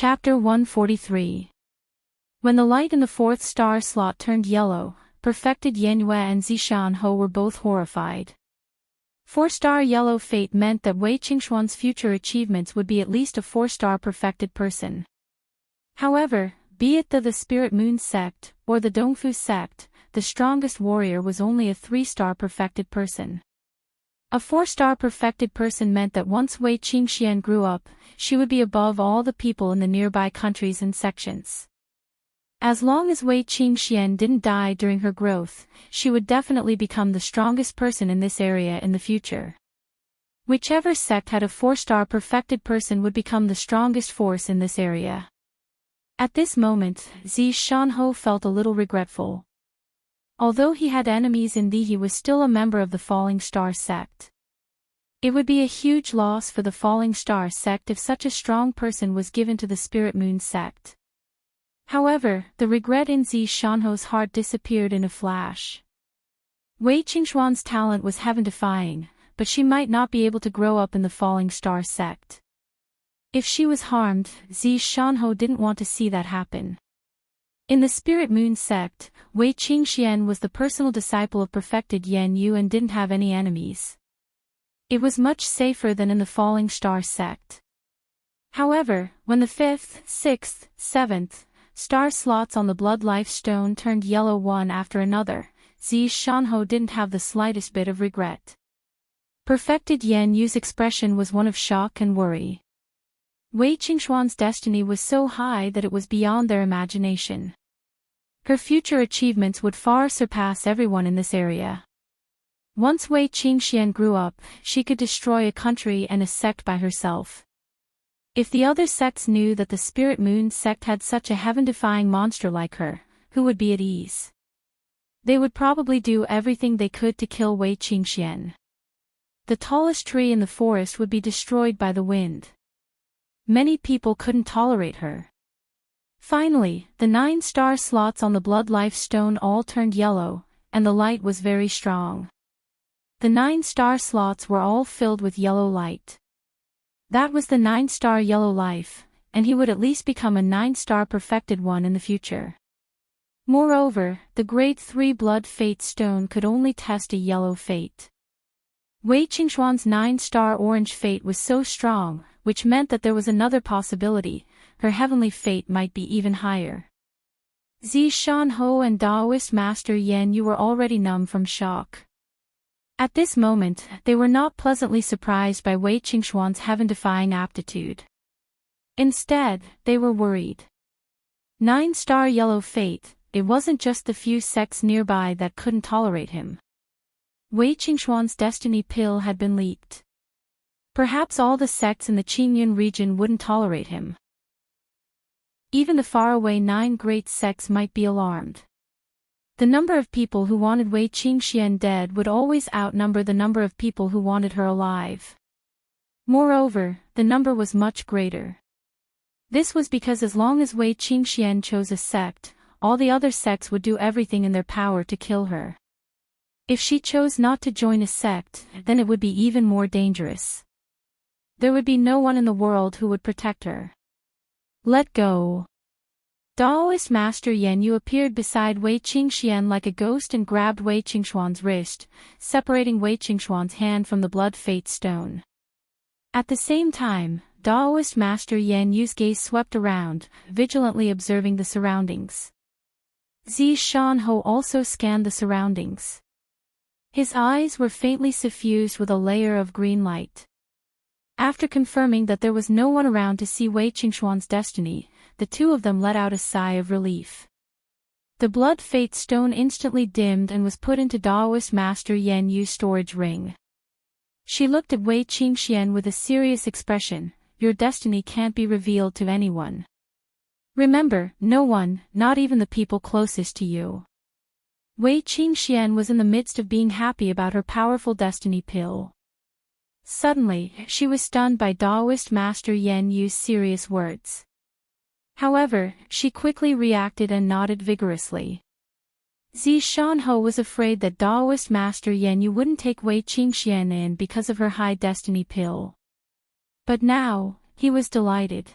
Chapter 143. When the light in the fourth star slot turned yellow, Perfected Yan Yue and Zishan Ho were both horrified. 4-star yellow fate meant that Wei Qingxuan's future achievements would be at least a 4-star perfected person. However, be it the Spirit Moon sect, or the Dongfu sect, the strongest warrior was only a 3-star perfected person. A 4-star perfected person meant that once Wei Qingxian grew up, she would be above all the people in the nearby countries and sections. As long as Wei Qingxian didn't die during her growth, she would definitely become the strongest person in this area in the future. Whichever sect had a 4-star perfected person would become the strongest force in this area. At this moment, Zishan felt a little regretful. Although he had enemies in he was still a member of the Falling Star sect. It would be a huge loss for the Falling Star sect if such a strong person was given to the Spirit Moon sect. However, the regret in Zishan's heart disappeared in a flash. Wei Qingxuan's talent was heaven-defying, but she might not be able to grow up in the Falling Star sect. If she was harmed, Zishan didn't want to see that happen. In the Spirit Moon sect, Wei Qingxian was the personal disciple of Perfected Yan Yu and didn't have any enemies. It was much safer than in the Falling Star sect. However, when the 5th, 6th, 7th, star slots on the Blood Life Stone turned yellow one after another, Zishan didn't have the slightest bit of regret. Perfected Yan Yu's expression was one of shock and worry. Wei Qingxuan's destiny was so high that it was beyond their imagination. Her future achievements would far surpass everyone in this area. Once Wei Qingxian grew up, she could destroy a country and a sect by herself. If the other sects knew that the Spirit Moon sect had such a heaven-defying monster like her, who would be at ease? They would probably do everything they could to kill Wei Qingxian. The tallest tree in the forest would be destroyed by the wind. Many people couldn't tolerate her. Finally, the 9-star slots on the Blood Life Stone all turned yellow, and the light was very strong. The 9-star slots were all filled with yellow light. That was the 9-star yellow life, and he would at least become a 9-star perfected one in the future. Moreover, the Grade 3 Blood Fate Stone could only test a yellow fate. Wei Qingxuan's 9-star orange fate was so strong, which meant that there was another possibility, her heavenly fate might be even higher. Zishan and Daoist Master Yan Yu were already numb from shock. At this moment, they were not pleasantly surprised by Wei Qingxuan's heaven-defying aptitude. Instead, they were worried. 9-star yellow fate, it wasn't just the few sects nearby that couldn't tolerate him. Wei Qingxuan's destiny pill had been leaked. Perhaps all the sects in the Qingyun region wouldn't tolerate him. Even the faraway 9 great sects might be alarmed. The number of people who wanted Wei Qingxian dead would always outnumber the number of people who wanted her alive. Moreover, the number was much greater. This was because as long as Wei Qingxian chose a sect, all the other sects would do everything in their power to kill her. If she chose not to join a sect, then it would be even more dangerous. There would be no one in the world who would protect her. Let go. Daoist Master Yan Yu appeared beside Wei Qingxian like a ghost and grabbed Wei Qingxuan's wrist, separating Wei Qingxuan's hand from the Blood Fate Stone. At the same time, Daoist Master Yan Yu's gaze swept around, vigilantly observing the surroundings. Zishan also scanned the surroundings. His eyes were faintly suffused with a layer of green light. After confirming that there was no one around to see Wei Qingxuan's destiny, the two of them let out a sigh of relief. The Blood Fate Stone instantly dimmed and was put into Daoist Master Yan Yu's storage ring. She looked at Wei Qingxian with a serious expression. Your destiny can't be revealed to anyone. Remember, no one, not even the people closest to you. Wei Qingxian was in the midst of being happy about her powerful destiny pill. Suddenly, she was stunned by Daoist Master Yan Yu's serious words. However, she quickly reacted and nodded vigorously. Zishan was afraid that Daoist Master Yan Yu wouldn't take Wei Qingxian in because of her high destiny pill. But now, he was delighted.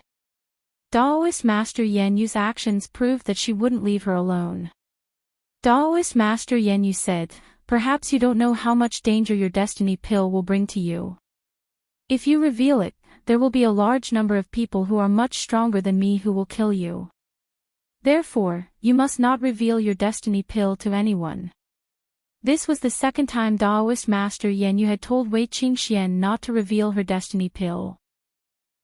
Daoist Master Yan Yu's actions proved that she wouldn't leave her alone. Daoist Master Yan Yu said, "Perhaps you don't know how much danger your destiny pill will bring to you. If you reveal it, there will be a large number of people who are much stronger than me who will kill you. Therefore, you must not reveal your destiny pill to anyone." This was the second time Daoist Master Yan Yu had told Wei Qingxian not to reveal her destiny pill.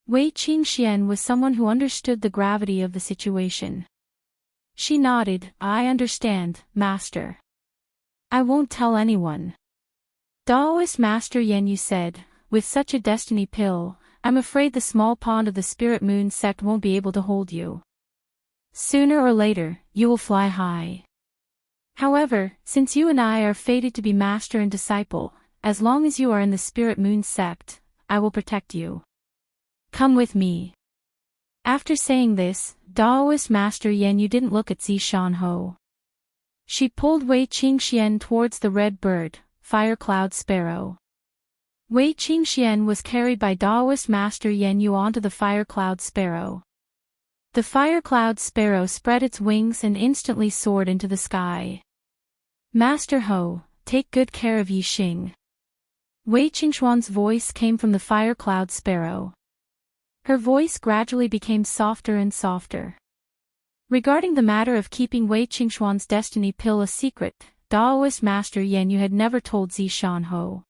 Wei Qingxian was someone who understood the gravity of the situation. She nodded, "I understand, Master. I won't tell anyone." Daoist Master Yan Yu said, "With such a destiny pill, I'm afraid the small pond of the Spirit Moon sect won't be able to hold you. Sooner or later, you will fly high. However, since you and I are fated to be master and disciple, as long as you are in the Spirit Moon sect, I will protect you. Come with me." After saying this, Daoist Master Yan Yu didn't look at Zishan Ho. She pulled Wei Qingxian towards the red bird, Fire Cloud Sparrow. Wei Qingxian was carried by Daoist Master Yan Yu onto the Fire Cloud Sparrow. The Fire Cloud Sparrow spread its wings and instantly soared into the sky. "Master Ho, take good care of Yixing." Wei Qingxuan's voice came from the Fire Cloud Sparrow. Her voice gradually became softer and softer. Regarding the matter of keeping Wei Qingxuan's destiny pill a secret, Daoist Master Yan Yu had never told Zishan Ho.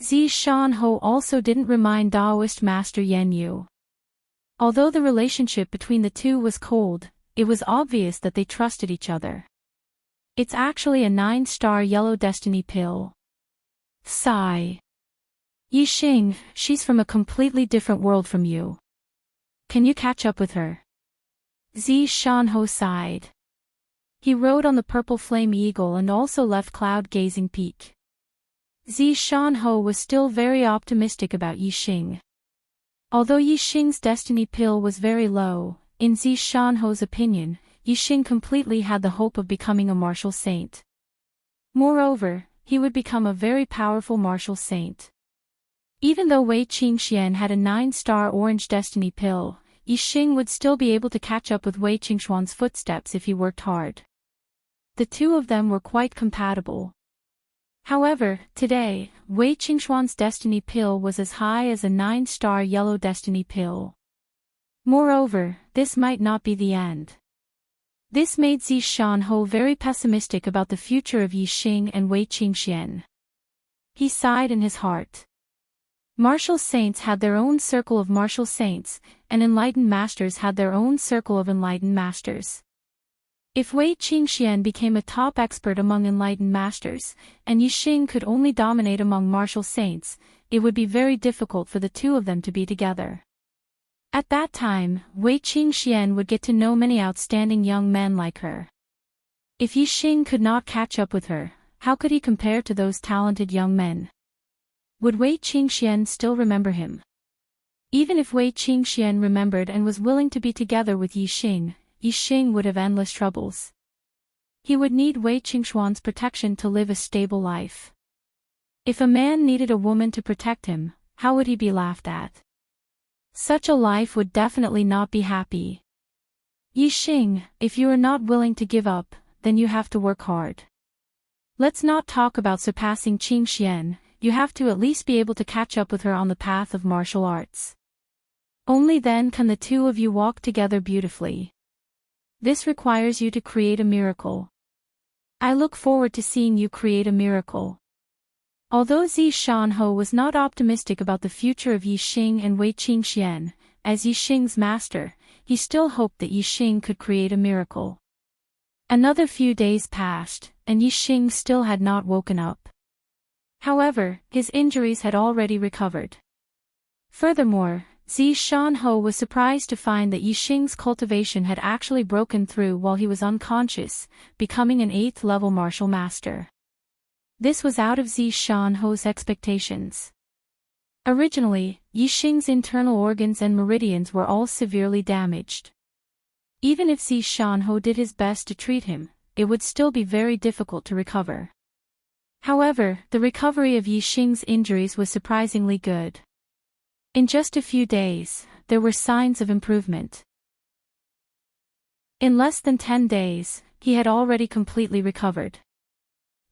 Zishan Ho also didn't remind Daoist Master Yan Yu. Although the relationship between the two was cold, it was obvious that they trusted each other. "It's actually a 9-star yellow destiny pill." Sigh. "Yixing, she's from a completely different world from you. Can you catch up with her?" Zishan Ho sighed. He rode on the purple flame eagle and also left Cloud Gazing Peak. Zishan Ho was still very optimistic about Yixing. Although Yixing's destiny pill was very low, in Zishan Ho's opinion, Yixing completely had the hope of becoming a martial saint. Moreover, he would become a very powerful martial saint. Even though Wei Qingxian had a 9-star orange destiny pill, Yixing would still be able to catch up with Wei Qingxuan's footsteps if he worked hard. The two of them were quite compatible. However, today, Wei Qingxuan's destiny pill was as high as a 9-star yellow destiny pill. Moreover, this might not be the end. This made Zishan Ho very pessimistic about the future of Yixing and Wei Qingxian. He sighed in his heart. Martial saints had their own circle of martial saints, and enlightened masters had their own circle of enlightened masters. If Wei Qingxian became a top expert among enlightened masters, and Yixing could only dominate among martial saints, it would be very difficult for the two of them to be together. At that time, Wei Qingxian would get to know many outstanding young men like her. If Yixing could not catch up with her, how could he compare to those talented young men? Would Wei Qingxian still remember him? Even if Wei Qingxian remembered and was willing to be together with Yixing, Yixing would have endless troubles. He would need Wei Qingxuan's protection to live a stable life. If a man needed a woman to protect him, how would he be laughed at? Such a life would definitely not be happy. Yixing, if you are not willing to give up, then you have to work hard. Let's not talk about surpassing Qingxian, you have to at least be able to catch up with her on the path of martial arts. Only then can the two of you walk together beautifully. This requires you to create a miracle. I look forward to seeing you create a miracle. Although Zishan Ho was not optimistic about the future of Yixing and Wei Qingxian, as Yixing's master, he still hoped that Yixing could create a miracle. Another few days passed, and Yixing still had not woken up. However, his injuries had already recovered. Furthermore, Zishan Ho was surprised to find that Yixing's cultivation had actually broken through while he was unconscious, becoming an 8th-level martial master. This was out of Zishan Ho's expectations. Originally, Yixing's internal organs and meridians were all severely damaged. Even if Zishan Ho did his best to treat him, it would still be very difficult to recover. However, the recovery of Yixing's injuries was surprisingly good. In just a few days, there were signs of improvement. In less than 10 days, he had already completely recovered.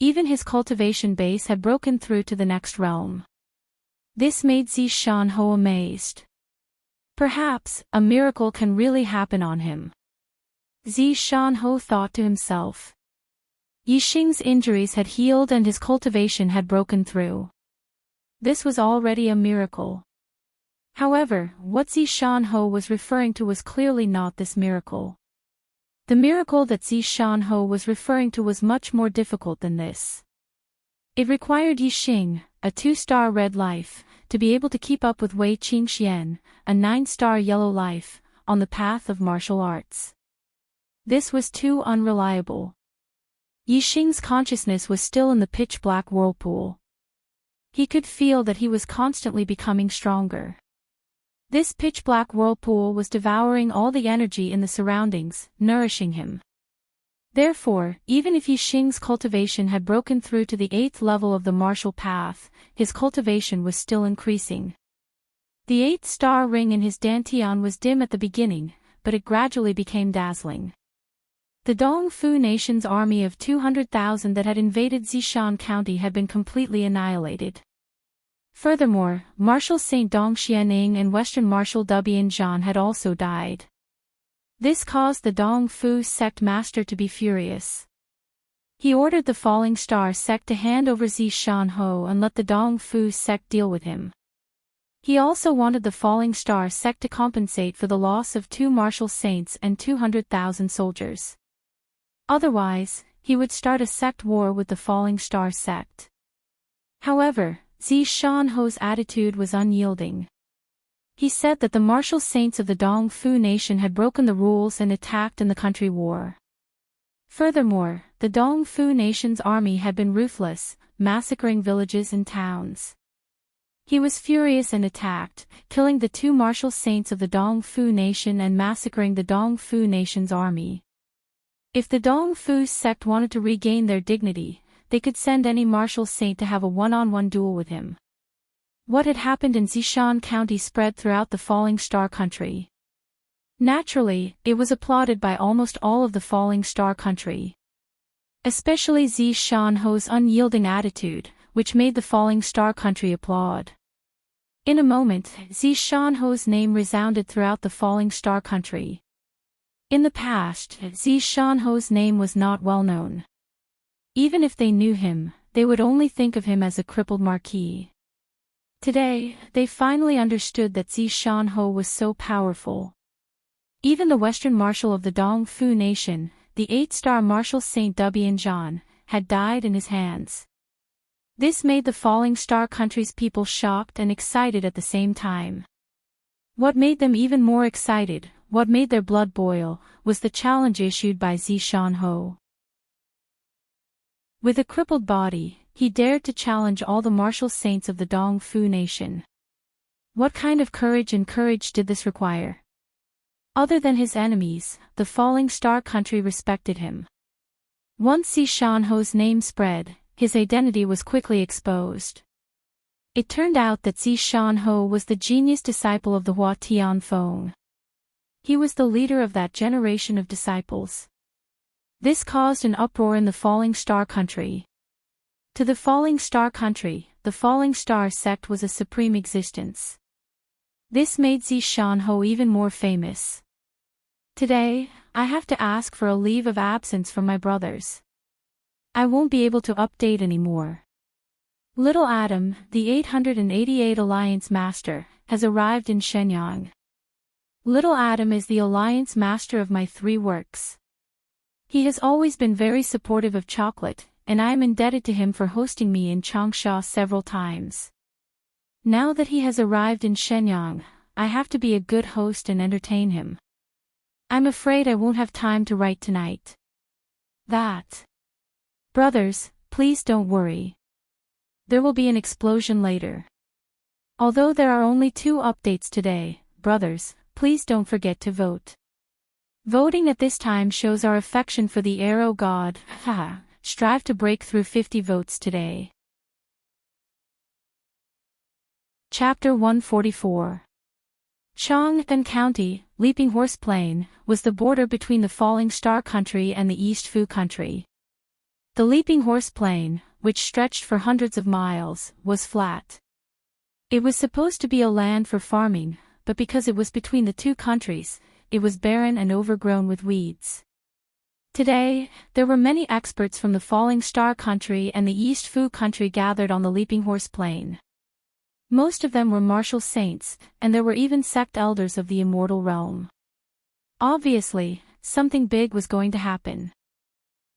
Even his cultivation base had broken through to the next realm. This made Zishan-ho amazed. Perhaps, a miracle can really happen on him. Zishan-ho thought to himself. Yixing's injuries had healed and his cultivation had broken through. This was already a miracle. However, what Zishan-ho was referring to was clearly not this miracle. The miracle that Zishan-ho was referring to was much more difficult than this. It required Yixing, a 2-star red life, to be able to keep up with Wei Qingxian, a 9-star yellow life, on the path of martial arts. This was too unreliable. Yixing's consciousness was still in the pitch-black whirlpool. He could feel that he was constantly becoming stronger. This pitch-black whirlpool was devouring all the energy in the surroundings, nourishing him. Therefore, even if Yixing's cultivation had broken through to the 8th level of the martial path, his cultivation was still increasing. The 8th-star ring in his dantian was dim at the beginning, but it gradually became dazzling. The Dongfu nation's army of 200,000 that had invaded Zishan County had been completely annihilated. Furthermore, Marshal Saint Dong Xianing and Western Marshal Dubian Zhan had also died. This caused the Dongfu sect master to be furious. He ordered the Falling Star sect to hand over Zishan-ho and let the Dongfu sect deal with him. He also wanted the Falling Star sect to compensate for the loss of 2 martial saints and 200,000 soldiers. Otherwise, he would start a sect war with the Falling Star sect. However, Zishan-ho's attitude was unyielding. He said that the martial saints of the Dongfu nation had broken the rules and attacked in the country war. Furthermore, the Dongfu nation's army had been ruthless, massacring villages and towns. He was furious and attacked, killing the 2 martial saints of the Dongfu nation and massacring the Dongfu nation's army. If the Dongfu sect wanted to regain their dignity, they could send any martial saint to have a one-on-one duel with him. What had happened in Zishan County spread throughout the Falling Star country. Naturally, it was applauded by almost all of the Falling Star country. Especially Zishan-ho's unyielding attitude, which made the Falling Star country applaud. In a moment, Zishan-ho's name resounded throughout the Falling Star country. In the past, Zishan-ho's name was not well known. Even if they knew him, they would only think of him as a crippled marquis. Today, they finally understood that Zishan-ho was so powerful. Even the Western Marshal of the Dongfu nation, the 8-star Marshal Saint Dubian Zhan, had died in his hands. This made the Falling Star country's people shocked and excited at the same time. What made them even more excited, what made their blood boil, was the challenge issued by Zishan-ho. With a crippled body, he dared to challenge all the martial saints of the Dongfu nation. What kind of courage did this require? Other than his enemies, the Falling Star country respected him. Once Zishan-ho's name spread, his identity was quickly exposed. It turned out that Zishan-ho was the genius disciple of the Hua Tianfeng. He was the leader of that generation of disciples. This caused an uproar in the Falling Star country. To the Falling Star country, the Falling Star sect was a supreme existence. This made Zishan-ho even more famous. Today, I have to ask for a leave of absence from my brothers. I won't be able to update anymore. Little Adam, the 888 Alliance Master, has arrived in Shenyang. Little Adam is the Alliance Master of my 3 works. He has always been very supportive of chocolate, and I am indebted to him for hosting me in Changsha several times. Now that he has arrived in Shenyang, I have to be a good host and entertain him. I'm afraid I won't have time to write tonight. Brothers, please don't worry. There will be an explosion later. Although there are only 2 updates today, brothers, please don't forget to vote. Voting at this time shows our affection for the arrow god. Strive to break through 50 votes today. Chapter 144. Chong'an County, Leaping Horse Plain, was the border between the Falling Star Country and the East Fu Country. The Leaping Horse Plain, which stretched for hundreds of miles, was flat. It was supposed to be a land for farming, but because it was between the two countries, it was barren and overgrown with weeds. Today, there were many experts from the Falling Star Country and the East Fu Country gathered on the Leaping Horse Plain. Most of them were martial saints, and there were even sect elders of the immortal realm. Obviously, something big was going to happen.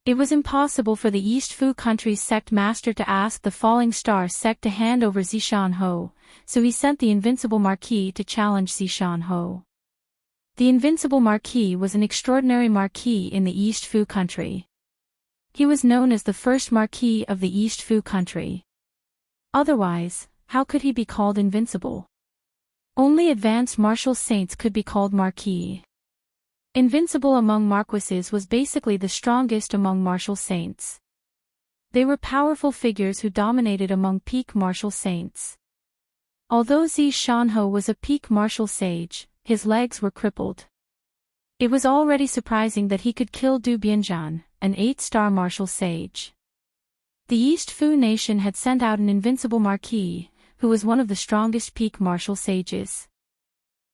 It was impossible for the East Fu Country's sect master to ask the Falling Star sect to hand over Zishan Ho, so he sent the Invincible Marquis to challenge Zishan Ho. The Invincible Marquis was an extraordinary marquis in the East Fu Country. He was known as the first marquis of the East Fu Country. Otherwise, how could he be called invincible? Only advanced martial saints could be called marquis. Invincible among marquises was basically the strongest among martial saints. They were powerful figures who dominated among peak martial saints. Although Zishan Ho was a peak martial sage, his legs were crippled. It was already surprising that he could kill Du Bianzhan, an 8-star martial sage. The East Fu nation had sent out an invincible marquis, who was one of the strongest peak martial sages.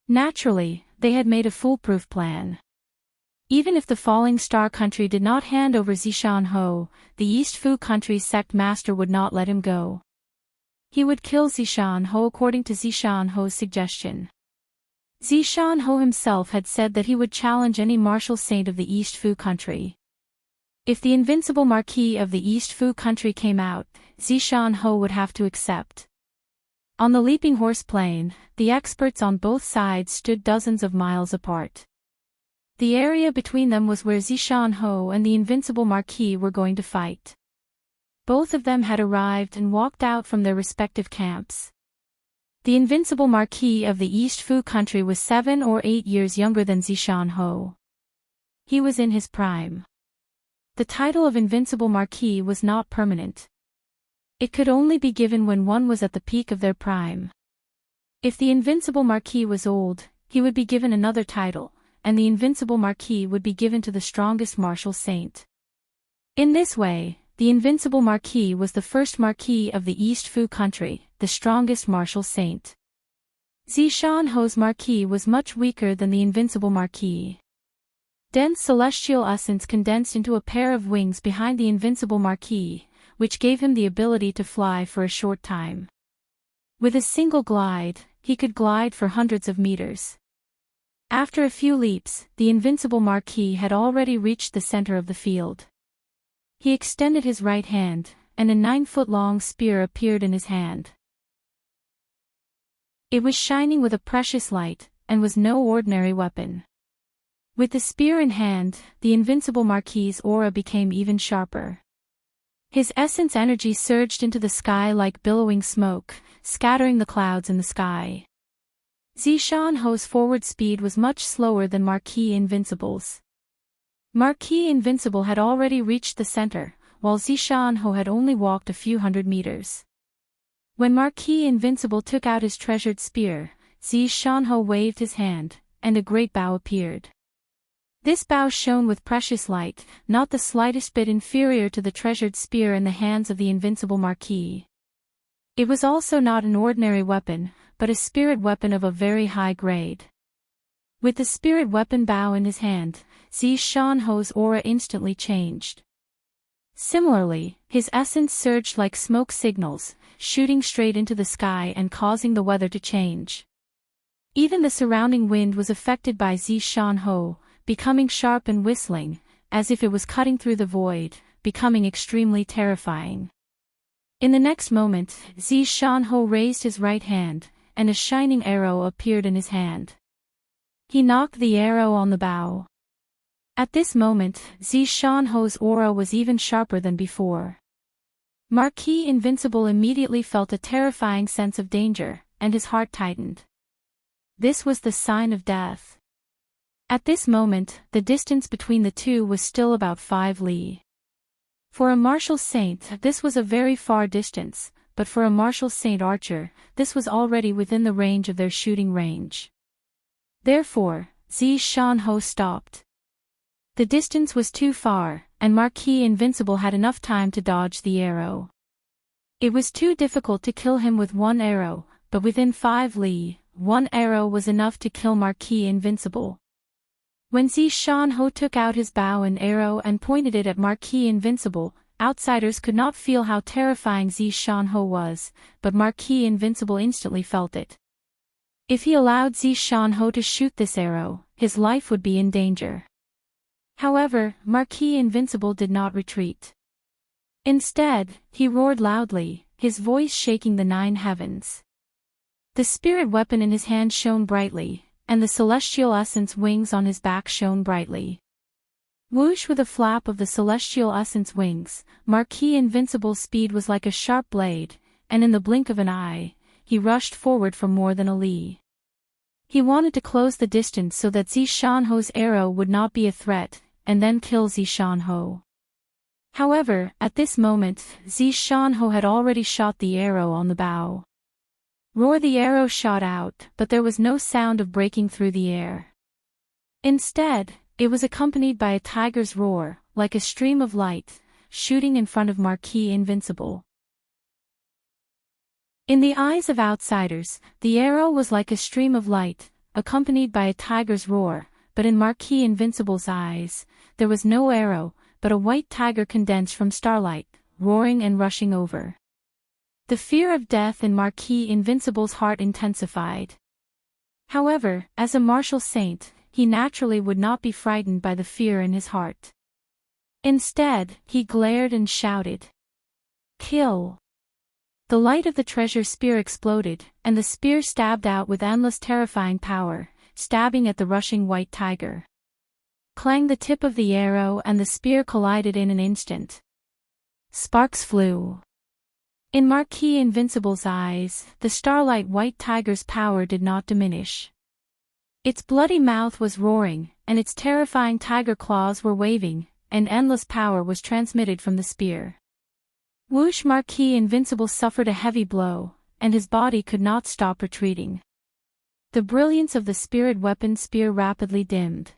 Naturally, they had made a foolproof plan. Even if the Falling Star Country did not hand over Zishan Ho, the East Fu Country's sect master would not let him go. He would kill Zishan Ho according to Zishan Ho's suggestion. Zishan Ho himself had said that he would challenge any martial saint of the East Fu Country. If the invincible marquis of the East Fu Country came out, Zishan Ho would have to accept. On the Leaping Horse Plain, the experts on both sides stood dozens of miles apart. The area between them was where Zishan Ho and the invincible marquis were going to fight. Both of them had arrived and walked out from their respective camps. The invincible marquis of the East Fu Country was 7 or 8 years younger than Zishan Ho. He was in his prime. The title of invincible marquis was not permanent. It could only be given when one was at the peak of their prime. If the invincible marquis was old, he would be given another title, and the invincible marquis would be given to the strongest martial saint. In this way, the invincible marquis was the first marquis of the East Fu Country, the strongest martial saint. Zishan Ho's marquis was much weaker than the invincible marquis. Dense celestial essence condensed into a pair of wings behind the invincible marquis, which gave him the ability to fly for a short time. With a single glide, he could glide for hundreds of meters. After a few leaps, the invincible marquis had already reached the center of the field. He extended his right hand, and a 9-foot-long spear appeared in his hand. It was shining with a precious light, and was no ordinary weapon. With the spear in hand, the invincible marquis's aura became even sharper. His essence energy surged into the sky like billowing smoke, scattering the clouds in the sky. Zishan Ho's forward speed was much slower than Marquis Invincible's. Marquis Invincible had already reached the center, while Zishan Ho had only walked a few hundred meters. When Marquis Invincible took out his treasured spear, Zishan Ho waved his hand, and a great bow appeared. This bow shone with precious light, not the slightest bit inferior to the treasured spear in the hands of the invincible marquis. It was also not an ordinary weapon, but a spirit weapon of a very high grade. With the spirit weapon bow in his hand, Zishan Ho's aura instantly changed. Similarly, his essence surged like smoke signals, shooting straight into the sky and causing the weather to change. Even the surrounding wind was affected by Zishan Ho, becoming sharp and whistling, as if it was cutting through the void, becoming extremely terrifying. In the next moment, Zishan Ho raised his right hand, and a shining arrow appeared in his hand. He knocked the arrow on the bow. At this moment, Zishan Ho's aura was even sharper than before. Marquis Invincible immediately felt a terrifying sense of danger, and his heart tightened. This was the sign of death. At this moment, the distance between the two was still about 5 li. For a martial saint, this was a very far distance, but for a martial saint archer, this was already within the range of their shooting range. Therefore, Zishanho stopped. The distance was too far, and Marquis Invincible had enough time to dodge the arrow. It was too difficult to kill him with one arrow, but within 5 li, one arrow was enough to kill Marquis Invincible. When Zishanho took out his bow and arrow and pointed it at Marquis Invincible, outsiders could not feel how terrifying Zishanho was, but Marquis Invincible instantly felt it. If he allowed Zishanho to shoot this arrow, his life would be in danger. However, Marquis Invincible did not retreat. Instead, he roared loudly, his voice shaking the 9 heavens. The spirit weapon in his hand shone brightly, and the celestial essence wings on his back shone brightly. Whoosh! With a flap of the celestial essence wings, Marquis Invincible's speed was like a sharp blade, and in the blink of an eye, he rushed forward for more than a li. He wanted to close the distance so that Zishanho's arrow would not be a threat, and then kill Zishanho. However, at this moment, Zishanho had already shot the arrow on the bow. Roar! The arrow shot out, but there was no sound of breaking through the air. Instead, it was accompanied by a tiger's roar, like a stream of light, shooting in front of Marquis Invincible. In the eyes of outsiders, the arrow was like a stream of light, accompanied by a tiger's roar, but in Marquis Invincible's eyes, there was no arrow, but a white tiger condensed from starlight, roaring and rushing over. The fear of death in Marquis Invincible's heart intensified. However, as a martial saint, he naturally would not be frightened by the fear in his heart. Instead, he glared and shouted, "Kill!" The light of the treasure spear exploded, and the spear stabbed out with endless terrifying power, stabbing at the rushing white tiger. Clang! The tip of the arrow and the spear collided in an instant. Sparks flew. In Marquis Invincible's eyes, the starlight white tiger's power did not diminish. Its bloody mouth was roaring, and its terrifying tiger claws were waving, and endless power was transmitted from the spear. Whoosh! Marquis Invincible suffered a heavy blow, and his body could not stop retreating. The brilliance of the spirit weapon spear rapidly dimmed.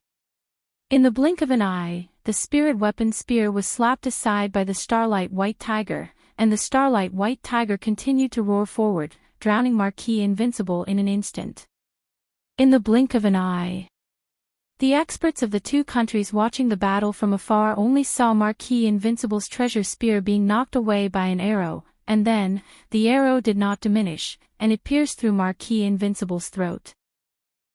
In the blink of an eye, the spirit weapon spear was slapped aside by the starlight white tiger, and the starlight white tiger continued to roar forward, drowning Marquis Invincible in an instant. In the blink of an eye. The experts of the 2 countries watching the battle from afar only saw Marquis Invincible's treasure spear being knocked away by an arrow, and then, the arrow did not diminish, and it pierced through Marquis Invincible's throat.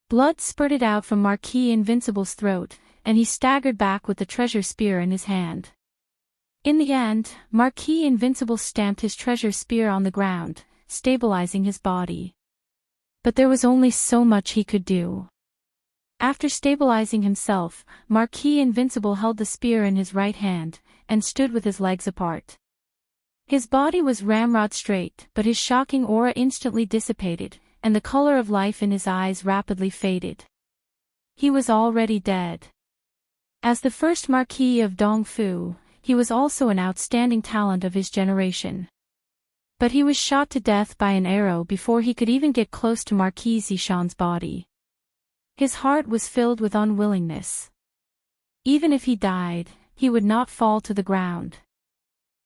Blood spurted out from Marquis Invincible's throat, and he staggered back with the treasure spear in his hand. In the end, Marquis Invincible stamped his treasure spear on the ground, stabilizing his body. But there was only so much he could do. After stabilizing himself, Marquis Invincible held the spear in his right hand, and stood with his legs apart. His body was ramrod straight, but his shocking aura instantly dissipated, and the color of life in his eyes rapidly faded. He was already dead. As the first Marquis of Dongfu, he was also an outstanding talent of his generation. But he was shot to death by an arrow before he could even get close to Marquis Zishan's body. His heart was filled with unwillingness. Even if he died, he would not fall to the ground.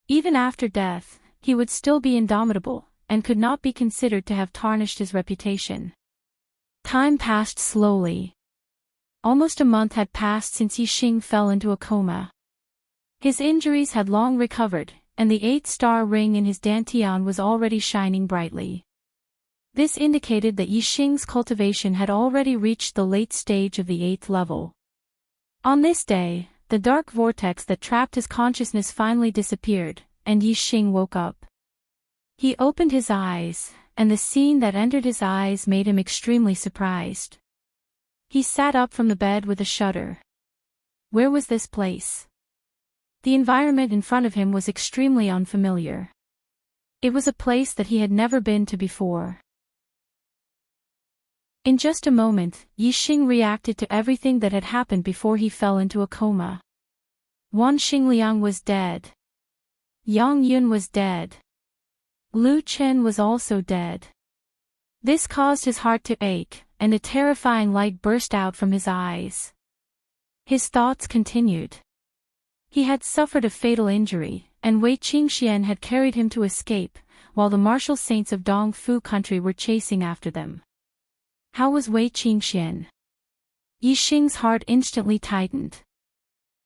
Even after death, he would still be indomitable, and could not be considered to have tarnished his reputation. Time passed slowly. Almost a month had passed since Yixing fell into a coma. His injuries had long recovered, and the 8-star ring in his dantian was already shining brightly. This indicated that Yixing's cultivation had already reached the late stage of the 8th level. On this day, the dark vortex that trapped his consciousness finally disappeared, and Yixing woke up. He opened his eyes, and the scene that entered his eyes made him extremely surprised. He sat up from the bed with a shudder. Where was this place? The environment in front of him was extremely unfamiliar. It was a place that he had never been to before. In just a moment, Yixing reacted to everything that had happened before he fell into a coma. Wan Xingliang was dead. Yang Yun was dead. Lu Chen was also dead. This caused his heart to ache, and a terrifying light burst out from his eyes. His thoughts continued. He had suffered a fatal injury, and Wei Qingxian had carried him to escape, while the martial saints of Dongfu country were chasing after them. How was Wei Qingxian? Yi Xing's heart instantly tightened.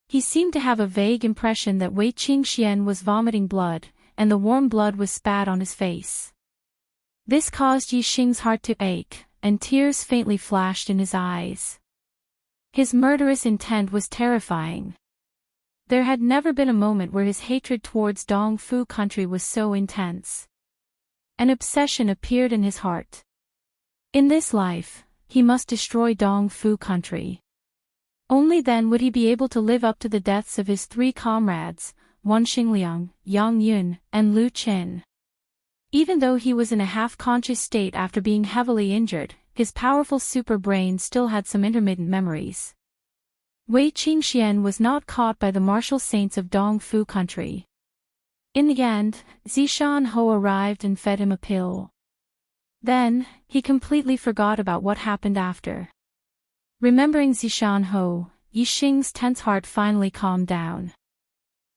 He seemed to have a vague impression that Wei Qingxian was vomiting blood, and the warm blood was spat on his face. This caused Yi Xing's heart to ache, and tears faintly flashed in his eyes. His murderous intent was terrifying. There had never been a moment where his hatred towards Dongfu country was so intense. An obsession appeared in his heart. In this life, he must destroy Dongfu country. Only then would he be able to live up to the deaths of his 3 comrades, Wan Xingliang, Yang Yun, and Lu Qin. Even though he was in a half-conscious state after being heavily injured, his powerful super brain still had some intermittent memories. Wei Qingxian was not caught by the martial saints of Dongfu country. In the end, Zishan Ho arrived and fed him a pill. Then, he completely forgot about what happened after. Remembering Zishan Ho, Yi Xing's tense heart finally calmed down.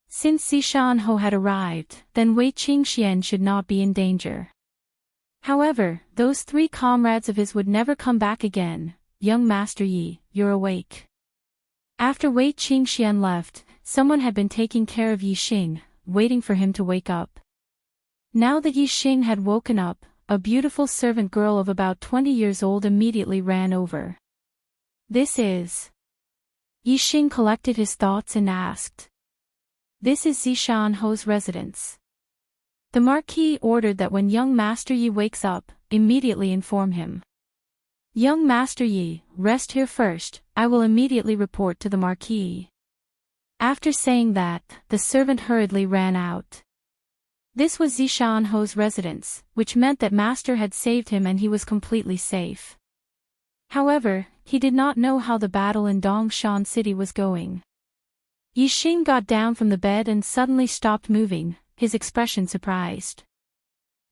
Since Zishan Ho had arrived, then Wei Qingxian should not be in danger. However, those 3 comrades of his would never come back again. Young Master Yi, you're awake. After Wei Qingxian left, someone had been taking care of Yi Xing, waiting for him to wake up. Now that Yi Xing had woken up, a beautiful servant girl of about 20 years old immediately ran over. This is... Yi Xing collected his thoughts and asked. This is Zishan Ho's residence. The Marquis ordered that when young Master Yi wakes up, immediately inform him. Young Master Yi, rest here first, I will immediately report to the Marquis. After saying that, the servant hurriedly ran out. This was Zishan Ho's residence, which meant that Master had saved him and he was completely safe. However, he did not know how the battle in Dongshan City was going. Yi Xing got down from the bed and suddenly stopped moving, his expression surprised.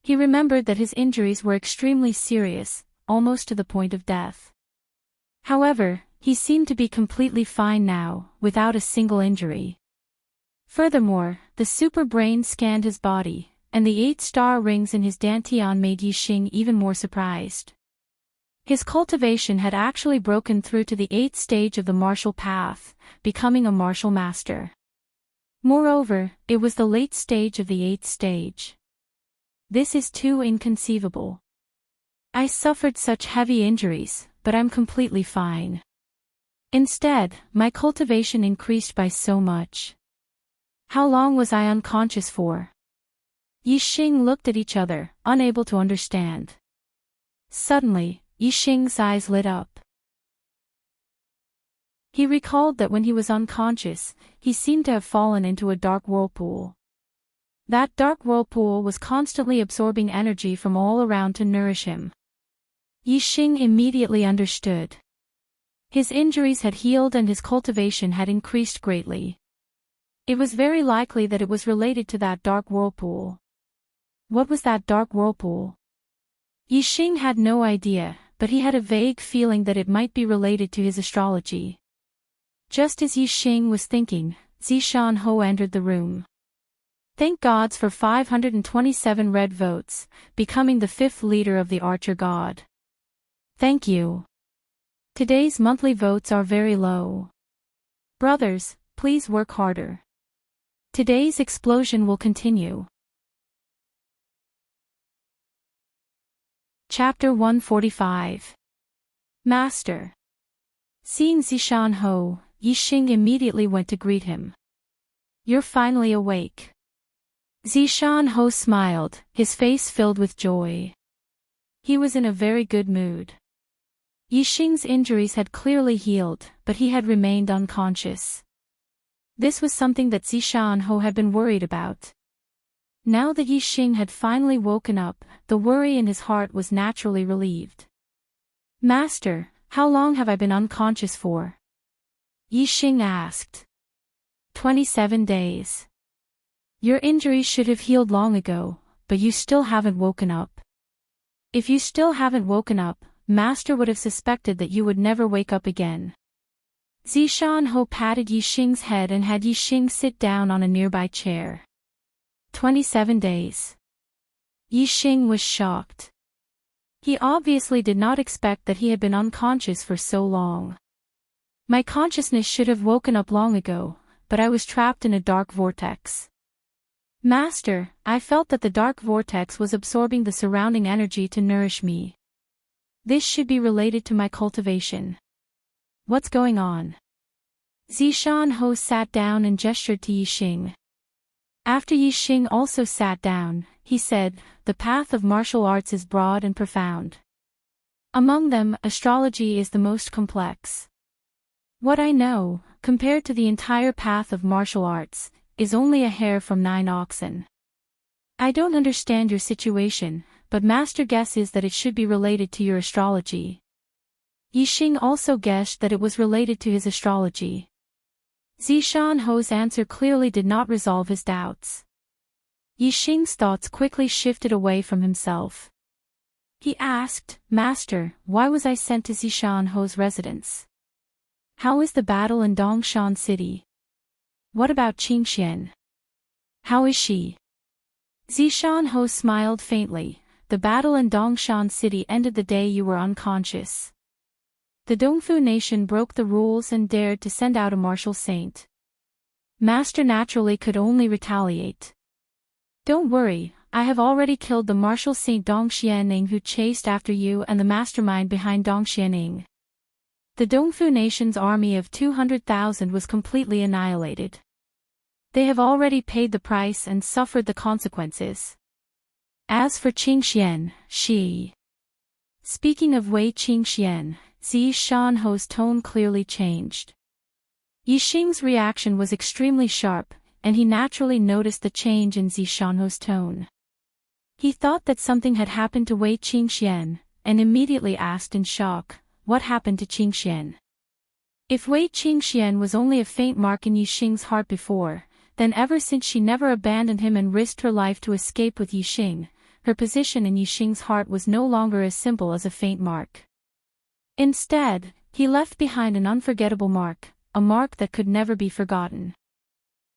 He remembered that his injuries were extremely serious, almost to the point of death. However, he seemed to be completely fine now, without a single injury. Furthermore, the super brain scanned his body, and the 8-star rings in his dantian made Yi Xing even more surprised. His cultivation had actually broken through to the 8th stage of the martial path, becoming a martial master. Moreover, it was the late stage of the 8th stage. This is too inconceivable. I suffered such heavy injuries, but I'm completely fine. Instead, my cultivation increased by so much. How long was I unconscious for? Yi Xing looked at each other, unable to understand. Suddenly, Yi Xing's eyes lit up. He recalled that when he was unconscious, he seemed to have fallen into a dark whirlpool. That dark whirlpool was constantly absorbing energy from all around to nourish him. Yi Xing immediately understood. His injuries had healed and his cultivation had increased greatly. It was very likely that it was related to that dark whirlpool. What was that dark whirlpool? Yi Xing had no idea, but he had a vague feeling that it might be related to his astrology. Just as Yi Xing was thinking, Zishan Ho entered the room. Thank gods for 527 red votes, becoming the 5th leader of the Archer God. Thank you. Today's monthly votes are very low. Brothers, please work harder. Today's explosion will continue. Chapter 145. Master. Seeing Zishan Ho, Yi Xing immediately went to greet him. You're finally awake. Zishan Ho smiled, his face filled with joy. He was in a very good mood. Yi Xing's injuries had clearly healed, but he had remained unconscious. This was something that Zishan Ho had been worried about. Now that Yi Xing had finally woken up, the worry in his heart was naturally relieved. Master, how long have I been unconscious for? Yi Xing asked. 27 days. Your injuries should have healed long ago, but you still haven't woken up. If you still haven't woken up, Master would have suspected that you would never wake up again. Zishan Ho patted Yixing's head and had Yixing sit down on a nearby chair. 27 days. Yixing was shocked. He obviously did not expect that he had been unconscious for so long. My consciousness should have woken up long ago, but I was trapped in a dark vortex. Master, I felt that the dark vortex was absorbing the surrounding energy to nourish me. This should be related to my cultivation. What's going on? Zishan Ho sat down and gestured to Yixing. After Yixing also sat down, he said, the path of martial arts is broad and profound. Among them, astrology is the most complex. What I know, compared to the entire path of martial arts, is only a hair from 9 oxen. I don't understand your situation, but Master guesses that it should be related to your astrology. Yixing also guessed that it was related to his astrology. Zishan Ho's answer clearly did not resolve his doubts. Yixing's thoughts quickly shifted away from himself. He asked, Master, why was I sent to Zishan Ho's residence? How is the battle in Dongshan City? What about Qingxian? How is she? Zishan Ho smiled faintly. The battle in Dongshan City ended the day you were unconscious. The Dongfu nation broke the rules and dared to send out a martial saint. Master naturally could only retaliate. Don't worry, I have already killed the martial saint Dongxianing who chased after you and the mastermind behind Dongxianing. The Dongfu nation's army of 200,000 was completely annihilated. They have already paid the price and suffered the consequences. As for Qingxian, she... Speaking of Wei Qingxian, Zishan Ho's tone clearly changed. Yixing's reaction was extremely sharp, and he naturally noticed the change in Zishan Ho's tone. He thought that something had happened to Wei Qingxian, and immediately asked in shock, what happened to Qingxian? If Wei Qingxian was only a faint mark in Yixing's heart before, then ever since she never abandoned him and risked her life to escape with Yixing, her position in Yixing's heart was no longer as simple as a faint mark. Instead, he left behind an unforgettable mark, a mark that could never be forgotten.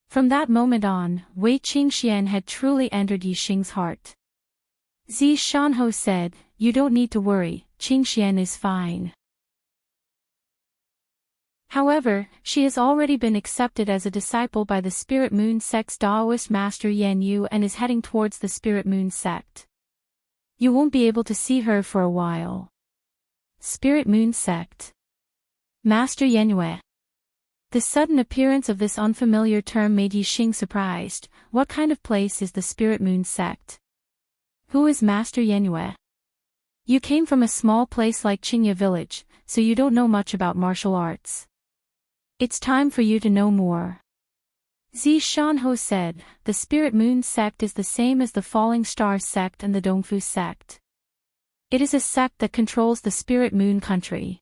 From that moment on, Wei Qingxian had truly entered Yixing's heart. Zishan Ho said, you don't need to worry, Qingxian is fine. However, she has already been accepted as a disciple by the Spirit Moon sect's Taoist master Yan Yu and is heading towards the Spirit Moon sect. You won't be able to see her for a while. Spirit Moon sect. Master Yanue. The sudden appearance of this unfamiliar term made Yixing surprised. What kind of place is the Spirit Moon sect? Who is Master Yanue? You came from a small place like Qingya village, so you don't know much about martial arts. It's time for you to know more. Zishan Ho said, the Spirit Moon sect is the same as the Falling Star sect and the Dongfu sect. It is a sect that controls the Spirit Moon country.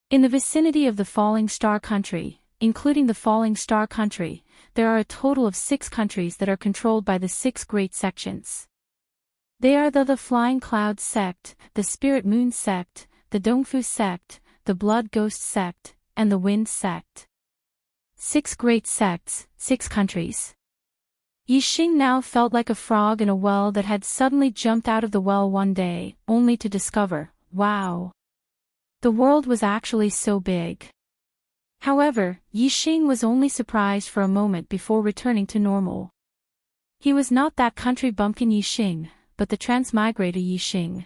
In the vicinity of the Falling Star country, including the Falling Star country, there are a total of 6 countries that are controlled by the 6 great sections. They are the Flying Cloud sect, the Spirit Moon sect, the Dongfu sect, the Blood Ghost sect, and the Wind sect. 6 great sects, 6 countries. Yixing now felt like a frog in a well that had suddenly jumped out of the well one day, only to discover, wow! The world was actually so big. However, Yixing was only surprised for a moment before returning to normal. He was not that country bumpkin Yixing, but the transmigrator Yixing.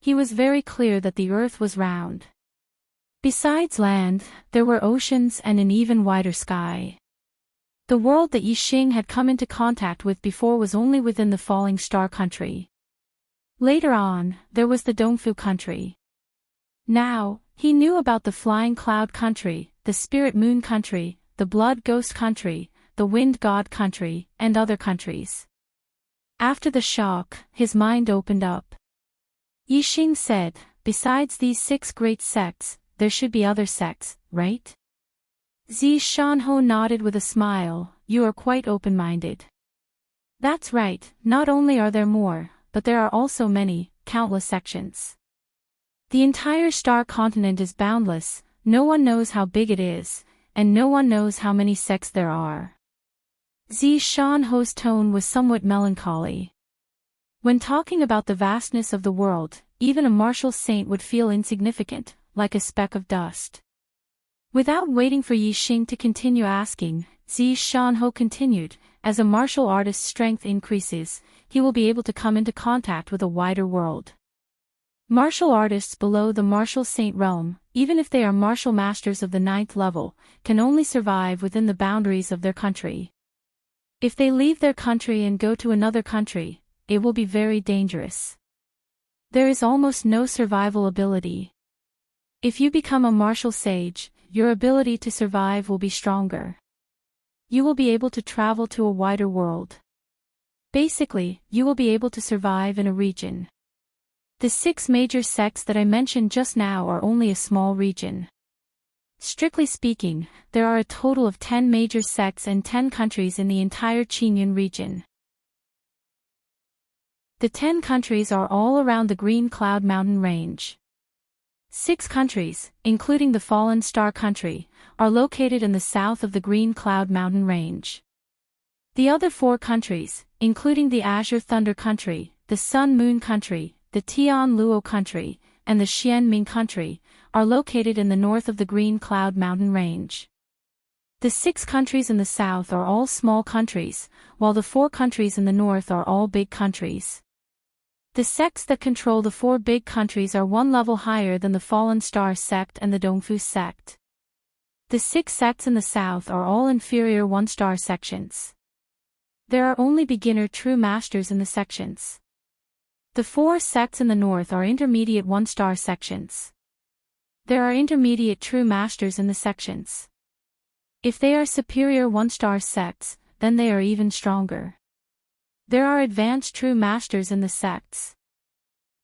He was very clear that the earth was round. Besides land, there were oceans and an even wider sky. The world that Yixing had come into contact with before was only within the Falling Star country. Later on, there was the Dongfu country. Now, he knew about the Flying Cloud country, the Spirit Moon country, the Blood Ghost country, the Wind God country, and other countries. After the shock, his mind opened up. Yixing said, besides these 6 great sects, there should be other sects, right? Zishan Ho nodded with a smile, you are quite open-minded. That's right, not only are there more, but there are also many, countless sections. The entire star continent is boundless, no one knows how big it is, and no one knows how many sects there are. Zishan Ho's tone was somewhat melancholy. When talking about the vastness of the world, even a martial saint would feel insignificant, like a speck of dust. Without waiting for Yi Xing to continue asking, Zishan Ho continued, as a martial artist's strength increases, he will be able to come into contact with a wider world. Martial artists below the martial saint realm, even if they are martial masters of the 9th level, can only survive within the boundaries of their country. If they leave their country and go to another country, it will be very dangerous. There is almost no survival ability. If you become a martial sage, your ability to survive will be stronger. You will be able to travel to a wider world. Basically, you will be able to survive in a region. The 6 major sects that I mentioned just now are only a small region. Strictly speaking, there are a total of 10 major sects and 10 countries in the entire Qingyun region. The 10 countries are all around the Green Cloud Mountain Range. 6 countries, including the Fallen Star country, are located in the south of the Green Cloud Mountain Range. The other 4 countries, including the Azure Thunder country, the Sun Moon country, the Tian Luo country, and the Xianming country, are located in the north of the Green Cloud Mountain Range. The 6 countries in the south are all small countries, while the 4 countries in the north are all big countries. The sects that control the 4 big countries are one level higher than the Fallen Star sect and the Dongfu sect. The 6 sects in the south are all inferior 1-star sections. There are only beginner true masters in the sections. The 4 sects in the north are intermediate 1-star sections. There are intermediate true masters in the sections. If they are superior 1-star sects, then they are even stronger. There are advanced true masters in the sects.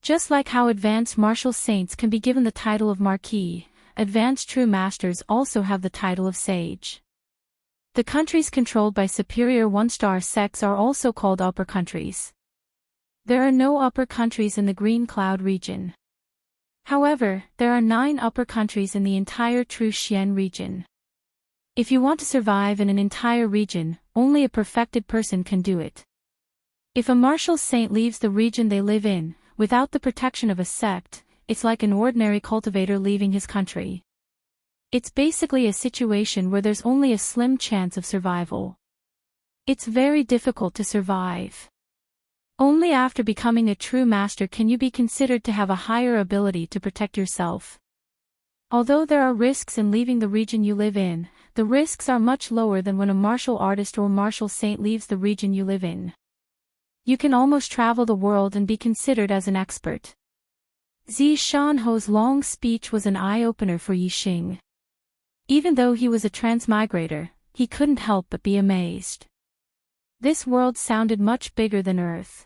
Just like how advanced martial saints can be given the title of Marquis, advanced true masters also have the title of Sage. The countries controlled by superior 1-star sects are also called upper countries. There are no upper countries in the Green Cloud region. However, there are 9 upper countries in the entire True Xian region. If you want to survive in an entire region, only a perfected person can do it. If a martial saint leaves the region they live in, without the protection of a sect, it's like an ordinary cultivator leaving his country. It's basically a situation where there's only a slim chance of survival. It's very difficult to survive. Only after becoming a true master can you be considered to have a higher ability to protect yourself. Although there are risks in leaving the region you live in, the risks are much lower than when a martial artist or martial saint leaves the region you live in. You can almost travel the world and be considered as an expert. Zishan Ho's long speech was an eye-opener for Yi Xing. Even though he was a transmigrator, he couldn't help but be amazed. This world sounded much bigger than Earth.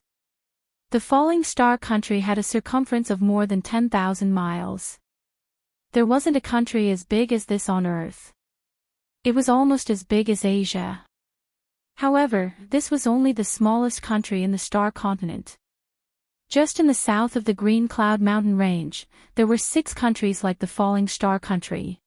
The Falling Star country had a circumference of more than 10,000 miles. There wasn't a country as big as this on Earth. It was almost as big as Asia. However, this was only the smallest country in the Star continent. Just in the south of the Green Cloud Mountain Range, there were 6 countries like the Falling Star country.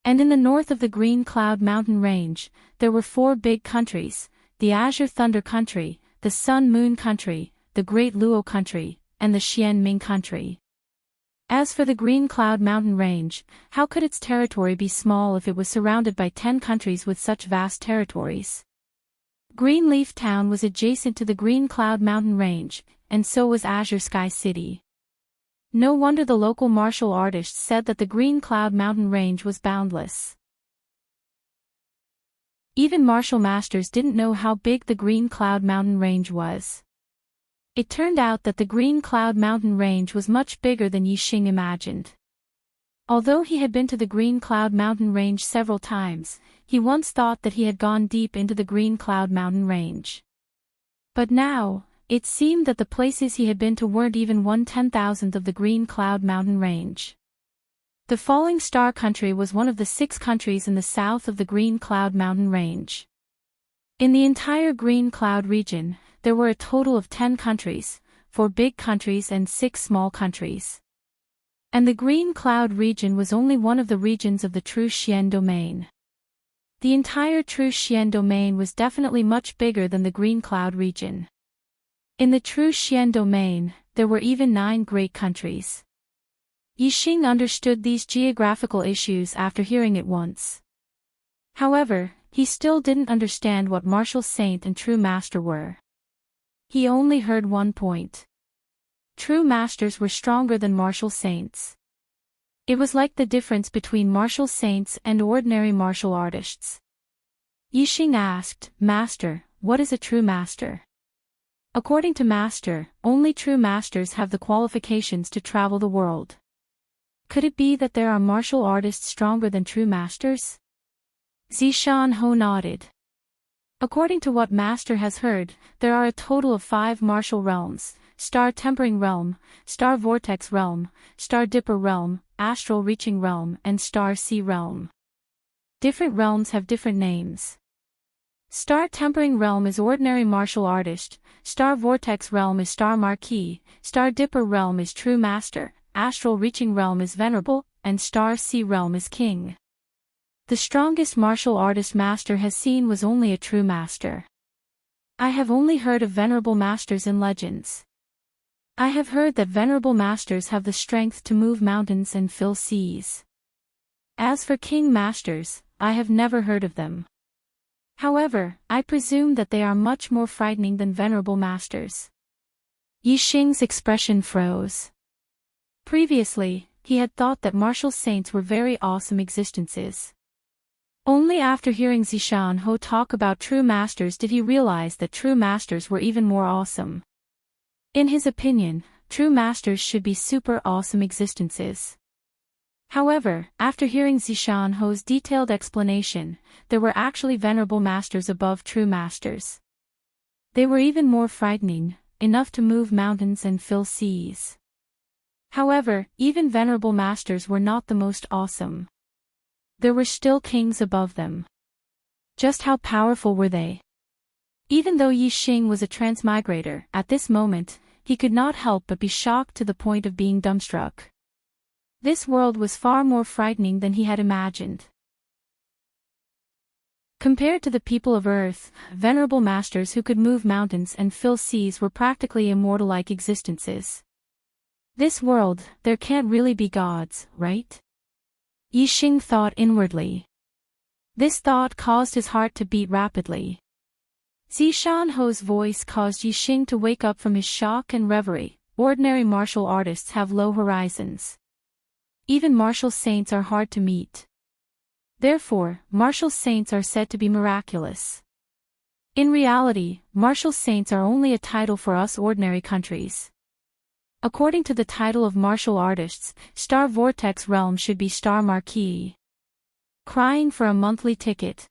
And in the north of the Green Cloud Mountain Range, there were 4 big countries, the Azure Thunder country, the Sun Moon country, the Great Luo country, and the Xianming country. As for the Green Cloud Mountain Range, how could its territory be small if it was surrounded by 10 countries with such vast territories? Greenleaf Town was adjacent to the Green Cloud Mountain Range, and so was Azure Sky City. No wonder the local martial artists said that the Green Cloud Mountain Range was boundless. Even martial masters didn't know how big the Green Cloud Mountain Range was. It turned out that the Green Cloud Mountain Range was much bigger than Yi Xing imagined. Although he had been to the Green Cloud Mountain Range several times, he once thought that he had gone deep into the Green Cloud Mountain Range. But now, it seemed that the places he had been to weren't even 1/10,000th of the Green Cloud Mountain Range. The Falling Star country was one of the 6 countries in the south of the Green Cloud Mountain Range. In the entire Green Cloud region, there were a total of 10 countries, 4 big countries and 6 small countries. And the Green Cloud region was only one of the regions of the True Xian domain. The entire True Xian domain was definitely much bigger than the Green Cloud region. In the True Xian domain, there were even 9 great countries. Yixing understood these geographical issues after hearing it once. However, he still didn't understand what Martial Saint and True Master were. He only heard one point. True Masters were stronger than Martial Saints. It was like the difference between martial saints and ordinary martial artists. Yixing asked, "Master, what is a true master?" According to Master, only true masters have the qualifications to travel the world. Could it be that there are martial artists stronger than true masters? Zishan Ho nodded. According to what Master has heard, there are a total of 5 martial realms: Star Tempering Realm, Star Vortex Realm, Star Dipper Realm, Astral Reaching Realm, and Star Sea Realm. Different realms have different names. Star Tempering Realm is Ordinary Martial Artist, Star Vortex Realm is Star Marquis, Star Dipper Realm is True Master, Astral Reaching Realm is Venerable, and Star Sea Realm is King. The strongest martial artist Master has seen was only a true master. I have only heard of venerable masters in legends. I have heard that venerable masters have the strength to move mountains and fill seas. As for king masters, I have never heard of them. However, I presume that they are much more frightening than venerable masters. Yixing's expression froze. Previously, he had thought that martial saints were very awesome existences. Only after hearing Zishan Ho talk about true masters did he realize that true masters were even more awesome. In his opinion, true masters should be super awesome existences. However, after hearing Zishan Ho's detailed explanation, there were actually venerable masters above true masters. They were even more frightening, enough to move mountains and fill seas. However, even venerable masters were not the most awesome. There were still kings above them. Just how powerful were they? Even though Yixing was a transmigrator, at this moment, he could not help but be shocked to the point of being dumbstruck. This world was far more frightening than he had imagined. Compared to the people of Earth, venerable masters who could move mountains and fill seas were practically immortal-like existences. This world, there can't really be gods, right? Yixing thought inwardly. This thought caused his heart to beat rapidly. Zishan Ho's voice caused Yixing to wake up from his shock and reverie. Ordinary martial artists have low horizons. Even martial saints are hard to meet. Therefore, martial saints are said to be miraculous. In reality, martial saints are only a title for us ordinary countries. According to the title of martial artists, Star Vortex Realm should be Star Marquis. Crying for a monthly ticket.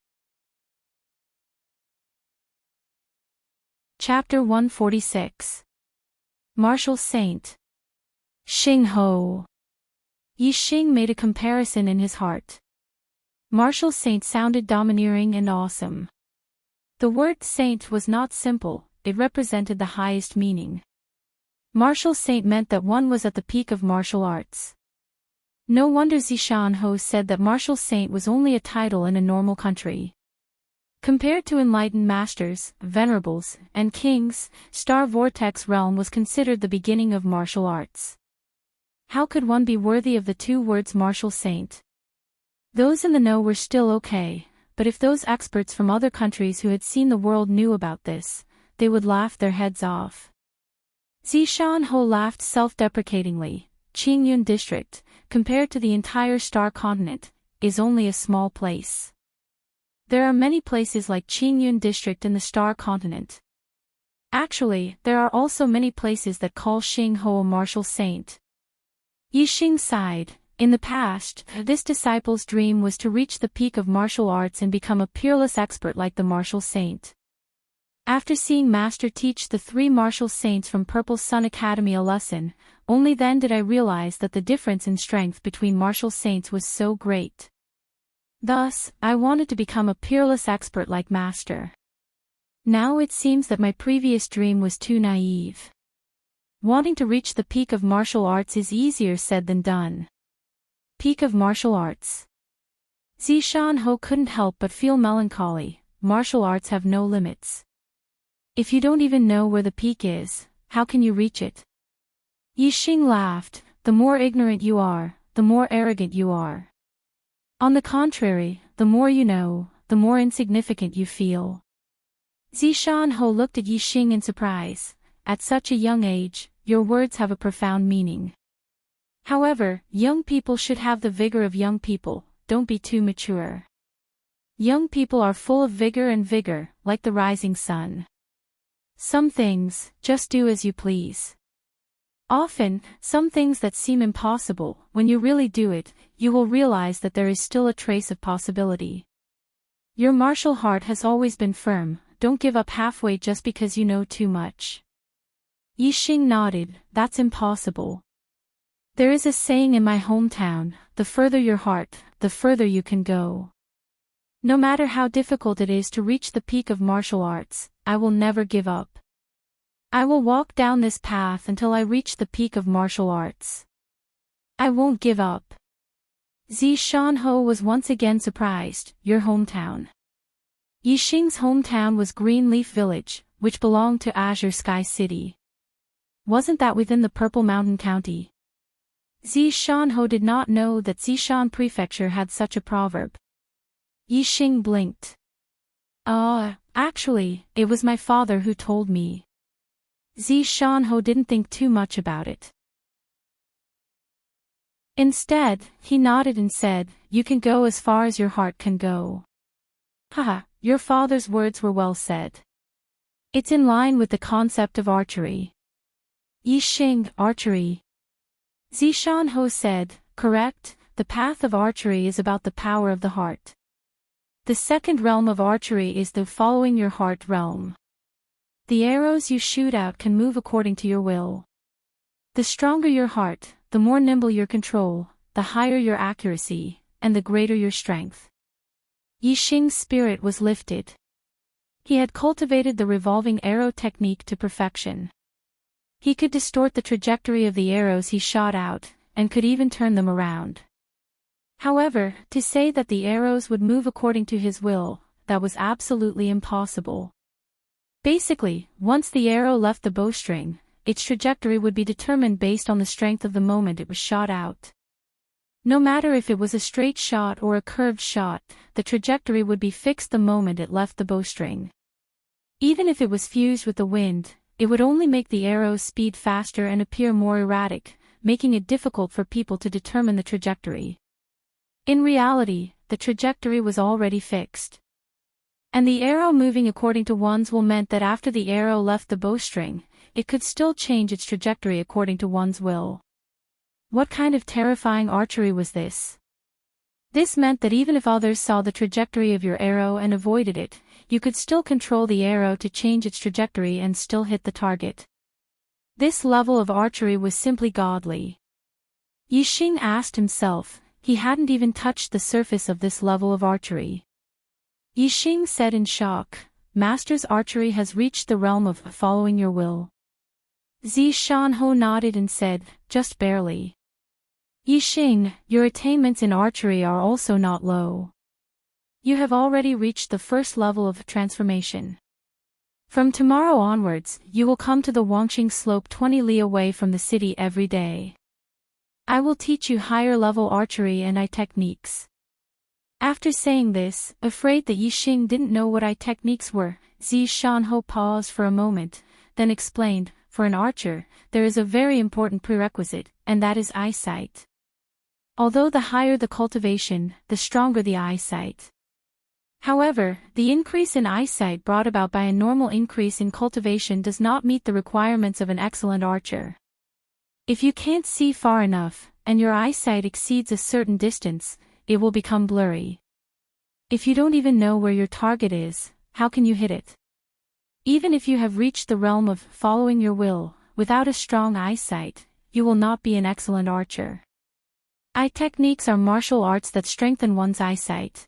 Chapter 146. Martial Saint. Xing Ho. Yixing made a comparison in his heart. Martial saint sounded domineering and awesome. The word saint was not simple, it represented the highest meaning. Martial saint meant that one was at the peak of martial arts. No wonder Zishan Ho said that martial saint was only a title in a normal country. Compared to enlightened masters, venerables, and kings, Star Vortex Realm was considered the beginning of martial arts. How could one be worthy of the 2 words martial saint? Those in the know were still okay, but if those experts from other countries who had seen the world knew about this, they would laugh their heads off. Zishan Ho laughed self-deprecatingly. Qingyun district, compared to the entire star continent, is only a small place. There are many places like Qingyun district in the star continent. Actually, there are also many places that call Xing Ho a martial saint. Yixing sighed. In the past, this disciple's dream was to reach the peak of martial arts and become a peerless expert like the martial saint. After seeing Master teach the 3 martial saints from Purple Sun Academy a lesson, only then did I realize that the difference in strength between martial saints was so great. Thus, I wanted to become a peerless expert like Master. Now it seems that my previous dream was too naive. Wanting to reach the peak of martial arts is easier said than done. Peak of martial arts. Zishan Ho couldn't help but feel melancholy. Martial arts have no limits. If you don't even know where the peak is, how can you reach it? Yixing laughed. The more ignorant you are, the more arrogant you are. On the contrary, the more you know, the more insignificant you feel. Zishan Ho looked at Yixing in surprise. At such a young age, your words have a profound meaning. However, young people should have the vigor of young people, don't be too mature. Young people are full of vigor, like the rising sun. Some things, just do as you please. Often, some things that seem impossible, when you really do it, you will realize that there is still a trace of possibility. Your martial heart has always been firm, don't give up halfway just because you know too much. Yixing nodded, that's impossible. There is a saying in my hometown, the further your heart, the further you can go. No matter how difficult it is to reach the peak of martial arts, I will never give up. I will walk down this path until I reach the peak of martial arts. I won't give up. Zishan Ho was once again surprised. Your hometown. Yixing's hometown was Greenleaf Village, which belonged to Azure Sky City. Wasn't that within the Purple Mountain County? Zishan Ho did not know that Zishan Prefecture had such a proverb. Yixing blinked. Actually, it was my father who told me. Zishan Ho didn't think too much about it. Instead, he nodded and said, you can go as far as your heart can go. Haha, your father's words were well said. It's in line with the concept of archery. Yixing, archery. Zishan Ho said, correct, the path of archery is about the power of the heart. The second realm of archery is the following your heart realm. The arrows you shoot out can move according to your will. The stronger your heart, the more nimble your control, the higher your accuracy, and the greater your strength. Yixing's spirit was lifted. He had cultivated the revolving arrow technique to perfection. He could distort the trajectory of the arrows he shot out, and could even turn them around. However, to say that the arrows would move according to his will, that was absolutely impossible. Basically, once the arrow left the bowstring, its trajectory would be determined based on the strength of the moment it was shot out. No matter if it was a straight shot or a curved shot, the trajectory would be fixed the moment it left the bowstring. Even if it was fused with the wind, it would only make the arrow's speed faster and appear more erratic, making it difficult for people to determine the trajectory. In reality, the trajectory was already fixed. And the arrow moving according to one's will meant that after the arrow left the bowstring, it could still change its trajectory according to one's will. What kind of terrifying archery was this? This meant that even if others saw the trajectory of your arrow and avoided it, you could still control the arrow to change its trajectory and still hit the target. This level of archery was simply godly. Yixing asked himself, he hadn't even touched the surface of this level of archery. Yixing said in shock, Master's archery has reached the realm of following your will. Zishan Ho nodded and said, just barely. Yixing, your attainments in archery are also not low. You have already reached the first level of transformation. From tomorrow onwards, you will come to the Wangqing slope 20 li away from the city every day. I will teach you higher level archery and eye techniques. After saying this, afraid that Yixing didn't know what eye techniques were, Zishan Ho paused for a moment, then explained, for an archer, there is a very important prerequisite, and that is eyesight. Although the higher the cultivation, the stronger the eyesight. However, the increase in eyesight brought about by a normal increase in cultivation does not meet the requirements of an excellent archer. If you can't see far enough, and your eyesight exceeds a certain distance, it will become blurry. If you don't even know where your target is, how can you hit it? Even if you have reached the realm of following your will, without a strong eyesight, you will not be an excellent archer. Eye techniques are martial arts that strengthen one's eyesight.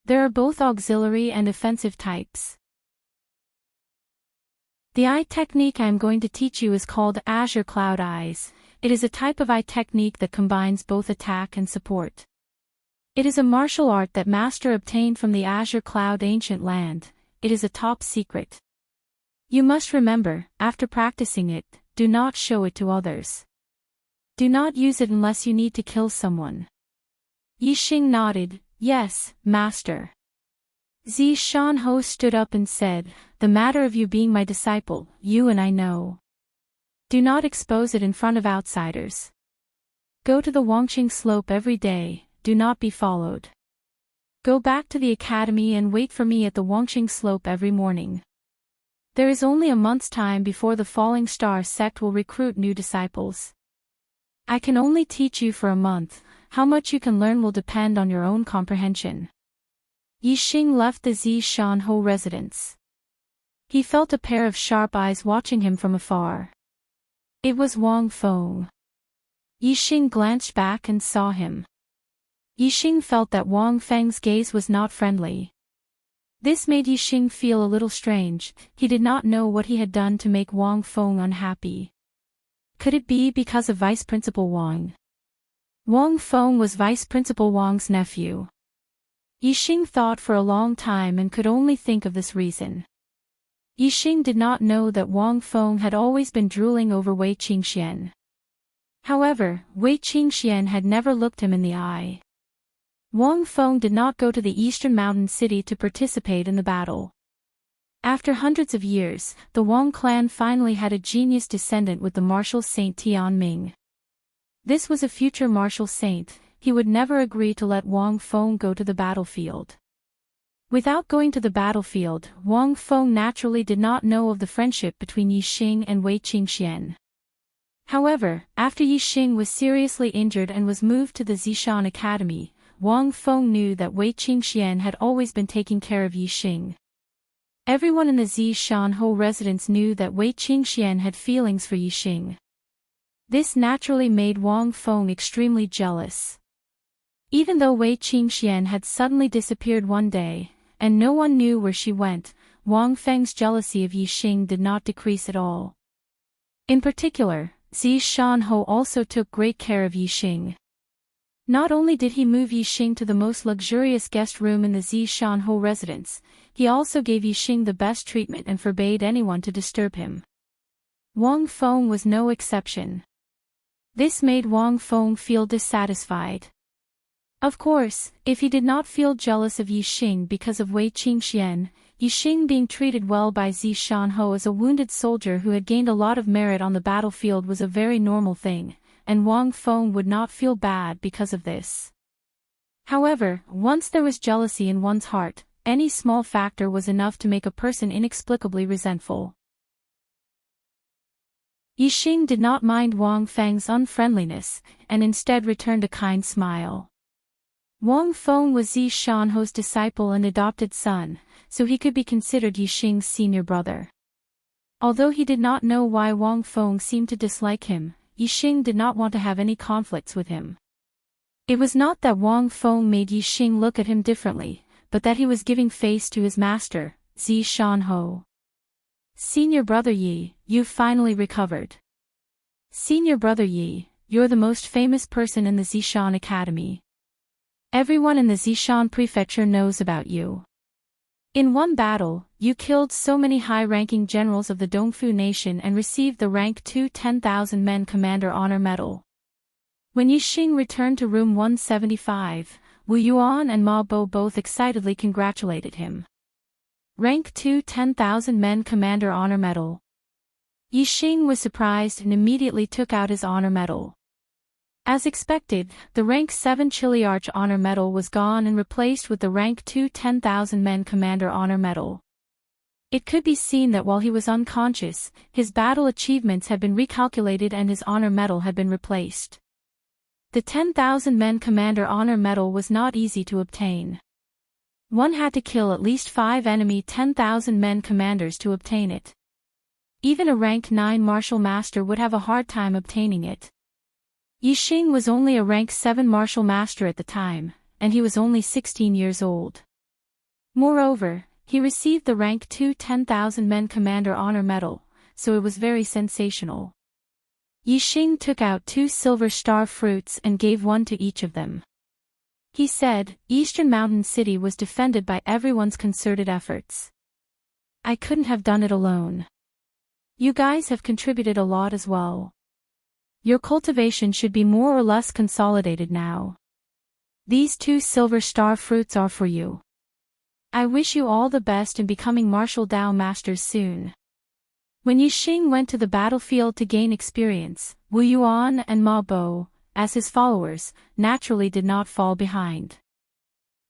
There are both auxiliary and offensive types. The eye technique I am going to teach you is called Azure Cloud Eyes. It is a type of eye technique that combines both attack and support. It is a martial art that master obtained from the Azure Cloud ancient land. It is a top secret. You must remember, after practicing it, do not show it to others. Do not use it unless you need to kill someone. Yixing nodded, yes, master. Zishan stood up and said, the matter of you being my disciple, you and I know. Do not expose it in front of outsiders. Go to the Wangqing slope every day, do not be followed. Go back to the academy and wait for me at the Wangqing slope every morning. There is only a month's time before the Falling Star sect will recruit new disciples. I can only teach you for a month. How much you can learn will depend on your own comprehension. Yixing left the Zishan residence. He felt a pair of sharp eyes watching him from afar. It was Wang Feng. Yixing glanced back and saw him. Yixing felt that Wang Feng's gaze was not friendly. This made Yixing feel a little strange. He did not know what he had done to make Wang Feng unhappy. Could it be because of Vice Principal Wang? Wang Feng was Vice Principal Wang's nephew. Yixing thought for a long time and could only think of this reason. Yixing did not know that Wang Feng had always been drooling over Wei Qingxian. However, Wei Qingxian had never looked him in the eye. Wang Feng did not go to the eastern mountain city to participate in the battle. After hundreds of years, the Wang clan finally had a genius descendant with the martial saint Tianming. This was a future martial saint. He would never agree to let Wang Feng go to the battlefield. Without going to the battlefield, Wang Feng naturally did not know of the friendship between Yixing and Wei Qingxian. However, after Yixing was seriously injured and was moved to the Zishan Academy, Wang Feng knew that Wei Qingxian had always been taking care of Yixing. Everyone in the Zishan residence knew that Wei Qingxian had feelings for Yixing. This naturally made Wang Feng extremely jealous. Even though Wei Qingxian had suddenly disappeared one day, and no one knew where she went, Wang Feng's jealousy of Yixing did not decrease at all. In particular, Zishan also took great care of Yixing. Not only did he move Yixing to the most luxurious guest room in the Zishan residence, he also gave Yixing the best treatment and forbade anyone to disturb him. Wang Feng was no exception. This made Wang Feng feel dissatisfied. Of course, if he did not feel jealous of Yixing because of Wei Qingxian, Yixing being treated well by Zishan as a wounded soldier who had gained a lot of merit on the battlefield was a very normal thing, and Wang Feng would not feel bad because of this. However, once there was jealousy in one's heart, any small factor was enough to make a person inexplicably resentful. Yixing did not mind Wang Feng's unfriendliness, and instead returned a kind smile. Wang Feng was Zishan disciple and adopted son, so he could be considered Yixing's senior brother. Although he did not know why Wang Feng seemed to dislike him, Yixing did not want to have any conflicts with him. It was not that Wang Feng made Yixing look at him differently, but that he was giving face to his master, Zishan. Senior brother Yi, you've finally recovered. Senior brother Yi, you're the most famous person in the Zishan Academy. Everyone in the Zishan prefecture knows about you. In one battle, you killed so many high-ranking generals of the Dongfu nation and received the rank 2 10,000 Men Commander Honor Medal. When Yixing returned to room 175, Wu Yuan and Ma Bo both excitedly congratulated him. Rank 2 10,000 Men Commander Honor Medal. Yixing was surprised and immediately took out his honor medal. As expected, the rank 7 Chiliarch Honor Medal was gone and replaced with the rank 2 10,000 Men Commander Honor Medal. It could be seen that while he was unconscious, his battle achievements had been recalculated and his honor medal had been replaced. The 10,000 Men Commander Honor Medal was not easy to obtain. One had to kill at least 5 enemy 10,000 Men Commanders to obtain it. Even a rank 9 Martial Master would have a hard time obtaining it. Yixing was only a rank 7 Martial Master at the time, and he was only 16 years old. Moreover, he received the rank 2 10,000 Men Commander Honor Medal, so it was very sensational. Yixing took out 2 silver star fruits and gave one to each of them. He said, Eastern Mountain City was defended by everyone's concerted efforts. I couldn't have done it alone. You guys have contributed a lot as well. Your cultivation should be more or less consolidated now. These 2 silver star fruits are for you. I wish you all the best in becoming martial Dao masters soon. When Yixing went to the battlefield to gain experience, Wu Yuan and Ma Bo, as his followers, naturally did not fall behind.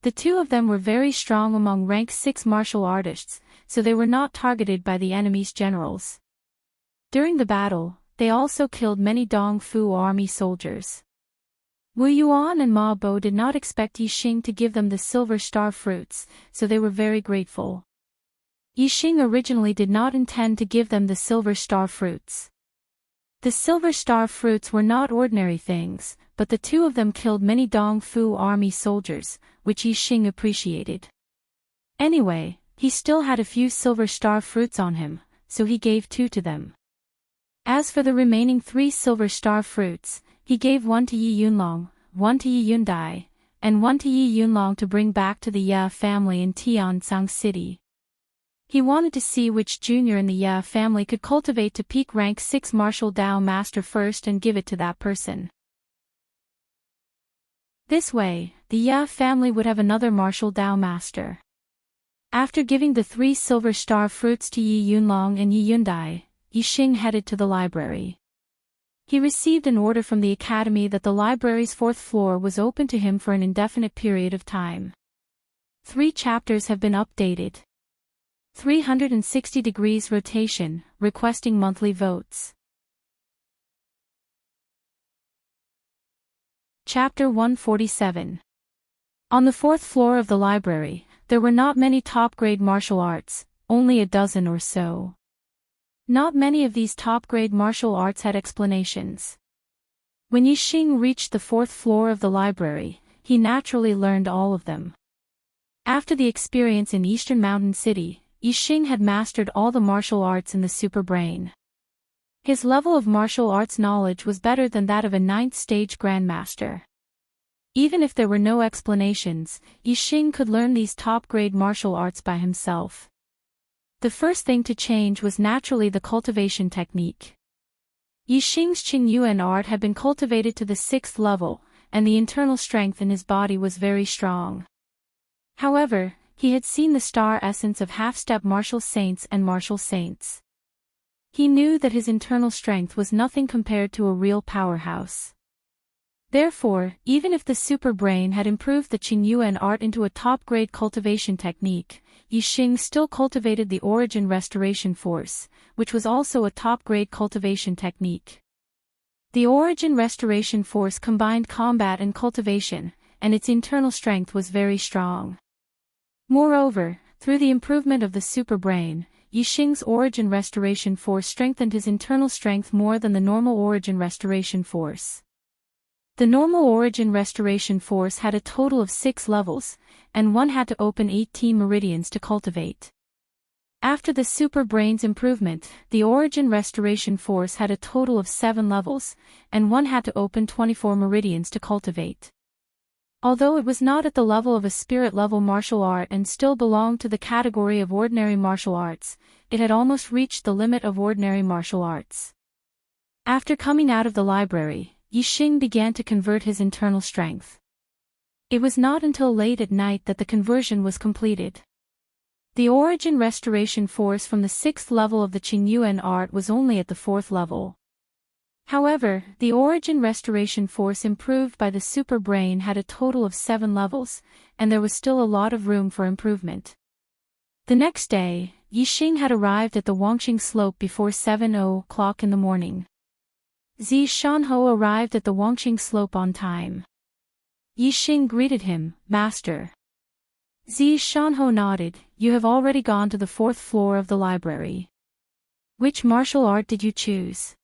The 2 of them were very strong among rank 6 martial artists, so they were not targeted by the enemy's generals. During the battle, they also killed many Dong Fu army soldiers. Wu Yuan and Ma Bo did not expect Yixing to give them the silver star fruits, so they were very grateful. Yixing originally did not intend to give them the silver star fruits. The silver star fruits were not ordinary things, but the 2 of them killed many Dong Fu army soldiers, which Yixing appreciated. Anyway, he still had a few silver star fruits on him, so he gave 2 to them. As for the remaining 3 silver star fruits, he gave one to Yi Yunlong, one to Yi Yundai, and one to Yi Yunlong to bring back to the Ye family in Tianzang City. He wanted to see which junior in the Ye family could cultivate to peak rank 6 martial Dao master first and give it to that person. This way, the Ye family would have another martial Dao master. After giving the 3 silver star fruits to Yi Yunlong and Yi Yundai, Yixing headed to the library. He received an order from the academy that the library's 4th floor was open to him for an indefinite period of time. 3 chapters have been updated. 360 degrees rotation, requesting monthly votes. Chapter 147. On the 4th floor of the library, there were not many top-grade martial arts, only a dozen or so. Not many of these top-grade martial arts had explanations. When Yixing reached the 4th floor of the library, he naturally learned all of them. After the experience in Eastern Mountain City, Yixing had mastered all the martial arts in the super brain. His level of martial arts knowledge was better than that of a 9th stage grandmaster. Even if there were no explanations, Yixing could learn these top-grade martial arts by himself. The first thing to change was naturally the cultivation technique. Yixing's Qingyuan art had been cultivated to the 6th level, and the internal strength in his body was very strong. However, he had seen the star essence of half-step martial saints and martial saints. He knew that his internal strength was nothing compared to a real powerhouse. Therefore, even if the super brain had improved the Qingyuan art into a top-grade cultivation technique, Yixing still cultivated the origin restoration force, which was also a top-grade cultivation technique. The origin restoration force combined combat and cultivation, and its internal strength was very strong. Moreover, through the improvement of the super brain, Yixing's origin restoration force strengthened his internal strength more than the normal origin restoration force. The normal origin restoration force had a total of 6 levels, and one had to open 18 meridians to cultivate. After the super brain's improvement, the origin restoration force had a total of 7 levels, and one had to open 24 meridians to cultivate. Although it was not at the level of a spirit-level martial art and still belonged to the category of ordinary martial arts, it had almost reached the limit of ordinary martial arts. After coming out of the library, Yixing began to convert his internal strength. It was not until late at night that the conversion was completed. The origin restoration force from the 6th level of the Qingyuan art was only at the 4th level. However, the origin restoration force improved by the super brain had a total of 7 levels, and there was still a lot of room for improvement. The next day, Yixing had arrived at the Wangqing slope before 7:00 in the morning. Zi Shanho arrived at the Wangqing slope on time. Yixing greeted him, "Master." Zi Shanho nodded, "You have already gone to the 4th floor of the library. Which martial art did you choose?"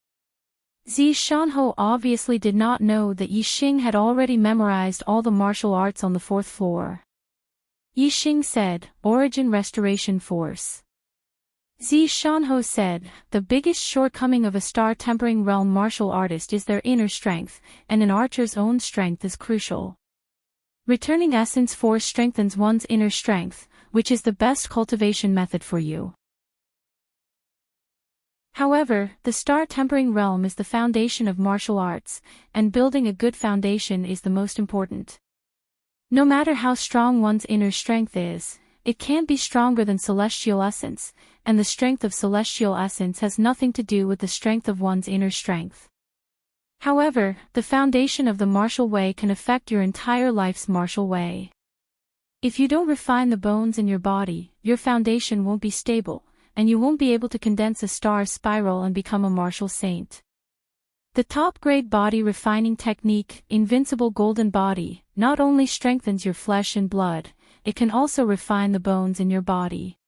Zi Shanho obviously did not know that Yixing had already memorized all the martial arts on the 4th floor. Yixing said, "Origin Restoration Force." Zhi Shanho said, "The biggest shortcoming of a star-tempering realm martial artist is their inner strength, and an archer's own strength is crucial. Returning Essence Force strengthens one's inner strength, which is the best cultivation method for you. However, the star-tempering realm is the foundation of martial arts, and building a good foundation is the most important. No matter how strong one's inner strength is, it can't be stronger than celestial essence, and the strength of celestial essence has nothing to do with the strength of one's inner strength. However, the foundation of the martial way can affect your entire life's martial way. If you don't refine the bones in your body, your foundation won't be stable, and you won't be able to condense a star spiral and become a martial saint. The top-grade body refining technique, Invincible Golden Body, not only strengthens your flesh and blood, it can also refine the bones in your body.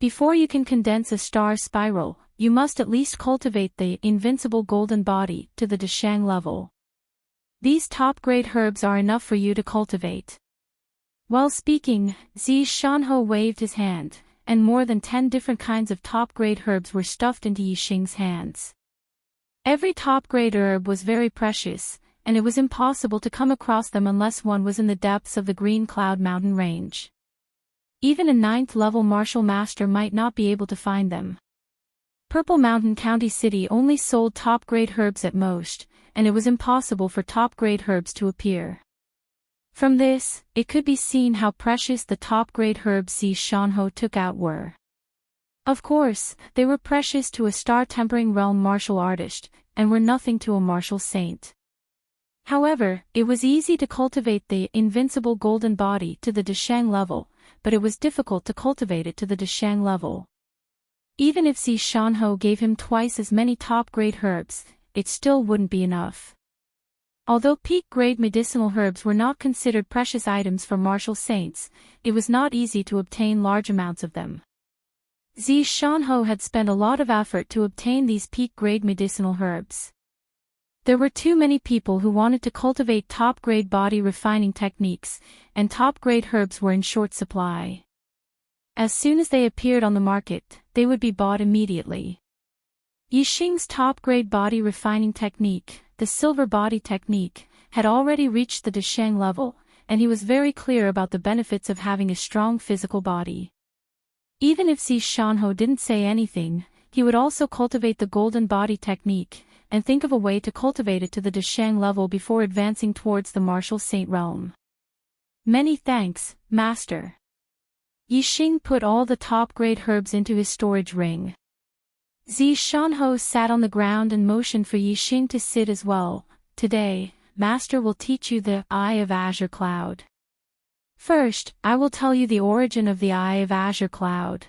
Before you can condense a star spiral, you must at least cultivate the Invincible Golden Body to the Dashang level. These top-grade herbs are enough for you to cultivate." While speaking, Zhi Shanho waved his hand, and more than 10 different kinds of top-grade herbs were stuffed into Yixing's hands. Every top-grade herb was very precious, and it was impossible to come across them unless one was in the depths of the Green Cloud Mountain Range. Even a 9th-level martial master might not be able to find them. Purple Mountain County City only sold top-grade herbs at most, and it was impossible for top-grade herbs to appear. From this, it could be seen how precious the top-grade herbs Zhi Shanho took out were. Of course, they were precious to a star-tempering realm martial artist, and were nothing to a martial saint. However, it was easy to cultivate the Invincible Golden Body to the Dashang level, but it was difficult to cultivate it to the Dashang level. Even if Zhi Shanho gave him twice as many top-grade herbs, it still wouldn't be enough. Although peak-grade medicinal herbs were not considered precious items for martial saints, it was not easy to obtain large amounts of them. Zhi Shanho had spent a lot of effort to obtain these peak-grade medicinal herbs. There were too many people who wanted to cultivate top-grade body refining techniques, and top-grade herbs were in short supply. As soon as they appeared on the market, they would be bought immediately. Yixing's top-grade body refining technique, the silver body technique, had already reached the Dashang level, and he was very clear about the benefits of having a strong physical body. Even if Zhi Shanho didn't say anything, he would also cultivate the golden body technique, and think of a way to cultivate it to the Dashang level before advancing towards the martial saint realm. "Many thanks, Master." Yixing put all the top-grade herbs into his storage ring. Zhi Shanho sat on the ground and motioned for Yixing to sit as well. "Today, Master will teach you the Eye of Azure Cloud. First, I will tell you the origin of the Eye of Azure Cloud."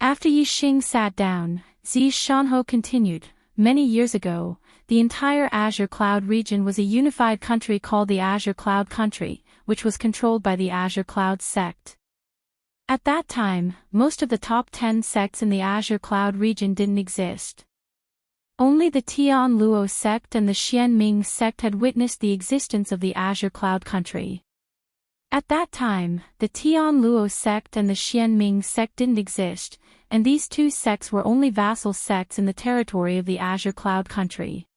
After Yixing sat down, Zhi Shanho continued, "Many years ago, the entire Azure Cloud region was a unified country called the Azure Cloud Country, which was controlled by the Azure Cloud sect. At that time, most of the top 10 sects in the Azure Cloud region didn't exist. Only the Tian Luo sect and the Xian Ming sect had witnessed the existence of the Azure Cloud Country. At that time, the Tian Luo sect and the Xian Ming sect didn't exist, and these two sects were only vassal sects in the territory of the Azure Cloud Country.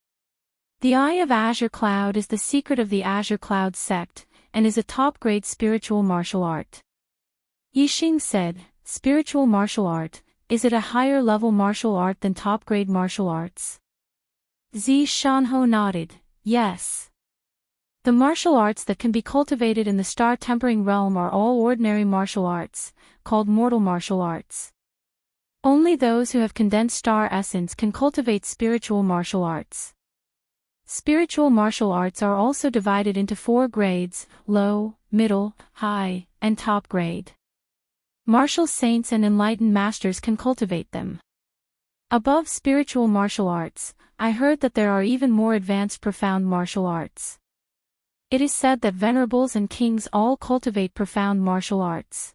The Eye of Azure Cloud is the secret of the Azure Cloud sect, and is a top-grade spiritual martial art." Yixing said, "Spiritual martial art, is it a higher-level martial art than top-grade martial arts?" Zhi Shanho nodded, "Yes. The martial arts that can be cultivated in the star-tempering realm are all ordinary martial arts, called mortal martial arts. Only those who have condensed star essence can cultivate spiritual martial arts. Spiritual martial arts are also divided into 4 grades: low, middle, high, and top grade. Martial saints and enlightened masters can cultivate them. Above spiritual martial arts, I heard that there are even more advanced profound martial arts. It is said that venerables and kings all cultivate profound martial arts."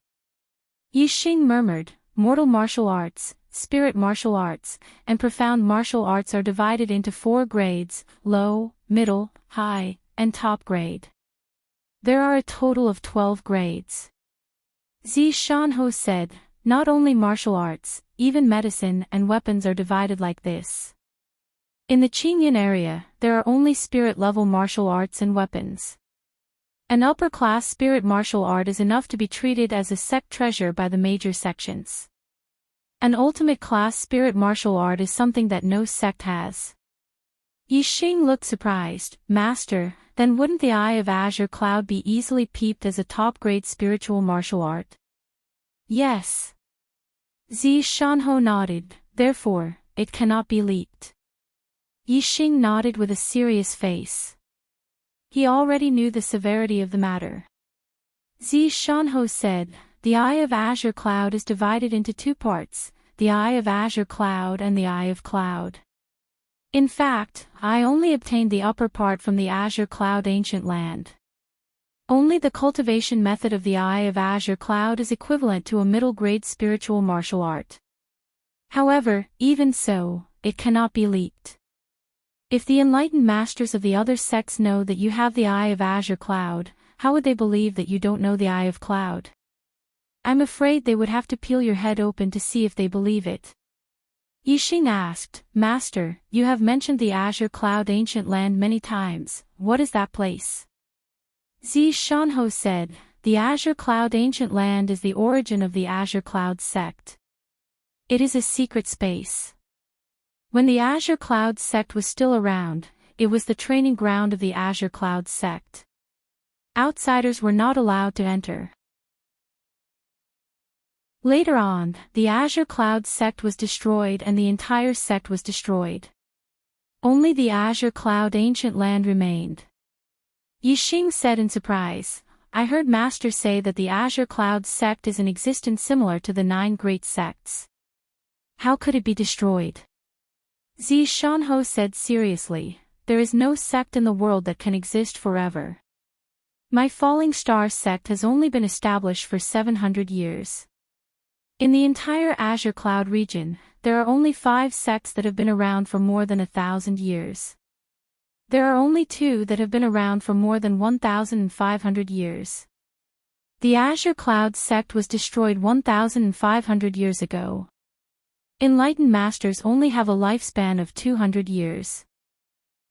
Yixing murmured, "Mortal martial arts, spirit martial arts, and profound martial arts are divided into 4 grades: low, middle, high, and top grade. There are a total of 12 grades." Zhi Shanho said, Not only martial arts, even medicine and weapons are divided like this. In the Qingyan area, there are only spirit-level martial arts and weapons. An upper-class spirit martial art is enough to be treated as a sect treasure by the major sections. An ultimate class spirit martial art is something that no sect has. Yi Xing looked surprised. Master, then wouldn't the Eye of Azure Cloud be easily peeped as a top-grade spiritual martial art? Yes. Zi Shanho nodded, therefore, it cannot be leaked. Yi Xing nodded with a serious face. He already knew the severity of the matter. Zi Shanho said, the Eye of Azure Cloud is divided into two parts, the Eye of Azure Cloud and the Eye of Cloud. In fact, I only obtained the upper part from the Azure Cloud ancient land. Only the cultivation method of the Eye of Azure Cloud is equivalent to a middle-grade spiritual martial art. However, even so, it cannot be leaked. If the enlightened masters of the other sects know that you have the Eye of Azure Cloud, how would they believe that you don't know the Eye of Cloud? I'm afraid they would have to peel your head open to see if they believe it. Yi Xing asked, Master, you have mentioned the Azure Cloud ancient land many times, what is that place? Zi Shanho said, the Azure Cloud ancient land is the origin of the Azure Cloud sect. It is a secret space. When the Azure Cloud sect was still around, it was the training ground of the Azure Cloud sect. Outsiders were not allowed to enter. Later on, the Azure Cloud sect was destroyed and the entire sect was destroyed. Only the Azure Cloud ancient land remained. Yi Xing said in surprise, I heard Master say that the Azure Cloud sect is in existence similar to the 9 great sects. How could it be destroyed? Zi Shanho said seriously, there is no sect in the world that can exist forever. My Falling Star sect has only been established for 700 years. In the entire Azure Cloud region, there are only 5 sects that have been around for more than 1,000 years. There are only 2 that have been around for more than 1,500 years. The Azure Cloud sect was destroyed 1,500 years ago. Enlightened masters only have a lifespan of 200 years.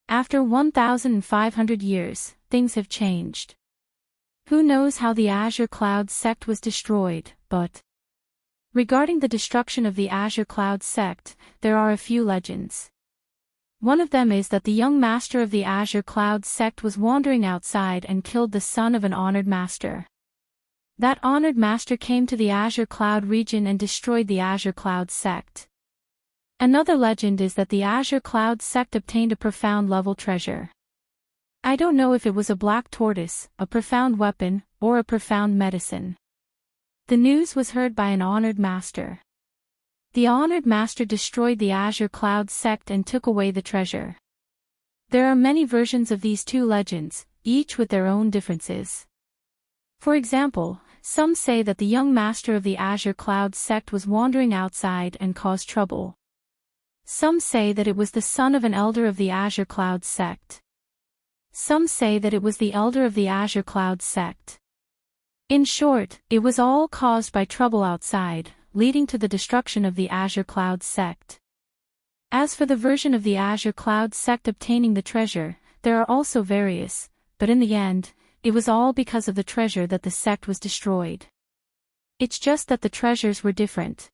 After 1,500 years, things have changed. Who knows how the Azure Cloud sect was destroyed, but regarding the destruction of the Azure Cloud sect, there are a few legends. One of them is that the young master of the Azure Cloud sect was wandering outside and killed the son of an honored master. That honored master came to the Azure Cloud region and destroyed the Azure Cloud sect. Another legend is that the Azure Cloud sect obtained a profound level treasure. I don't know if it was a black tortoise, a profound weapon, or a profound medicine. The news was heard by an honored master. The honored master destroyed the Azure Cloud sect and took away the treasure. There are many versions of these 2 legends, each with their own differences. For example, some say that the young master of the Azure Cloud sect was wandering outside and caused trouble. Some say that it was the son of an elder of the Azure Cloud sect. Some say that it was the elder of the Azure Cloud sect. In short, it was all caused by trouble outside, leading to the destruction of the Azure Cloud sect. As for the version of the Azure Cloud sect obtaining the treasure, there are also various, but in the end, it was all because of the treasure that the sect was destroyed. It's just that the treasures were different.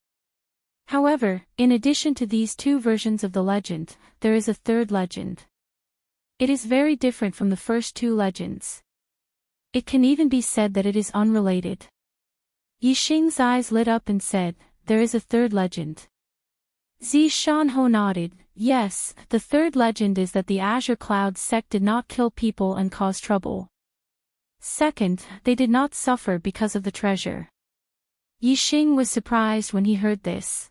However, in addition to these 2 versions of the legend, there is a third legend. It is very different from the first 2 legends. It can even be said that it is unrelated. Yi Xing's eyes lit up and said, there is a third legend. Zi Shanho nodded, yes, the third legend is that the Azure Cloud sect did not kill people and cause trouble. Second, they did not suffer because of the treasure. Yi Xing was surprised when he heard this.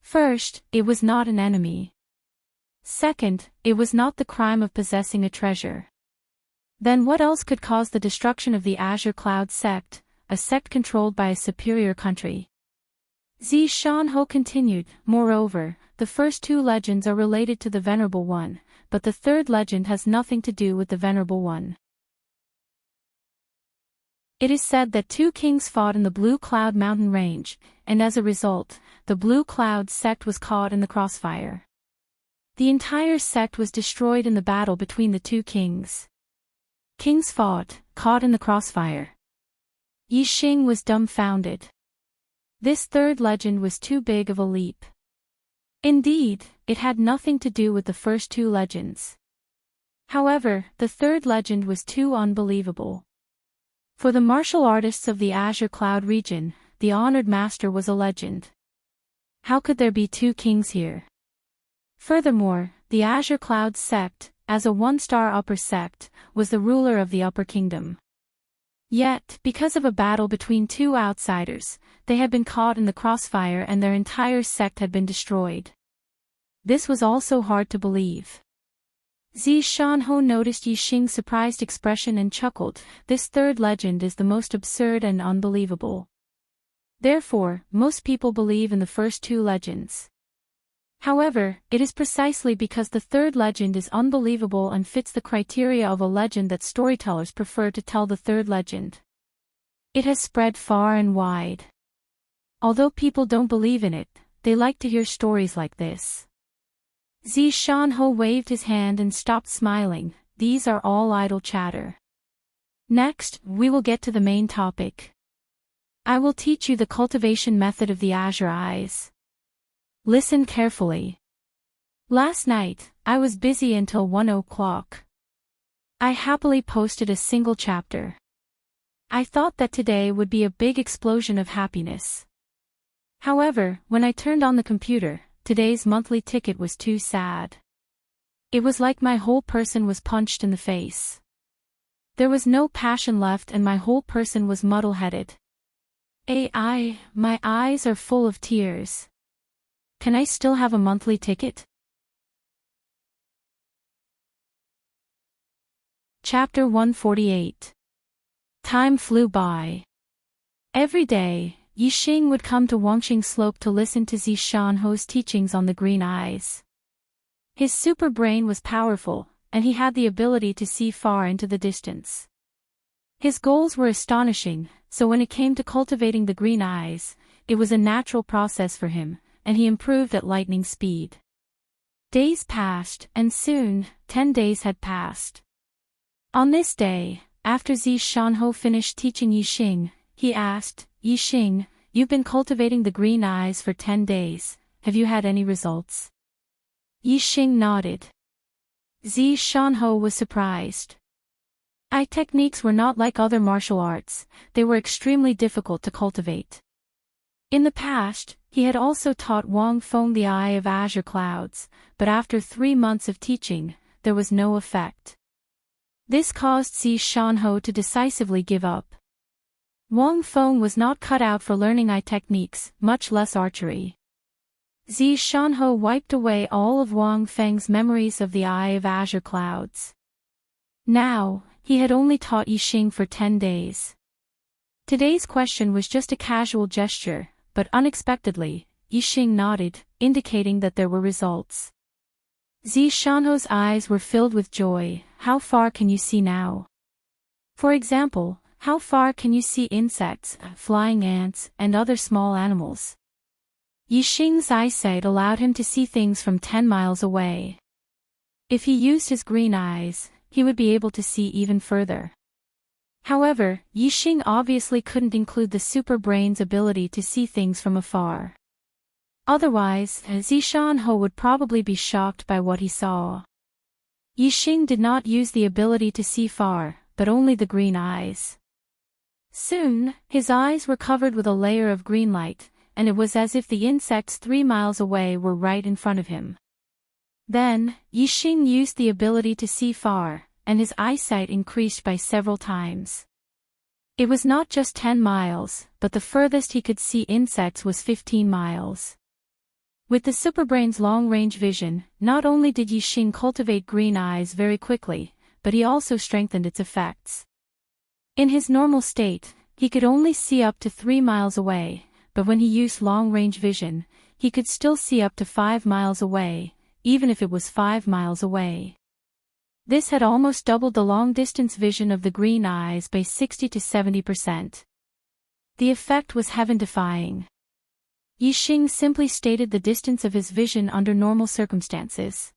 First, it was not an enemy. Second, it was not the crime of possessing a treasure. Then what else could cause the destruction of the Azure Cloud sect, a sect controlled by a superior country? Zi Shanho continued, moreover, the first 2 legends are related to the Venerable One, but the third legend has nothing to do with the Venerable One. It is said that two kings fought in the Blue Cloud mountain range, and as a result, the Blue Cloud sect was caught in the crossfire. The entire sect was destroyed in the battle between the two kings. Kings fought, caught in the crossfire. Yi Xing was dumbfounded. This third legend was too big of a leap. Indeed, it had nothing to do with the first two legends. However, the third legend was too unbelievable. For the martial artists of the Azure Cloud region, the honored master was a legend. How could there be two kings here? Furthermore, the Azure Cloud sect, as a one-star upper sect, was the ruler of the upper kingdom. Yet, because of a battle between two outsiders, they had been caught in the crossfire and their entire sect had been destroyed. This was also hard to believe. Zishanho noticed Yi Xing's surprised expression and chuckled. This third legend is the most absurd and unbelievable. Therefore, most people believe in the first two legends. However, it is precisely because the third legend is unbelievable and fits the criteria of a legend that storytellers prefer to tell the third legend. It has spread far and wide. Although people don't believe in it, they like to hear stories like this. Zishanho waved his hand and stopped smiling. These are all idle chatter. Next, we will get to the main topic. I will teach you the cultivation method of the Azure Eyes. Listen carefully. Last night, I was busy until 1 o'clock. I happily posted a single chapter. I thought that today would be a big explosion of happiness. However, when I turned on the computer, today's monthly ticket was too sad. It was like my whole person was punched in the face. There was no passion left and my whole person was muddle-headed. My eyes are full of tears. Can I still have a monthly ticket? Chapter 148. Time flew by. Every day, Yi Xing would come to Wangxing Slope to listen to Zishanho's teachings on the green eyes. His super brain was powerful, and he had the ability to see far into the distance. His goals were astonishing, so when it came to cultivating the green eyes, it was a natural process for him, and he improved at lightning speed. Days passed, and soon, 10 days had passed. On this day, after Zishanho finished teaching Yi Xing, he asked, Yi Xing, you've been cultivating the green eyes for 10 days, have you had any results? Yi Xing nodded. Zishanho was surprised. Eye techniques were not like other martial arts, they were extremely difficult to cultivate. In the past, he had also taught Wang Feng the Eye of Azure Clouds, but after 3 months of teaching, there was no effect. This caused Zishanho to decisively give up. Wang Feng was not cut out for learning eye techniques, much less archery. Zishanho wiped away all of Wang Feng's memories of the Eye of Azure Clouds. Now, he had only taught Yi Xing for 10 days. Today's question was just a casual gesture, but unexpectedly, Yi Xing nodded, indicating that there were results. Zishanho's eyes were filled with joy. How far can you see now? For example, how far can you see insects, flying ants, and other small animals? Yi Xing's eyesight allowed him to see things from 10 miles away. If he used his green eyes, he would be able to see even further. However, Yi Xing obviously couldn't include the super brain's ability to see things from afar. Otherwise, Zishanho would probably be shocked by what he saw. Yi Xing did not use the ability to see far, but only the green eyes. Soon, his eyes were covered with a layer of green light, and it was as if the insects 3 miles away were right in front of him. Then, Yi Xing used the ability to see far, and his eyesight increased by several times. It was not just 10 miles, but the furthest he could see insects was 15 miles. With the superbrain's long-range vision, not only did Yi Xing cultivate green eyes very quickly, but he also strengthened its effects. In his normal state, he could only see up to 3 miles away, but when he used long-range vision, he could still see up to 5 miles away, even if it was 5 miles away. This had almost doubled the long-distance vision of the green eyes by 60 to 70%. The effect was heaven-defying. Yixing simply stated the distance of his vision under normal circumstances.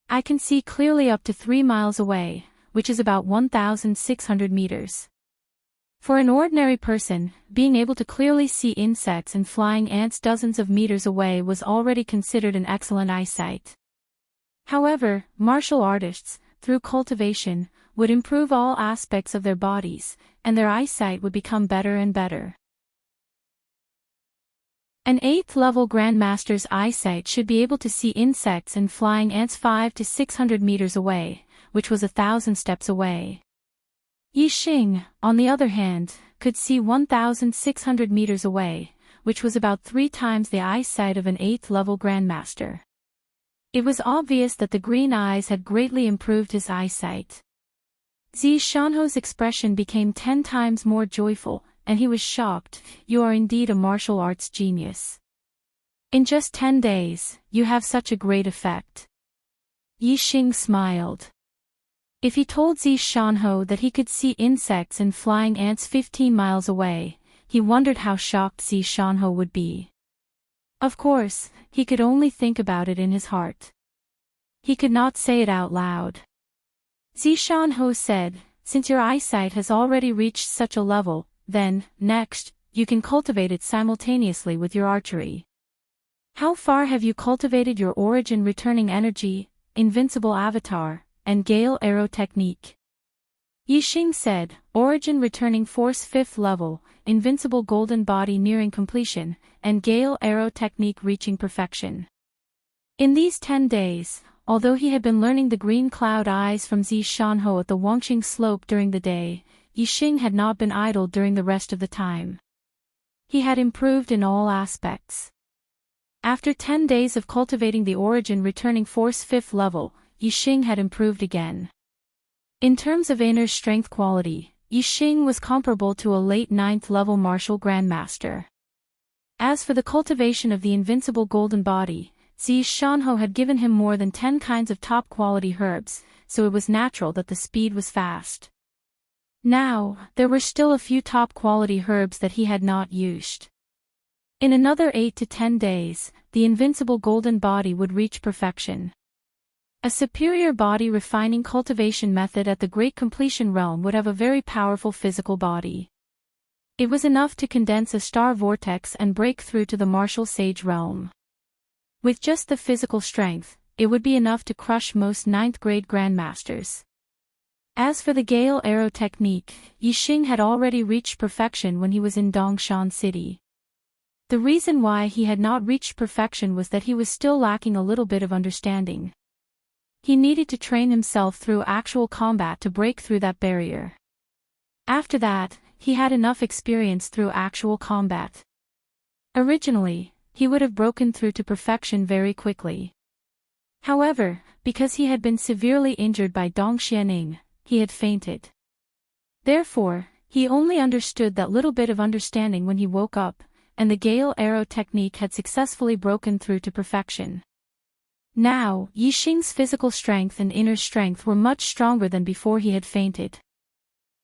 I can see clearly up to 3 miles away, which is about 1,600 meters. For an ordinary person, being able to clearly see insects and flying ants dozens of meters away was already considered an excellent eyesight. However, martial artists, through cultivation, would improve all aspects of their bodies, and their eyesight would become better and better. An 8th level Grandmaster's eyesight should be able to see insects and flying ants 500 to 600 meters away, which was 1,000 steps away. Yixing, on the other hand, could see 1,600 meters away, which was about 3 times the eyesight of an 8th level Grandmaster. It was obvious that the green eyes had greatly improved his eyesight. Zi Shanho's expression became 10 times more joyful, and he was shocked. "You are indeed a martial arts genius. In just 10 days, you have such a great effect." Yixing smiled. If he told Zi Shanho that he could see insects and flying ants 15 miles away, he wondered how shocked Zi Shanho would be. Of course, he could only think about it in his heart. He could not say it out loud. Zi Shanho said, "Since your eyesight has already reached such a level, then, next, you can cultivate it simultaneously with your archery. How far have you cultivated your origin returning energy, invincible avatar, and gale arrow technique?" Yixing said, "Origin returning force 5th level, invincible golden body nearing completion, and gale arrow technique reaching perfection." In these 10 days, although he had been learning the green cloud eyes from Zi Shanho at the Wangqing slope during the day, Yixing had not been idle during the rest of the time. He had improved in all aspects. After 10 days of cultivating the origin returning force 5th level, Yixing had improved again. In terms of inner strength quality, Yixing was comparable to a late 9th level martial grandmaster. As for the cultivation of the invincible golden body, Zi Shanho had given him more than 10 kinds of top-quality herbs, so it was natural that the speed was fast. Now, there were still a few top-quality herbs that he had not used. In another 8 to 10 days, the invincible golden body would reach perfection. A superior body refining cultivation method at the Great Completion Realm would have a very powerful physical body. It was enough to condense a star vortex and break through to the martial sage realm. With just the physical strength, it would be enough to crush most 9th-grade grandmasters. As for the gale arrow technique, Yixing had already reached perfection when he was in Dongshan City. The reason why he had not reached perfection was that he was still lacking a little bit of understanding. He needed to train himself through actual combat to break through that barrier. After that, he had enough experience through actual combat. Originally, he would have broken through to perfection very quickly. However, because he had been severely injured by Dongxianing, he had fainted. Therefore, he only understood that little bit of understanding when he woke up, and the gale arrow technique had successfully broken through to perfection. Now, Yixing's physical strength and inner strength were much stronger than before he had fainted.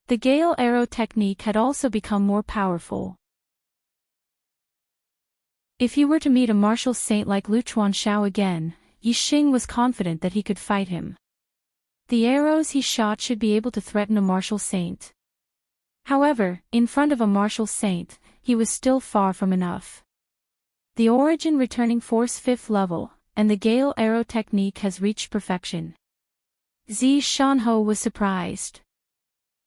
The gale arrow technique had also become more powerful. If he were to meet a martial saint like Lu Chuanxiao again, Yixing was confident that he could fight him. The arrows he shot should be able to threaten a martial saint. However, in front of a martial saint, he was still far from enough. The origin returning force 5th level, and the gale arrow technique has reached perfection. Zi Shanho was surprised.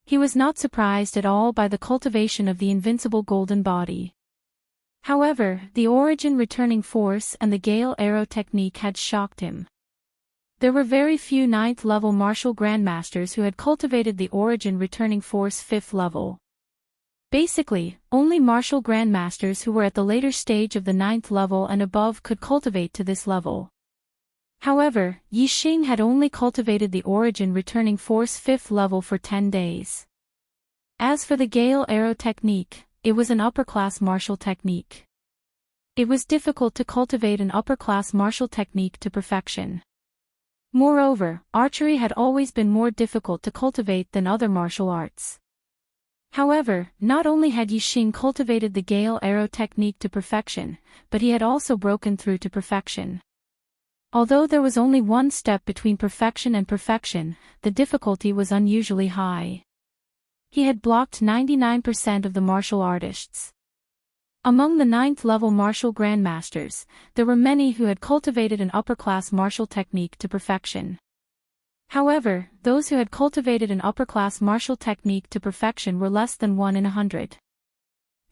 He was not surprised at all by the cultivation of the invincible golden body. However, the origin returning force and the gale arrow technique had shocked him. There were very few 9th level martial grandmasters who had cultivated the origin returning force 5th level. Basically, only martial grandmasters who were at the later stage of the 9th level and above could cultivate to this level. However, Yixing had only cultivated the origin returning force 5th level for 10 days. As for the gale arrow technique, it was an upper-class martial technique. It was difficult to cultivate an upper-class martial technique to perfection. Moreover, archery had always been more difficult to cultivate than other martial arts. However, not only had Yixing cultivated the gale arrow technique to perfection, but he had also broken through to perfection. Although there was only one step between perfection and perfection, the difficulty was unusually high. He had blocked 99% of the martial artists. Among the 9th-level martial grandmasters, there were many who had cultivated an upper-class martial technique to perfection. However, those who had cultivated an upper-class martial technique to perfection were less than 1 in 100.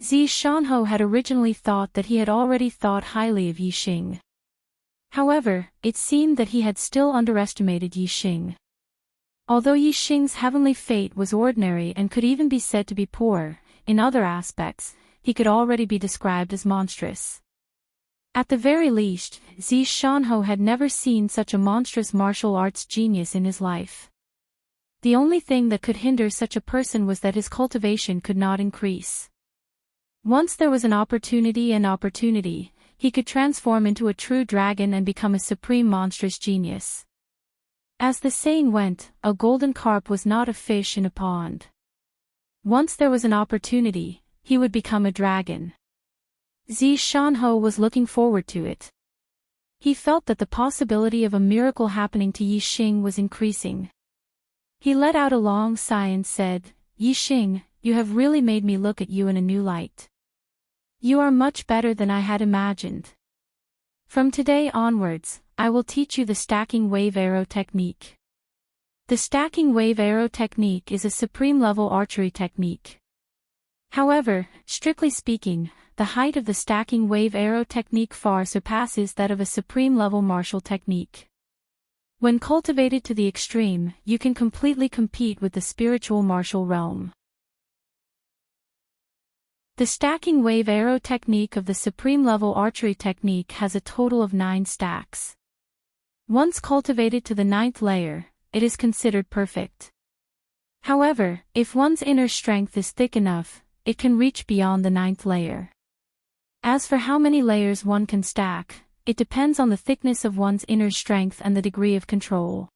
Zishanho had originally thought that he had already thought highly of Yixing. However, it seemed that he had still underestimated Yixing. Although Yixing's heavenly fate was ordinary and could even be said to be poor, in other aspects, he could already be described as monstrous. At the very least, Zishanho had never seen such a monstrous martial arts genius in his life. The only thing that could hinder such a person was that his cultivation could not increase. Once there was an opportunity, he could transform into a true dragon and become a supreme monstrous genius. As the saying went, a golden carp was not a fish in a pond. Once there was an opportunity, he would become a dragon. Zishanho was looking forward to it. He felt that the possibility of a miracle happening to Yixing was increasing. He let out a long sigh and said, "Yixing, you have really made me look at you in a new light. You are much better than I had imagined. From today onwards, I will teach you the stacking wave arrow technique." The stacking wave arrow technique is a supreme-level archery technique. However, strictly speaking, the height of the stacking wave arrow technique far surpasses that of a supreme-level martial technique. When cultivated to the extreme, you can completely compete with the spiritual martial realm. The stacking wave arrow technique of the supreme-level archery technique has a total of 9 stacks. Once cultivated to the 9th layer, it is considered perfect. However, if one's inner strength is thick enough, it can reach beyond the 9th layer. As for how many layers one can stack, it depends on the thickness of one's inner strength and the degree of control.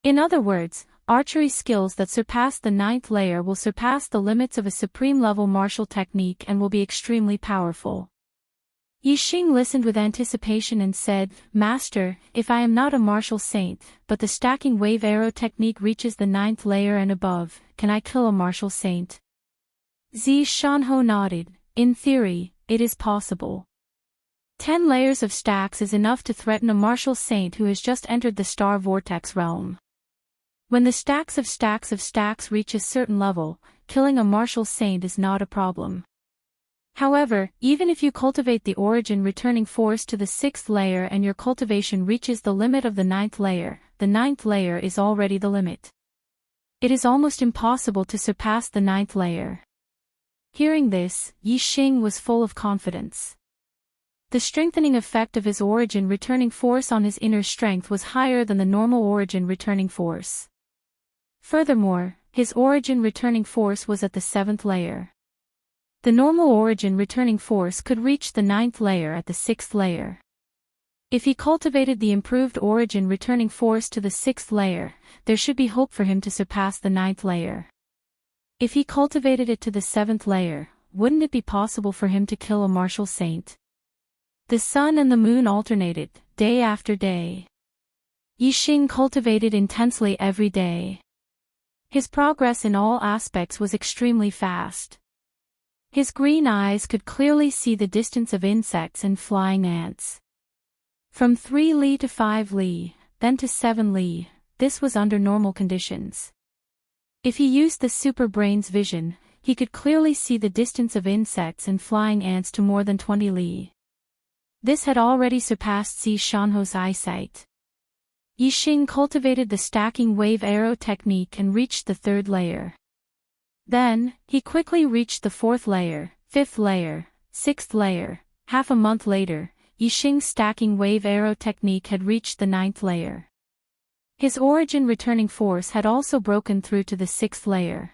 In other words, archery skills that surpass the 9th layer will surpass the limits of a supreme-level martial technique and will be extremely powerful. Yixing listened with anticipation and said, "Master, if I am not a martial saint, but the stacking wave arrow technique reaches the 9th layer and above, can I kill a martial saint?" Zishanho nodded. In theory, it is possible. 10 layers of stacks is enough to threaten a martial saint who has just entered the star vortex realm. When the stacks of stacks reach a certain level, killing a martial saint is not a problem. However, even if you cultivate the origin returning force to the 6th layer and your cultivation reaches the limit of the 9th layer, the 9th layer is already the limit. It is almost impossible to surpass the 9th layer. Hearing this, Yixing was full of confidence. The strengthening effect of his origin returning force on his inner strength was higher than the normal origin returning force. Furthermore, his origin returning force was at the 7th layer. The normal origin returning force could reach the 9th layer at the 6th layer. If he cultivated the improved origin returning force to the 6th layer, there should be hope for him to surpass the 9th layer. If he cultivated it to the 7th layer, wouldn't it be possible for him to kill a martial saint? The sun and the moon alternated, day after day. Yixing cultivated intensely every day. His progress in all aspects was extremely fast. His green eyes could clearly see the distance of insects and flying ants. From 3 li to 5 li, then to 7 li, this was under normal conditions. If he used the super brain's vision, he could clearly see the distance of insects and flying ants to more than 20 li. This had already surpassed Zishanho's eyesight. Yixing cultivated the stacking wave arrow technique and reached the 3rd layer. Then, he quickly reached the 4th layer, 5th layer, 6th layer. Half a month later, Yixing's stacking wave arrow technique had reached the 9th layer. His origin returning force had also broken through to the 6th layer.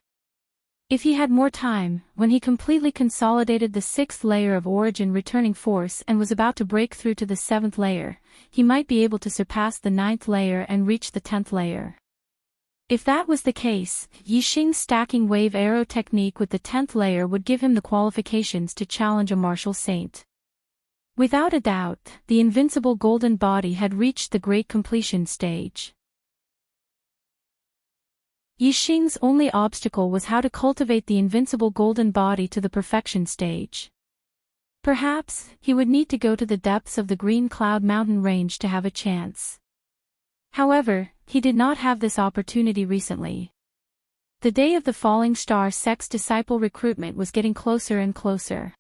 If he had more time, when he completely consolidated the 6th layer of origin returning force and was about to break through to the 7th layer, he might be able to surpass the 9th layer and reach the 10th layer. If that was the case, Yixing's stacking wave arrow technique with the 10th layer would give him the qualifications to challenge a martial saint. Without a doubt, the invincible golden body had reached the great completion stage. Yixing's only obstacle was how to cultivate the invincible golden body to the perfection stage. Perhaps, he would need to go to the depths of the Green Cloud Mountain range to have a chance. However, he did not have this opportunity recently. The day of the Falling Star sect's disciple recruitment was getting closer and closer.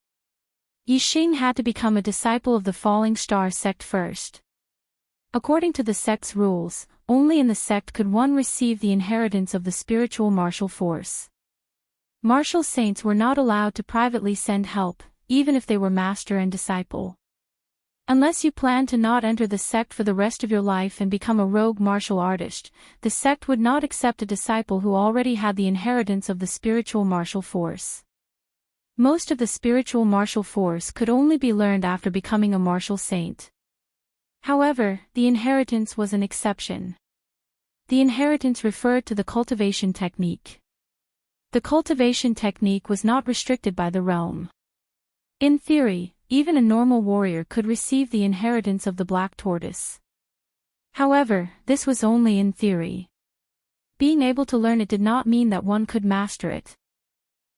Yixing had to become a disciple of the Falling Star sect first. According to the sect's rules, only in the sect could one receive the inheritance of the spiritual martial force. Martial saints were not allowed to privately send help, even if they were master and disciple. Unless you plan to not enter the sect for the rest of your life and become a rogue martial artist, the sect would not accept a disciple who already had the inheritance of the spiritual martial force. Most of the spiritual martial force could only be learned after becoming a martial saint. However, the inheritance was an exception. The inheritance referred to the cultivation technique. The cultivation technique was not restricted by the realm. In theory, even a normal warrior could receive the inheritance of the black tortoise. However, this was only in theory. Being able to learn it did not mean that one could master it.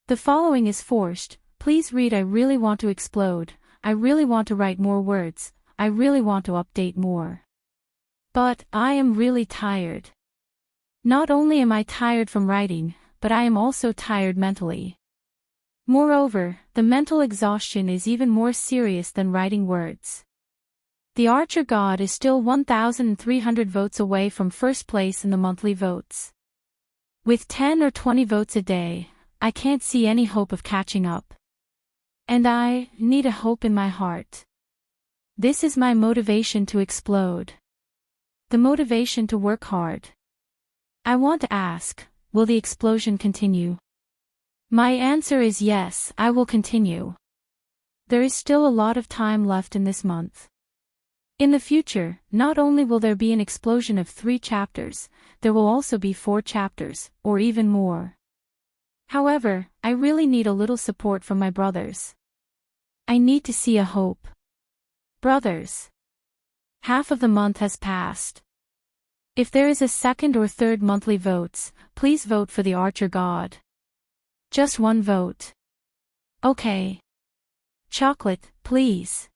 The following is forced. Please read. I really want to explode. I really want to write more words. I really want to update more. But, I am really tired. Not only am I tired from writing, but I am also tired mentally. Moreover, the mental exhaustion is even more serious than writing words. The Archer God is still 1,300 votes away from first place in the monthly votes. With 10 or 20 votes a day, I can't see any hope of catching up. And I need a hope in my heart. This is my motivation to explode. The motivation to work hard. I want to ask, will the explosion continue? My answer is yes, I will continue. There is still a lot of time left in this month. In the future, not only will there be an explosion of 3 chapters, there will also be 4 chapters, or even more. However, I really need a little support from my brothers. I need to see a hope. Brothers. Half of the month has passed. If there is a second or third monthly votes, please vote for the Archer God. Just one vote. Okay. Chocolate, please.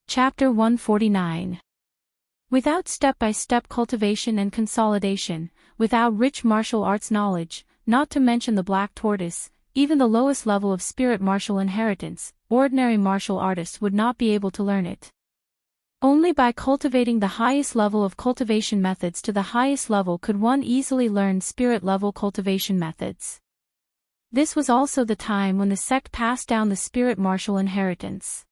Chapter 149. Without step-by-step cultivation and consolidation, without rich martial arts knowledge, not to mention the black tortoise, even the lowest level of spirit martial inheritance, ordinary martial artists would not be able to learn it. Only by cultivating the highest level of cultivation methods to the highest level could one easily learn spirit-level cultivation methods. This was also the time when the sect passed down the spirit martial inheritance.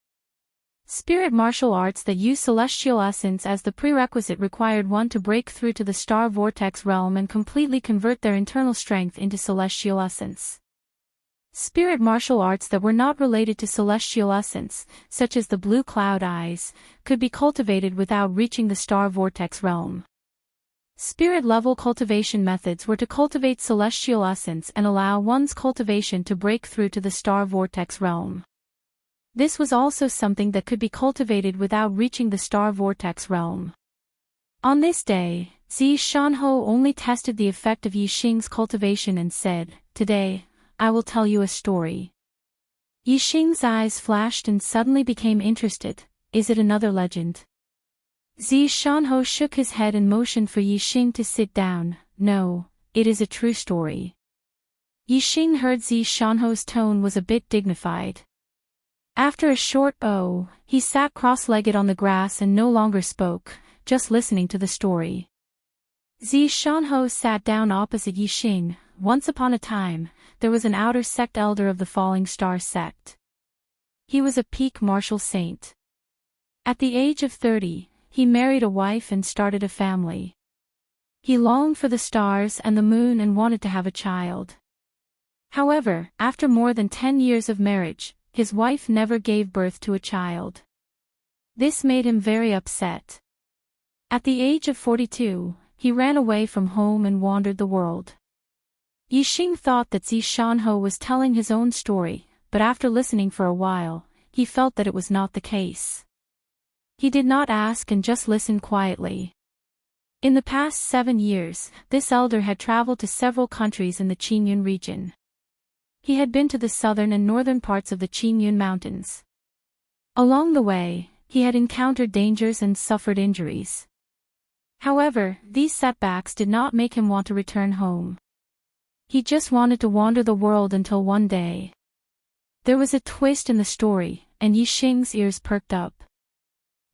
Spirit martial arts that use celestial essence as the prerequisite required one to break through to the star vortex realm and completely convert their internal strength into celestial essence. Spirit martial arts that were not related to celestial essence, such as the blue cloud eyes, could be cultivated without reaching the star vortex realm. Spirit-level cultivation methods were to cultivate celestial essence and allow one's cultivation to break through to the star vortex realm. This was also something that could be cultivated without reaching the star vortex realm. On this day, Zi Shanho only tested the effect of Yixing's cultivation and said, "Today, I will tell you a story." Yixing's eyes flashed and suddenly became interested. Is it another legend? Zi Shanho shook his head and motioned for Yixing to sit down. No, it is a true story. Yixing heard Zi Shanho's tone was a bit dignified. After a short he sat cross-legged on the grass and no longer spoke, just listening to the story. Zi Shanho sat down opposite Yixing. Once upon a time, there was an outer sect elder of the Falling Star sect. He was a peak martial saint. At the age of 30, he married a wife and started a family. He longed for the stars and the moon and wanted to have a child. However, after more than 10 years of marriage, his wife never gave birth to a child. This made him very upset. At the age of 42, he ran away from home and wandered the world. Yixing thought that Zi Shanhou was telling his own story, but after listening for a while, he felt that it was not the case. He did not ask and just listened quietly. In the past 7 years, this elder had traveled to several countries in the Qingyun region. He had been to the southern and northern parts of the Qingyun mountains. Along the way, he had encountered dangers and suffered injuries. However, these setbacks did not make him want to return home. He just wanted to wander the world until one day. There was a twist in the story, and Yixing's ears perked up.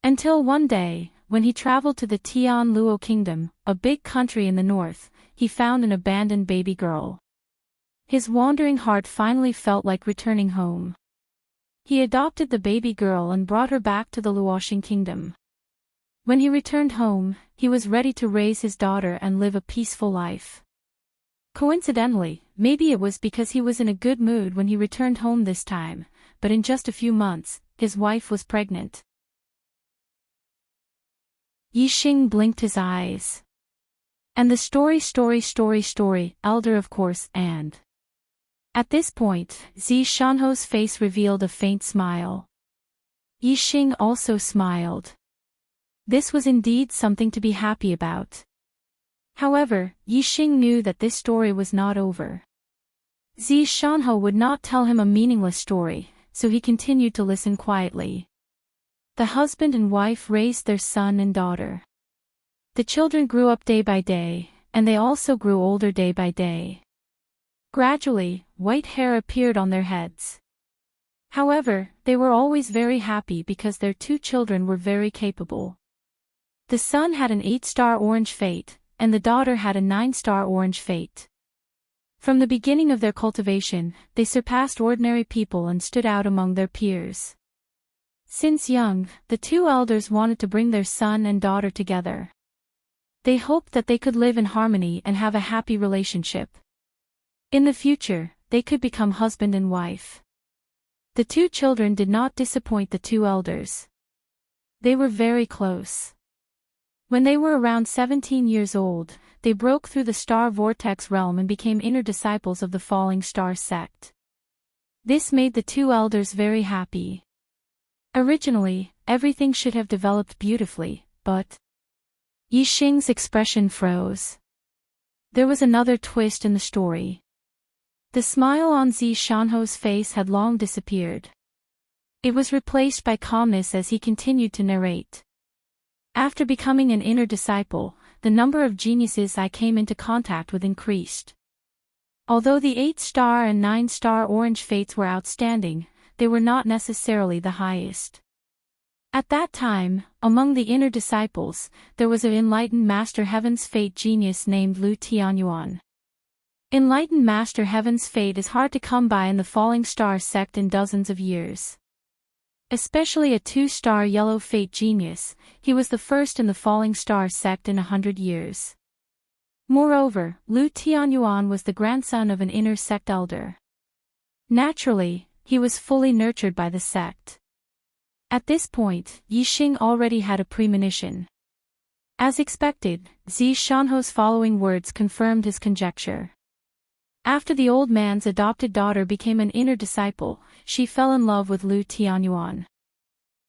Until one day, when he traveled to the Tianluo Kingdom, a big country in the north, he found an abandoned baby girl. His wandering heart finally felt like returning home. He adopted the baby girl and brought her back to the Luoxing Kingdom. When he returned home, he was ready to raise his daughter and live a peaceful life. Coincidentally, maybe it was because he was in a good mood when he returned home this time, but in just a few months, his wife was pregnant. Yixing blinked his eyes. And the story, elder of course, and... At this point, Zi Shanhou's face revealed a faint smile. Yixing also smiled. This was indeed something to be happy about. However, Yixing knew that this story was not over. Zi Shanhou would not tell him a meaningless story, so he continued to listen quietly. The husband and wife raised their son and daughter. The children grew up day by day, and they also grew older day by day. Gradually, white hair appeared on their heads. However, they were always very happy because their 2 children were very capable. The son had an 8-star orange fate, and the daughter had a 9-star orange fate. From the beginning of their cultivation, they surpassed ordinary people and stood out among their peers. Since young, the 2 elders wanted to bring their son and daughter together. They hoped that they could live in harmony and have a happy relationship. In the future, they could become husband and wife. The 2 children did not disappoint the 2 elders. They were very close. When they were around 17 years old, they broke through the star vortex realm and became inner disciples of the falling star sect. This made the 2 elders very happy. Originally, everything should have developed beautifully, but... Yixing's expression froze. There was another twist in the story. The smile on Zi Shanhou's face had long disappeared. It was replaced by calmness as he continued to narrate. After becoming an inner disciple, the number of geniuses I came into contact with increased. Although the 8-star and 9-star orange fates were outstanding, they were not necessarily the highest. At that time, among the inner disciples, there was an enlightened Master Heaven's Fate genius named Lu Tianyuan. Enlightened Master Heaven's Fate is hard to come by in the falling star sect in dozens of years. Especially a 2-star yellow fate genius, he was the first in the falling star sect in 100 years. Moreover, Lu Tianyuan was the grandson of an inner sect elder. Naturally, he was fully nurtured by the sect. At this point, Yixing already had a premonition. As expected, Zi Shanhou's following words confirmed his conjecture. After the old man's adopted daughter became an inner disciple, she fell in love with Lu Tianyuan.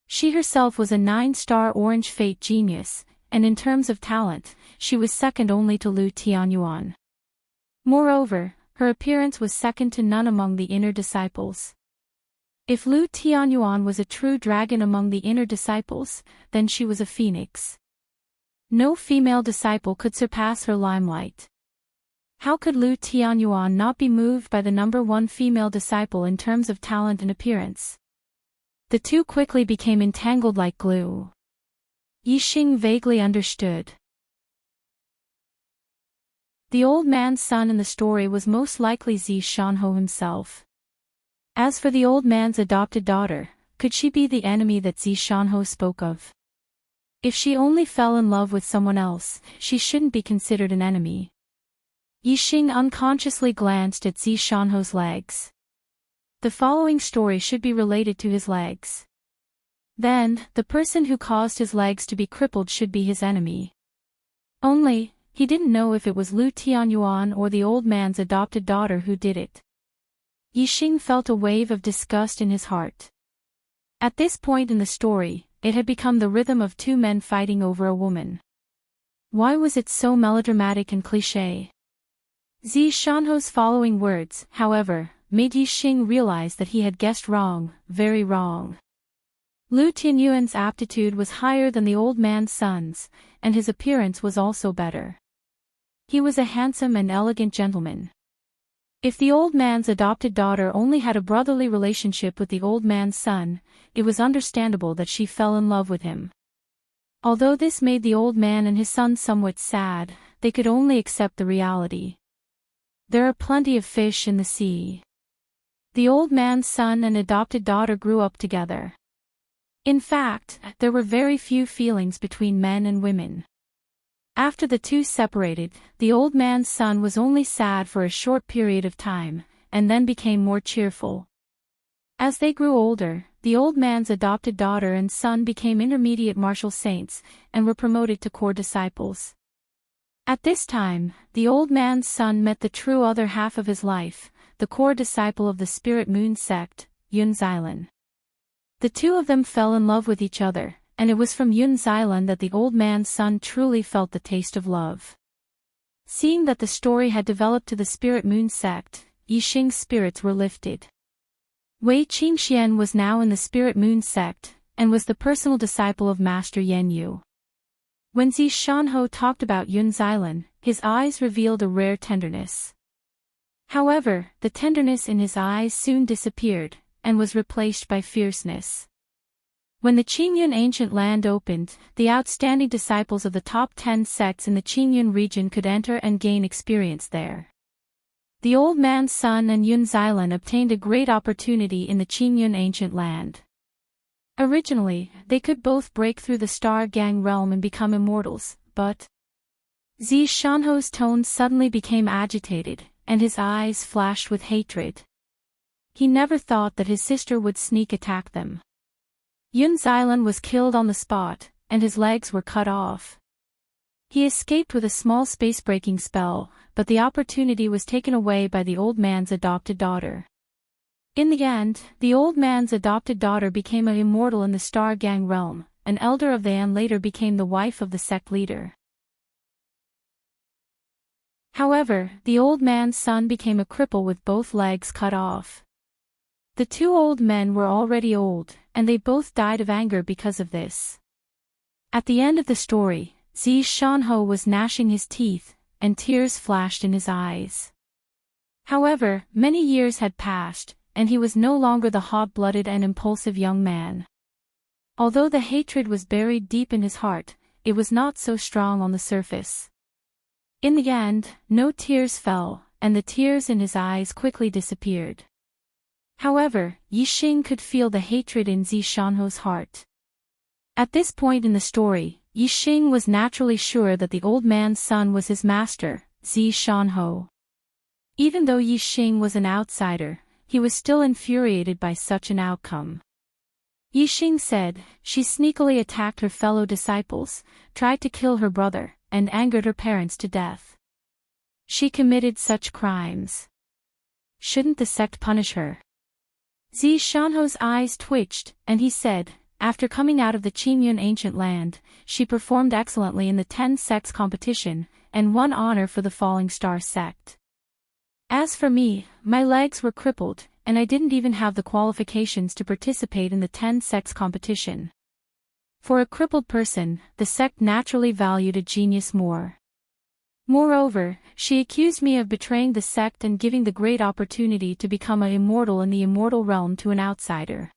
She herself was a 9-star orange fate genius, and in terms of talent, she was second only to Lu Tianyuan. Moreover, her appearance was second to none among the inner disciples. If Lu Tianyuan was a true dragon among the inner disciples, then she was a phoenix. No female disciple could surpass her limelight. How could Lu Tianyuan not be moved by the number 1 female disciple in terms of talent and appearance? The 2 quickly became entangled like glue. Yixing vaguely understood. The old man's son in the story was most likely Zi Shanhou himself. As for the old man's adopted daughter, could she be the enemy that Zi Shanhou spoke of? If she only fell in love with someone else, she shouldn't be considered an enemy. Yixing unconsciously glanced at Zishanho's legs. The following story should be related to his legs. Then, the person who caused his legs to be crippled should be his enemy. Only, he didn't know if it was Lu Tianyuan or the old man's adopted daughter who did it. Yixing felt a wave of disgust in his heart. At this point in the story, it had become the rhythm of two men fighting over a woman. Why was it so melodramatic and cliché? Zishanho's following words, however, made Yixing realize that he had guessed wrong, very wrong. Lu Tianyuan's aptitude was higher than the old man's son's, and his appearance was also better. He was a handsome and elegant gentleman. If the old man's adopted daughter only had a brotherly relationship with the old man's son, it was understandable that she fell in love with him. Although this made the old man and his son somewhat sad, they could only accept the reality. There are plenty of fish in the sea. The old man's son and adopted daughter grew up together. In fact, there were very few feelings between men and women. After the two separated, the old man's son was only sad for a short period of time, and then became more cheerful. As they grew older, the old man's adopted daughter and son became intermediate martial saints, and were promoted to core disciples. At this time, the old man's son met the true other half of his life, the core disciple of the Spirit Moon sect, Yun Xilan. The two of them fell in love with each other, and it was from Yun Xilan that the old man's son truly felt the taste of love. Seeing that the story had developed to the Spirit Moon sect, Yixing's spirits were lifted. Wei Qingxian was now in the Spirit Moon sect, and was the personal disciple of Master Yan Yu. When Zishanho talked about Yun Xilan, his eyes revealed a rare tenderness. However, the tenderness in his eyes soon disappeared, and was replaced by fierceness. When the Qingyun ancient land opened, the outstanding disciples of the top 10 sects in the Qingyun region could enter and gain experience there. The old man's son and Yun Xilan obtained a great opportunity in the Qingyun ancient land. Originally, they could both break through the Star Gang realm and become immortals, but Zishanho's tone suddenly became agitated, and his eyes flashed with hatred. He never thought that his sister would sneak attack them. Yun Xilan was killed on the spot, and his legs were cut off. He escaped with a small space-breaking spell, but the opportunity was taken away by the old man's adopted daughter. In the end, the old man's adopted daughter became an immortal in the Star Gang realm, an elder of the An later became the wife of the sect leader. However, the old man's son became a cripple with both legs cut off. The two old men were already old, and they both died of anger because of this. At the end of the story, Zishanho was gnashing his teeth, and tears flashed in his eyes. However, many years had passed, and he was no longer the hot-blooded and impulsive young man. Although the hatred was buried deep in his heart, it was not so strong on the surface. In the end, no tears fell, and the tears in his eyes quickly disappeared. However, Yixing could feel the hatred in Zishanho's heart. At this point in the story, Yixing was naturally sure that the old man's son was his master, Zishanho. Even though Yixing was an outsider, he was still infuriated by such an outcome. Yixing said, she sneakily attacked her fellow disciples, tried to kill her brother, and angered her parents to death. She committed such crimes. Shouldn't the sect punish her? Zishanho's eyes twitched, and he said, after coming out of the Qingyun ancient land, she performed excellently in the 10 sects competition, and won honor for the Falling Star sect. As for me, my legs were crippled, and I didn't even have the qualifications to participate in the 10 sects competition. For a crippled person, the sect naturally valued a genius more. Moreover, she accused me of betraying the sect and giving the great opportunity to become an immortal in the immortal realm to an outsider.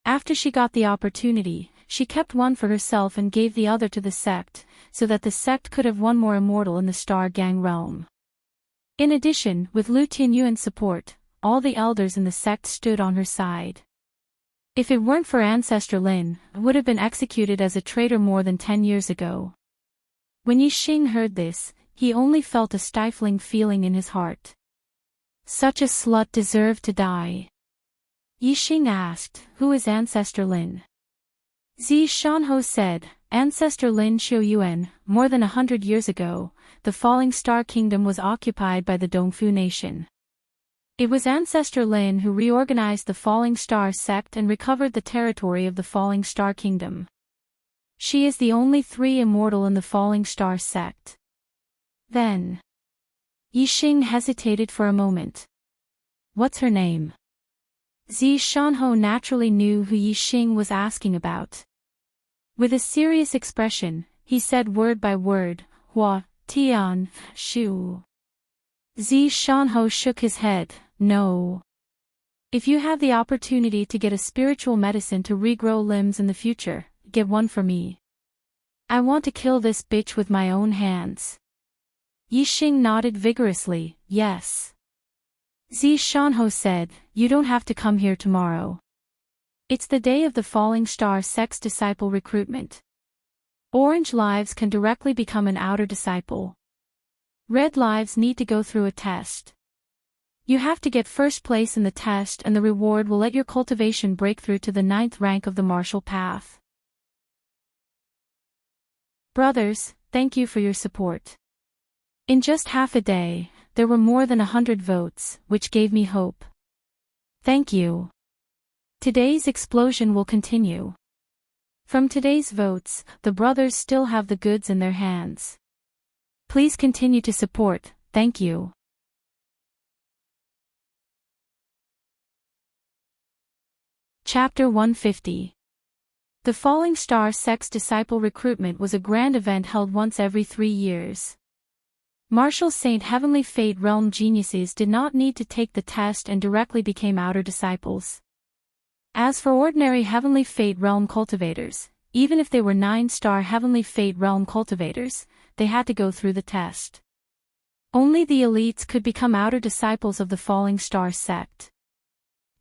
After she got the opportunity, she kept one for herself and gave the other to the sect, so that the sect could have one more immortal in the Star Gang realm. In addition, with Lu Tianyuan's support, all the elders in the sect stood on her side. If it weren't for Ancestor Lin, I would have been executed as a traitor more than 10 years ago. When Yi Xing heard this, he only felt a stifling feeling in his heart. Such a slut deserved to die. Yi Xing asked, "Who is Ancestor Lin?" Zi Shanho said, "Ancestor Lin Xiuyuan, more than 100 years ago, the Falling Star Kingdom was occupied by the Dongfu nation. It was Ancestor Lin who reorganized the Falling Star sect and recovered the territory of the Falling Star Kingdom. She is the only 3 immortal in the Falling Star sect." Then, Yi Xing hesitated for a moment. "What's her name?" Zi Shanho naturally knew who Yi Xing was asking about. With a serious expression, he said word by word, "Hua, Tian, Shu." Zi Shanho shook his head, "No. If you have the opportunity to get a spiritual medicine to regrow limbs in the future, get one for me. I want to kill this bitch with my own hands." Yi Xing nodded vigorously, "Yes." Zi Shanho said, "You don't have to come here tomorrow. It's the day of the Falling Star sect's disciple recruitment. Orange lives can directly become an outer disciple. Red lives need to go through a test. You have to get first place in the test and the reward will let your cultivation break through to the 9th rank of the martial path." Brothers, thank you for your support. In just half a day, there were more than 100 votes, which gave me hope. Thank you. Today's explosion will continue. From today's votes, the brothers still have the goods in their hands. Please continue to support, thank you. Chapter 150. The Falling Star sect's disciple recruitment was a grand event held once every 3 years. Martial Saint Heavenly Fate Realm geniuses did not need to take the test and directly became outer disciples. As for ordinary Heavenly Fate Realm cultivators, even if they were 9-star Heavenly Fate Realm cultivators, they had to go through the test. Only the elites could become outer disciples of the Falling Star sect.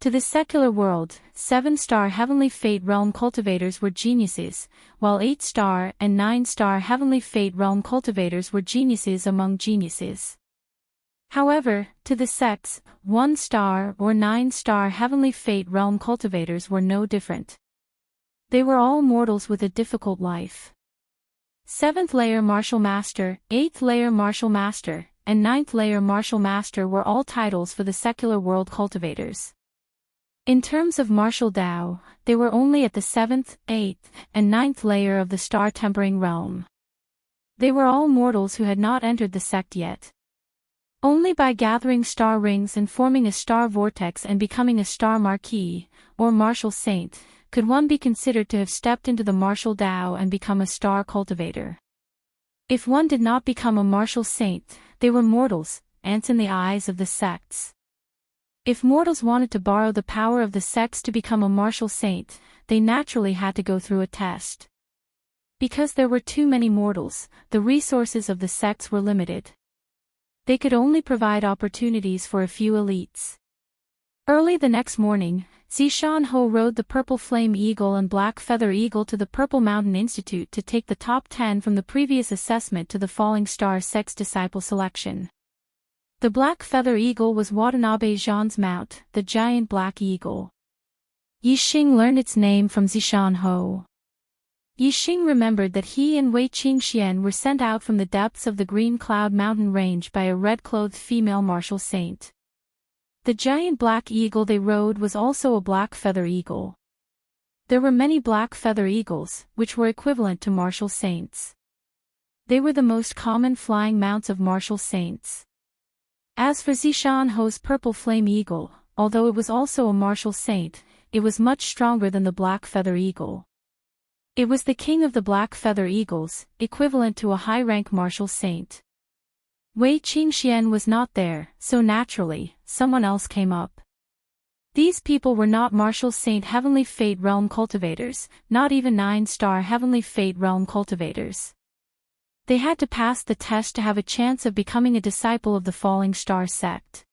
To the secular world, 7-star Heavenly Fate Realm cultivators were geniuses, while 8-star and 9-star Heavenly Fate Realm cultivators were geniuses among geniuses. However, to the sects, 1-star or 9-star Heavenly Fate Realm cultivators were no different. They were all mortals with a difficult life. 7th layer Martial Master, 8th layer Martial Master, and 9th layer Martial Master were all titles for the secular world cultivators. In terms of martial Dao, they were only at the 7th, 8th, and 9th layer of the Star Tempering Realm. They were all mortals who had not entered the sect yet. Only by gathering star rings and forming a star vortex and becoming a star marquis, or martial saint, could one be considered to have stepped into the martial Dao and become a star cultivator. If one did not become a martial saint, they were mortals, ants in the eyes of the sects. If mortals wanted to borrow the power of the sects to become a martial saint, they naturally had to go through a test. Because there were too many mortals, the resources of the sects were limited. They could only provide opportunities for a few elites. Early the next morning, Zishan Ho rode the Purple Flame Eagle and Black Feather Eagle to the Purple Mountain Institute to take the top 10 from the previous assessment to the Falling Star sect's disciple selection. The Black Feather Eagle was Watanabe Zhan's mount, the giant black eagle. Yi Xing learned its name from Zishan Ho. Yi Xing remembered that he and Wei Qingxian were sent out from the depths of the Green Cloud Mountain range by a red-clothed female martial saint. The giant black eagle they rode was also a black feather eagle. There were many black feather eagles, which were equivalent to martial saints. They were the most common flying mounts of martial saints. As for Zishan Ho's Purple Flame Eagle, although it was also a martial saint, it was much stronger than the Black Feather Eagle. It was the king of the Black Feather Eagles, equivalent to a high-rank martial saint. Wei Qingxian was not there, so naturally, someone else came up. These people were not martial saint Heavenly Fate Realm cultivators, not even 9-star Heavenly Fate Realm cultivators. They had to pass the test to have a chance of becoming a disciple of the Falling Star sect.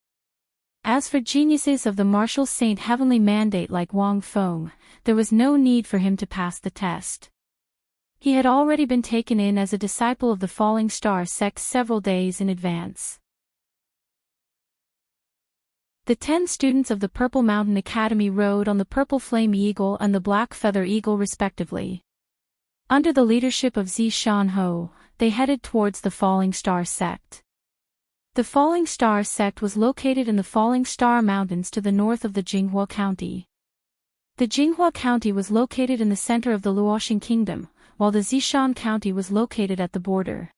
As for geniuses of the martial saint heavenly mandate like Wang Feng, there was no need for him to pass the test. He had already been taken in as a disciple of the Falling Star sect several days in advance. The 10 students of the Purple Mountain Academy rode on the Purple Flame Eagle and the Black Feather Eagle respectively. Under the leadership of Zishan Ho, they headed towards the Falling Star sect. The Falling Star sect was located in the Falling Star Mountains to the north of the Jinghua County. The Jinghua County was located in the center of the Luoxing Kingdom, while the Zishan County was located at the border.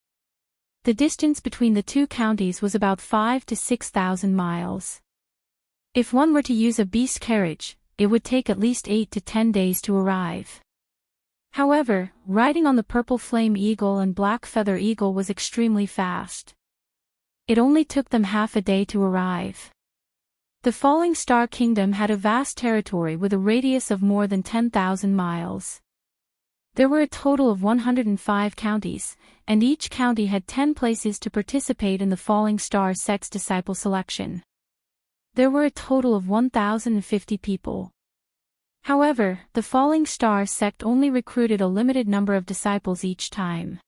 The distance between the two counties was about 5,000 to 6,000 miles. If one were to use a beast carriage, it would take at least 8 to 10 days to arrive. However, riding on the Purple Flame Eagle and Black Feather Eagle was extremely fast. It only took them half a day to arrive. The Falling Star Kingdom had a vast territory with a radius of more than 10,000 miles. There were a total of 105 counties, and each county had 10 places to participate in the Falling Star sect's disciple selection. There were a total of 1,050 people. However, the Falling Star sect only recruited a limited number of disciples each time.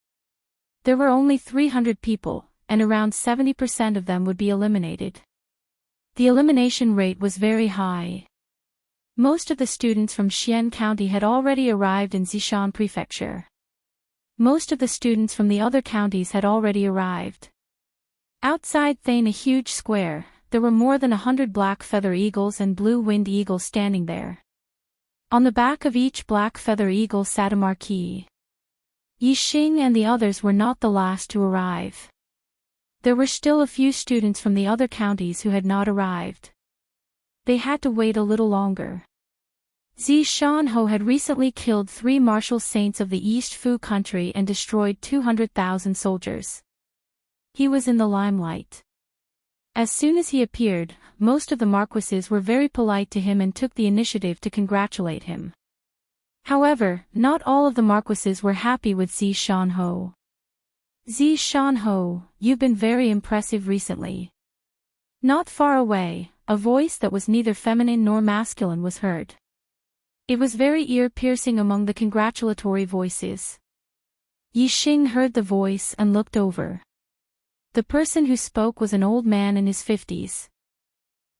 There were only 300 people, and around 70% of them would be eliminated. The elimination rate was very high. Most of the students from Xian County had already arrived in Zishan Prefecture. Most of the students from the other counties had already arrived. Outside Thane, a huge square, there were more than 100 black feather eagles and blue-winged eagles standing there. On the back of each black feather eagle sat a marquee. Yi Xing and the others were not the last to arrive. There were still a few students from the other counties who had not arrived. They had to wait a little longer. Zishan Ho had recently killed 3 martial saints of the East Fu country and destroyed 200,000 soldiers. He was in the limelight. As soon as he appeared, most of the marquises were very polite to him and took the initiative to congratulate him. However, not all of the marquises were happy with Zishan Ho. Zishan Ho, you've been very impressive recently. Not far away, a voice that was neither feminine nor masculine was heard. It was very ear-piercing among the congratulatory voices. Yi Xing heard the voice and looked over. The person who spoke was an old man in his 50s.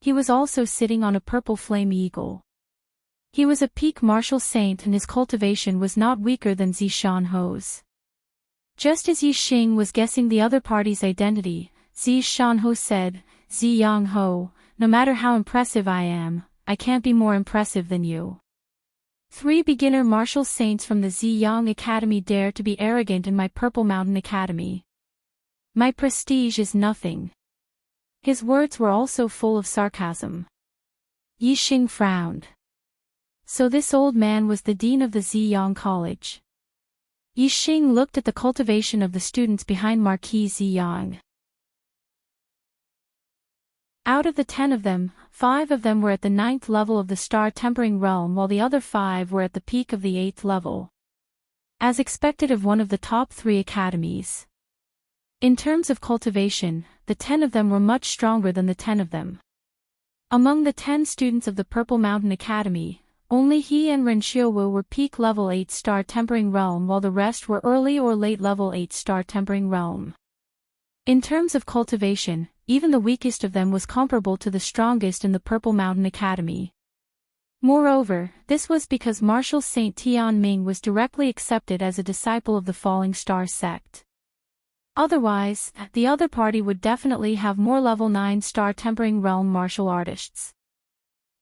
He was also sitting on a purple flame eagle. He was a peak martial saint and his cultivation was not weaker than Zishan Ho's. Just as Yi Xing was guessing the other party's identity, Zishan Ho said, Ziyang Ho, no matter how impressive I am, I can't be more impressive than you. 3 beginner martial saints from the Ziyang Academy dare to be arrogant in my Purple Mountain Academy. My prestige is nothing. His words were also full of sarcasm. Yi Xing frowned. So this old man was the dean of the Ziyang College. Yi Xing looked at the cultivation of the students behind Marquis Ziyang. Out of the 10 of them, 5 of them were at the 9th level of the Star Tempering Realm while the other 5 were at the peak of the 8th level. As expected of one of the top 3 academies. In terms of cultivation, the 10 of them were much stronger than the 10 of them. Among the 10 students of the Purple Mountain Academy, only he and Ren Xiaowu were peak level 8 Star Tempering Realm while the rest were early or late level 8 Star Tempering Realm. In terms of cultivation, even the weakest of them was comparable to the strongest in the Purple Mountain Academy. Moreover, this was because Martial Saint Tian Ming was directly accepted as a disciple of the Falling Star sect. Otherwise, the other party would definitely have more level 9 Star Tempering Realm martial artists.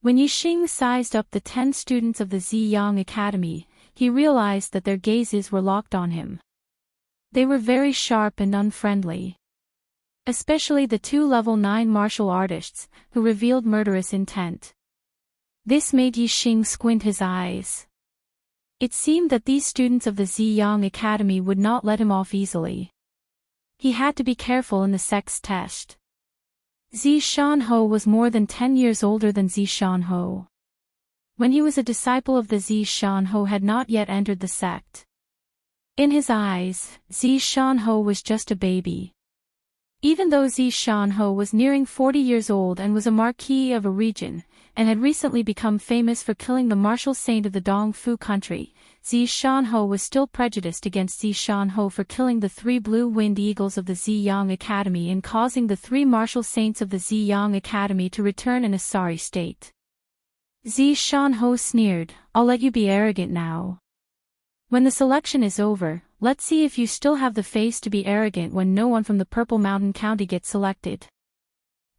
When Yi Xing sized up the 10 students of the Ziyang Academy, he realized that their gazes were locked on him. They were very sharp and unfriendly. Especially the 2 level 9 martial artists, who revealed murderous intent. This made Yi Xing squint his eyes. It seemed that these students of the Ziyang Academy would not let him off easily. He had to be careful in the sex test. Zishan Ho was more than 10 years older than Zishan Ho. When he was a disciple of the Zishan Ho had not yet entered the sect. In his eyes, Zishan Ho was just a baby. Even though Zishan was nearing 40 years old and was a marquis of a region, and had recently become famous for killing the martial saint of the Dongfu country, Zishan was still prejudiced against Zishan for killing the 3 blue-winged eagles of the Ziyang Academy and causing the 3 martial saints of the Ziyang Academy to return in a sorry state. Zishan sneered, "I'll let you be arrogant now. When the selection is over, let's see if you still have the face to be arrogant when no one from the Purple Mountain County gets selected."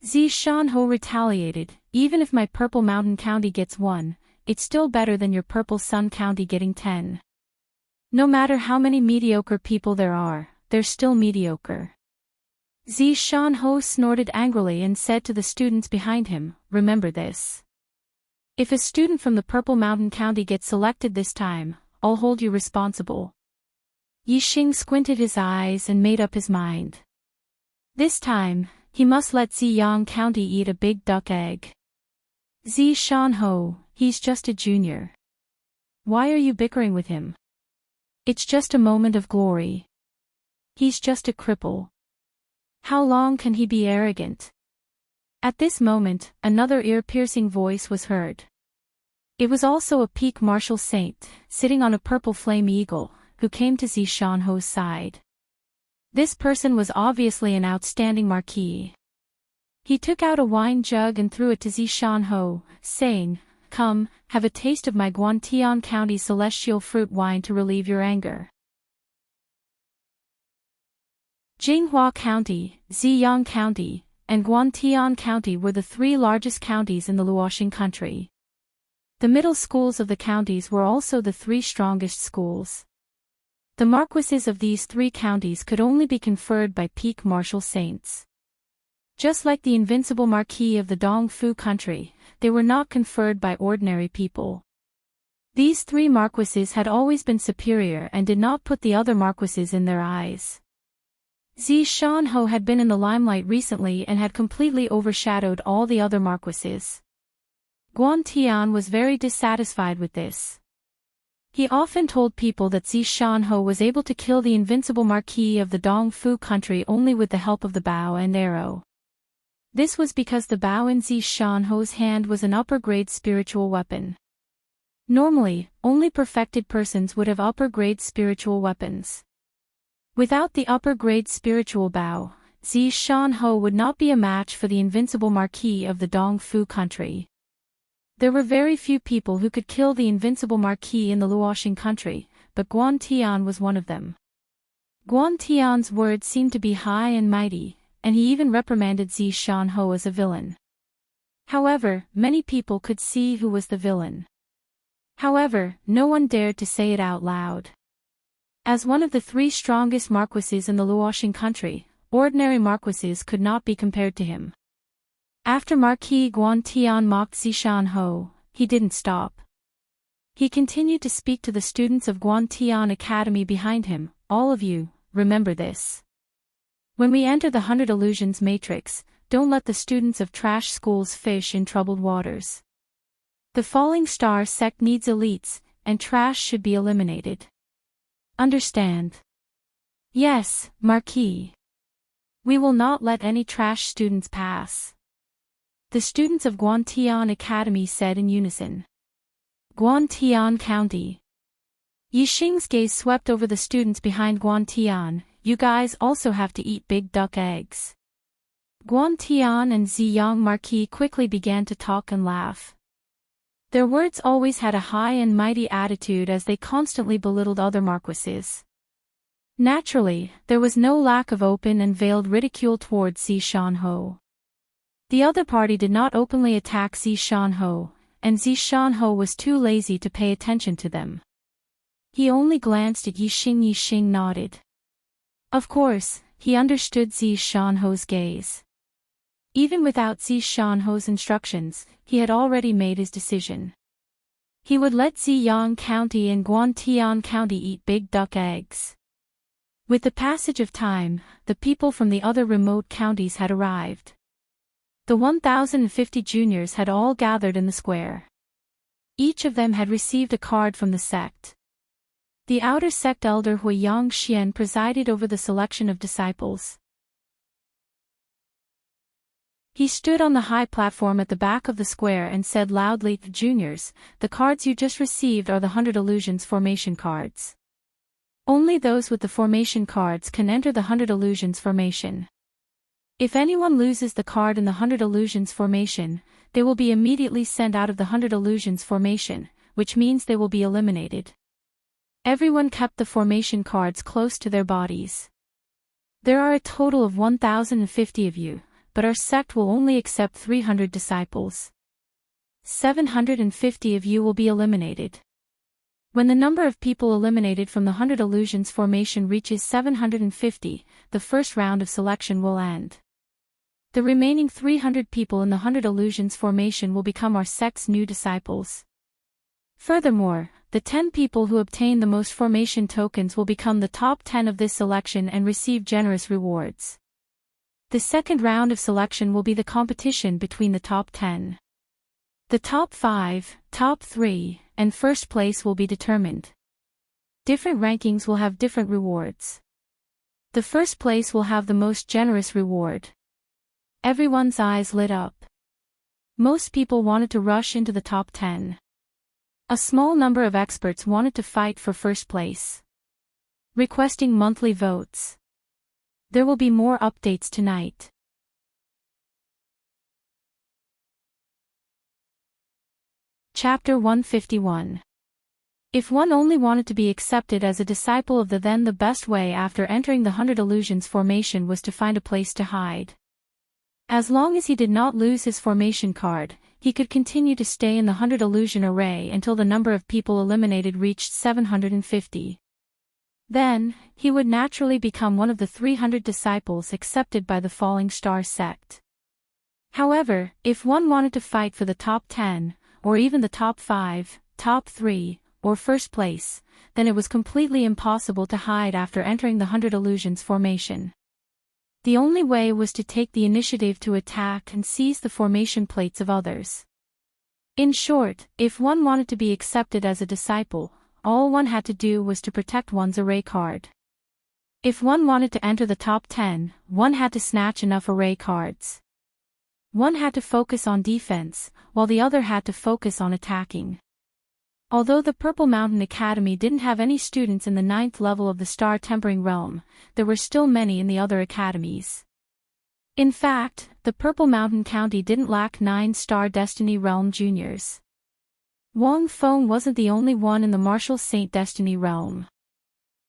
Zishan retaliated, "Even if my Purple Mountain County gets 1, it's still better than your Purple Sun County getting 10. No matter how many mediocre people there are, they're still mediocre." Zishan snorted angrily and said to the students behind him, "Remember this. If a student from the Purple Mountain County gets selected this time, I'll hold you responsible." Yixing squinted his eyes and made up his mind. This time, he must let Ziyang County eat a big duck egg. Zishan, he's just a junior. Why are you bickering with him? It's just a moment of glory. He's just a cripple. How long can he be arrogant? At this moment, another ear-piercing voice was heard. It was also a peak martial saint, sitting on a purple flame eagle, who came to Zishan side. This person was obviously an outstanding marquis. He took out a wine jug and threw it to Zishan saying, "Come, have a taste of my Guantian County celestial fruit wine to relieve your anger." Jinghua County, Ziyang County, and Guantian County were the 3 largest counties in the Luoxing country. The middle schools of the counties were also the 3 strongest schools. The marquises of these 3 counties could only be conferred by peak martial saints. Just like the invincible marquis of the Dongfu country, they were not conferred by ordinary people. These 3 marquises had always been superior and did not put the other marquises in their eyes. Zishan had been in the limelight recently and had completely overshadowed all the other marquises. Guantian was very dissatisfied with this. He often told people that Zishan was able to kill the invincible marquis of the Dongfu country only with the help of the bow and arrow. This was because the bow in Zishan hand was an upper-grade spiritual weapon. Normally, only perfected persons would have upper-grade spiritual weapons. Without the upper-grade spiritual bow, Zishan would not be a match for the invincible marquis of the Dongfu country. There were very few people who could kill the invincible marquis in the Luoxing country, but Guantian was one of them. Guantian's words seemed to be high and mighty, and he even reprimanded Zishan as a villain. However, many people could see who was the villain. However, no one dared to say it out loud. As one of the 3 strongest marquises in the Luoxing country, ordinary marquises could not be compared to him. After Marquis Guantian mocked Zishan, he didn't stop. He continued to speak to the students of Guantian Academy behind him, "All of you, remember this. When we enter the 100 Illusions Matrix, don't let the students of trash schools fish in troubled waters. The Falling Star sect needs elites, and trash should be eliminated. Understand?" "Yes, Marquis. We will not let any trash students pass," the students of Guantian Academy said in unison. Guantian County. Yixing's gaze swept over the students behind Guantian. "You guys also have to eat big duck eggs." Guantian and Ziyang Marquis quickly began to talk and laugh. Their words always had a high and mighty attitude as they constantly belittled other marquises. Naturally, there was no lack of open and veiled ridicule towards Zishan. The other party did not openly attack Zishan, and Zishan was too lazy to pay attention to them. He only glanced at Yixing. Yixing nodded. Of course, he understood Zishan's gaze. Even without Zishan's instructions, he had already made his decision. He would let Ziyang County and Guantian County eat big duck eggs. With the passage of time, the people from the other remote counties had arrived. The 1,050 juniors had all gathered in the square. Each of them had received a card from the sect. The outer sect elder Huiyang Xian presided over the selection of disciples. He stood on the high platform at the back of the square and said loudly, "Juniors, the cards you just received are the 100 Illusions formation cards. Only those with the formation cards can enter the 100 Illusions formation. If anyone loses the card in the 100 Illusions formation, they will be immediately sent out of the 100 Illusions formation, which means they will be eliminated." Everyone kept the formation cards close to their bodies. "There are a total of 1,050 of you, but our sect will only accept 300 disciples. 750 of you will be eliminated. When the number of people eliminated from the 100 Illusions formation reaches 750, the first round of selection will end. The remaining 300 people in the 100 Illusions formation will become our sect's new disciples. Furthermore, the 10 people who obtain the most formation tokens will become the top 10 of this selection and receive generous rewards. The second round of selection will be the competition between the top 10. The top 5, top 3, and first place will be determined. Different rankings will have different rewards. The first place will have the most generous reward." Everyone's eyes lit up. Most people wanted to rush into the top 10. A small number of experts wanted to fight for first place, requesting monthly votes. There will be more updates tonight. Chapter 151. If one only wanted to be accepted as a disciple of the best way after entering the 100 Illusions formation was to find a place to hide. As long as he did not lose his formation card, he could continue to stay in the 100 Illusion array until the number of people eliminated reached 750. Then, he would naturally become one of the 300 disciples accepted by the Falling Star sect. However, if one wanted to fight for the top 10, or even the top 5, top 3, or first place, then it was completely impossible to hide after entering the 100 Illusions formation. The only way was to take the initiative to attack and seize the formation plates of others. In short, if one wanted to be accepted as a disciple, all one had to do was to protect one's array card. If one wanted to enter the top 10, one had to snatch enough array cards. One had to focus on defense, while the other had to focus on attacking. Although the Purple Mountain Academy didn't have any students in the 9th level of the Star Tempering Realm, there were still many in the other academies. In fact, the Purple Mountain County didn't lack 9-star Destiny Realm juniors. Wang Feng wasn't the only one in the Martial Saint Destiny Realm.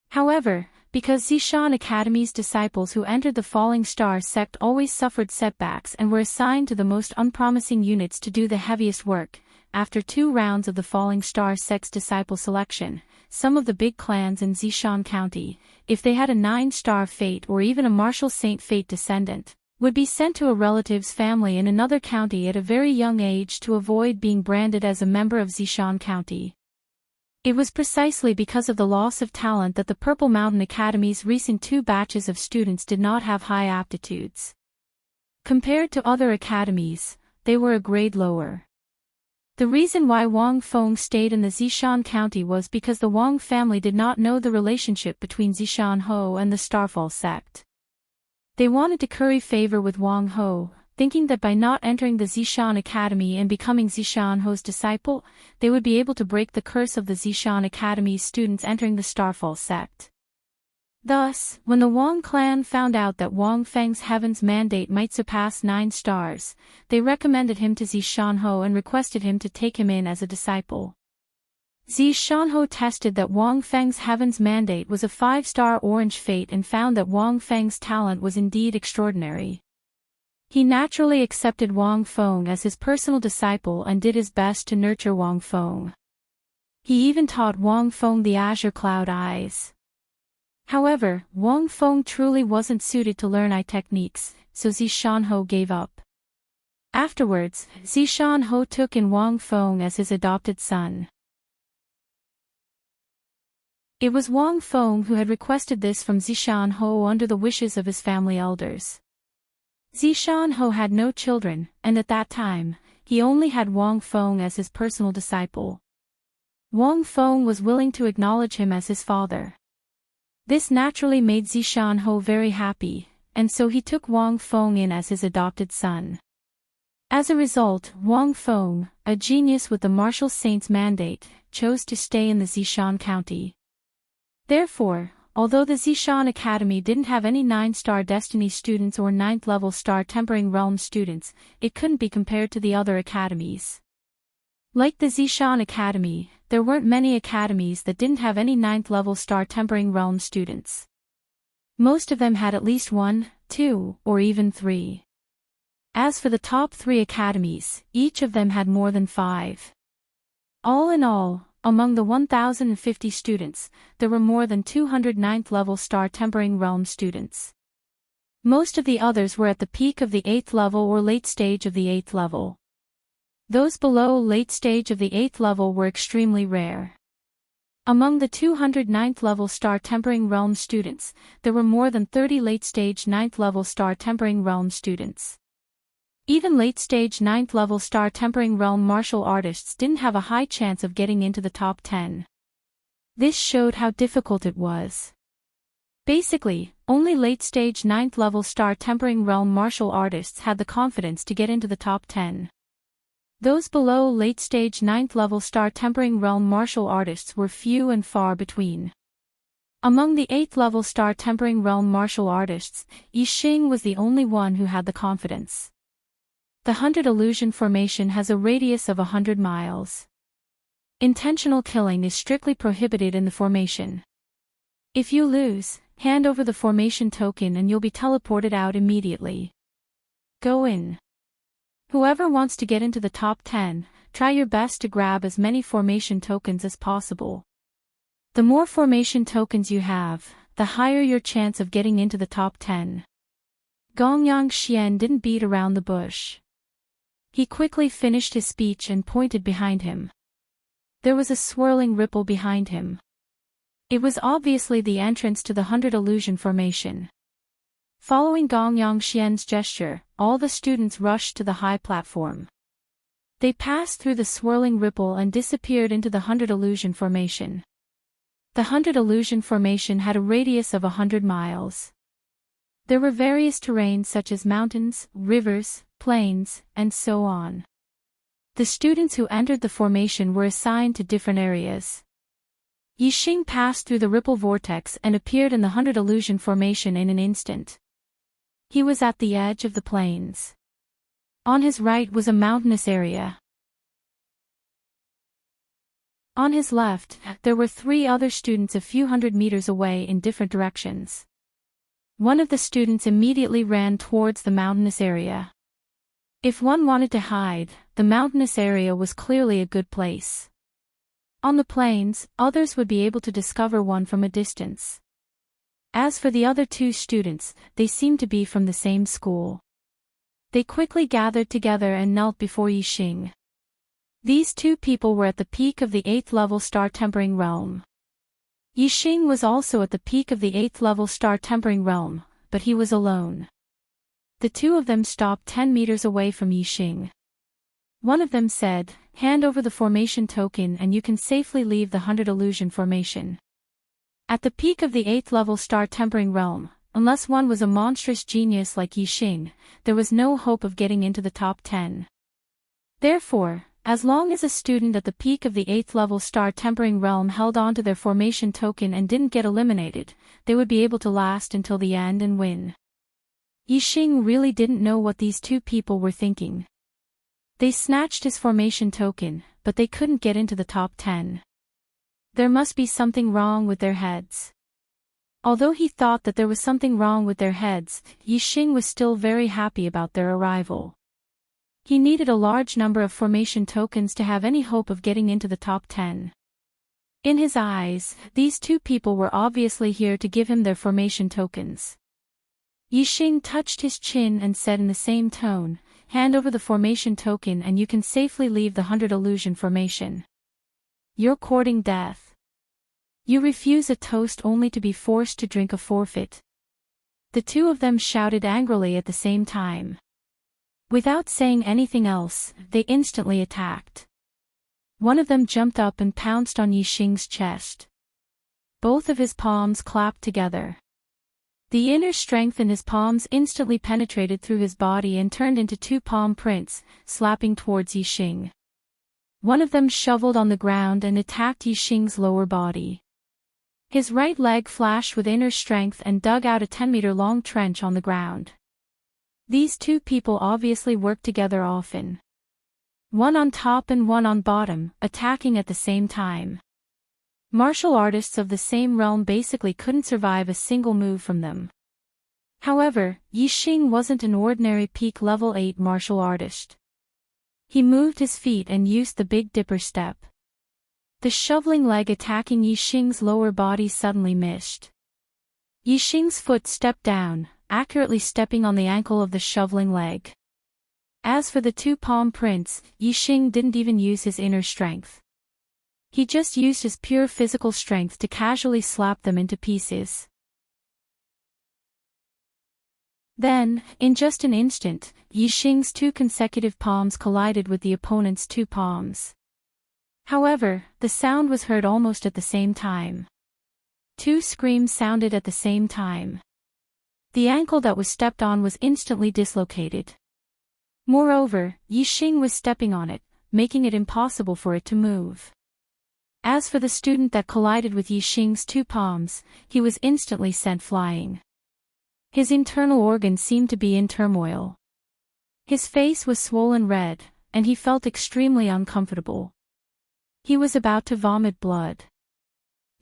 However, because Zishan Academy's disciples who entered the Falling Star sect always suffered setbacks and were assigned to the most unpromising units to do the heaviest work, after 2 rounds of the Falling Star sect's disciple selection, some of the big clans in Zishan County, if they had a 9-star fate or even a Martial Saint fate descendant, would be sent to a relative's family in another county at a very young age to avoid being branded as a member of Zishan County. It was precisely because of the loss of talent that the Purple Mountain Academy's recent 2 batches of students did not have high aptitudes. Compared to other academies, they were a grade lower. The reason why Wang Feng stayed in the Zishan County was because the Wang family did not know the relationship between Zishan Ho and the Starfall sect. They wanted to curry favor with Wang Ho, thinking that by not entering the Zishan Academy and becoming Zishan Ho's disciple, they would be able to break the curse of the Zishan Academy's students entering the Starfall sect. Thus, when the Wang clan found out that Wang Feng's Heaven's Mandate might surpass 9 stars, they recommended him to Zishan Ho and requested him to take him in as a disciple. Zishan Ho tested that Wang Feng's Heaven's Mandate was a 5-star orange fate and found that Wang Feng's talent was indeed extraordinary. He naturally accepted Wang Feng as his personal disciple and did his best to nurture Wang Feng. He even taught Wang Feng the Azure Cloud Eyes. However, Wang Feng truly wasn't suited to learn eye techniques, so Zishan Ho gave up. Afterwards, Zishan Ho took in Wang Feng as his adopted son. It was Wang Feng who had requested this from Zishan Ho under the wishes of his family elders. Zishan Ho had no children, and at that time, he only had Wang Feng as his personal disciple. Wang Feng was willing to acknowledge him as his father. This naturally made Zishan Ho very happy, and so he took Wang Feng in as his adopted son. As a result, Wang Feng, a genius with the Martial Saints mandate, chose to stay in the Zishan County. Therefore, although the Zishan Academy didn't have any 9-star Destiny students or 9th-level Star Tempering Realm students, it couldn't be compared to the other academies. Like the Zishan Academy, there weren't many academies that didn't have any 9th-level Star Tempering Realm students. Most of them had at least 1, 2, or even 3. As for the top 3 academies, each of them had more than 5. All in all, among the 1,050 students, there were more than 200 9th-level Star Tempering Realm students. Most of the others were at the peak of the 8th level or late stage of the 8th level. Those below late stage of the 8th level were extremely rare. Among the 200 9th-level Star Tempering Realm students, there were more than 30 late-stage 9th-level Star Tempering Realm students. Even late-stage 9th-level Star Tempering Realm martial artists didn't have a high chance of getting into the top 10. This showed how difficult it was. Basically, only late-stage 9th-level Star Tempering Realm martial artists had the confidence to get into the top 10. Those below late-stage 9th-level Star Tempering Realm martial artists were few and far between. Among the 8th-level Star Tempering Realm martial artists, Yixing was the only one who had the confidence. The 100 illusion formation has a radius of 100 miles. Intentional killing is strictly prohibited in the formation. If you lose, hand over the formation token and you'll be teleported out immediately. Go in. Whoever wants to get into the top 10, try your best to grab as many formation tokens as possible. The more formation tokens you have, the higher your chance of getting into the top 10. Gongyang Xian didn't beat around the bush. He quickly finished his speech and pointed behind him. There was a swirling ripple behind him. It was obviously the entrance to the 100 illusion formation. Following Gongyang Xian's gesture, all the students rushed to the high platform. They passed through the swirling ripple and disappeared into the 100 illusion formation. The 100 illusion formation had a radius of 100 miles. There were various terrains such as mountains, rivers, plains, and so on. The students who entered the formation were assigned to different areas. Yixing passed through the ripple vortex and appeared in the 100 illusion formation in an instant. He was at the edge of the plains. On his right was a mountainous area. On his left, there were 3 other students a few hundred meters away in different directions. One of the students immediately ran towards the mountainous area. If one wanted to hide, the mountainous area was clearly a good place. On the plains, others would be able to discover one from a distance. As for the other 2 students, they seemed to be from the same school. They quickly gathered together and knelt before Yixing. These 2 people were at the peak of the 8th level Star Tempering Realm. Yixing was also at the peak of the 8th level Star Tempering Realm, but he was alone. The 2 of them stopped 10 meters away from Yixing. One of them said, "Hand over the formation token and you can safely leave the 100 illusion formation." At the peak of the 8th level Star Tempering Realm, unless one was a monstrous genius like Yixing, there was no hope of getting into the top 10. Therefore, as long as a student at the peak of the 8th level Star Tempering Realm held on to their formation token and didn't get eliminated, they would be able to last until the end and win. Yixing really didn't know what these 2 people were thinking. They snatched his formation token, but they couldn't get into the top 10. There must be something wrong with their heads. Although he thought that there was something wrong with their heads, Yixing was still very happy about their arrival. He needed a large number of formation tokens to have any hope of getting into the top 10. In his eyes, these 2 people were obviously here to give him their formation tokens. Yixing touched his chin and said in the same tone, "Hand over the formation token and you can safely leave the 100 illusion formation. You're courting death. You refuse a toast only to be forced to drink a forfeit." The 2 of them shouted angrily at the same time. Without saying anything else, they instantly attacked. One of them jumped up and pounced on Yixing's chest. Both of his palms clapped together. The inner strength in his palms instantly penetrated through his body and turned into two palm prints, slapping towards Yixing. One of them shoveled on the ground and attacked Yixing's lower body. His right leg flashed with inner strength and dug out a 10-meter-long trench on the ground. These two people obviously worked together often. One on top and one on bottom, attacking at the same time. Martial artists of the same realm basically couldn't survive a single move from them. However, Yixing wasn't an ordinary peak level 8 martial artist. He moved his feet and used the Big Dipper step. The shoveling leg attacking Yixing's lower body suddenly missed. Yixing's foot stepped down, accurately stepping on the ankle of the shoveling leg. As for the two palm prints, Yixing didn't even use his inner strength. He just used his pure physical strength to casually slap them into pieces. Then, in just an instant, Yixing's two consecutive palms collided with the opponent's two palms. However, the sound was heard almost at the same time. Two screams sounded at the same time. The ankle that was stepped on was instantly dislocated. Moreover, Yixing was stepping on it, making it impossible for it to move. As for the student that collided with Yixing's two palms, he was instantly sent flying. His internal organs seemed to be in turmoil. His face was swollen red, and he felt extremely uncomfortable. He was about to vomit blood.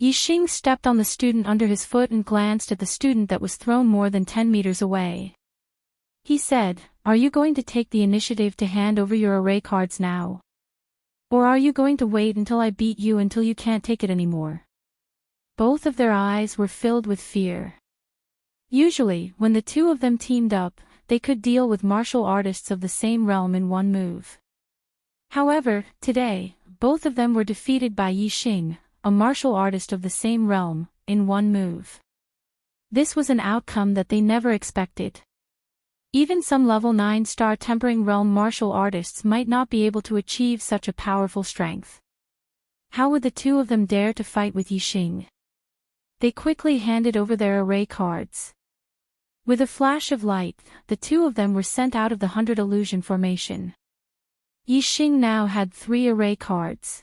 Yixing stepped on the student under his foot and glanced at the student that was thrown more than 10 meters away. He said, "Are you going to take the initiative to hand over your array cards now? Or are you going to wait until I beat you until you can't take it anymore?" Both of their eyes were filled with fear. Usually, when the two of them teamed up, they could deal with martial artists of the same realm in one move. However, today, both of them were defeated by Yixing, a martial artist of the same realm, in one move. This was an outcome that they never expected. Even some level 9 star tempering realm martial artists might not be able to achieve such a powerful strength. How would the two of them dare to fight with Yixing? They quickly handed over their array cards. With a flash of light, the two of them were sent out of the 100 illusion formation. Yixing now had 3 array cards.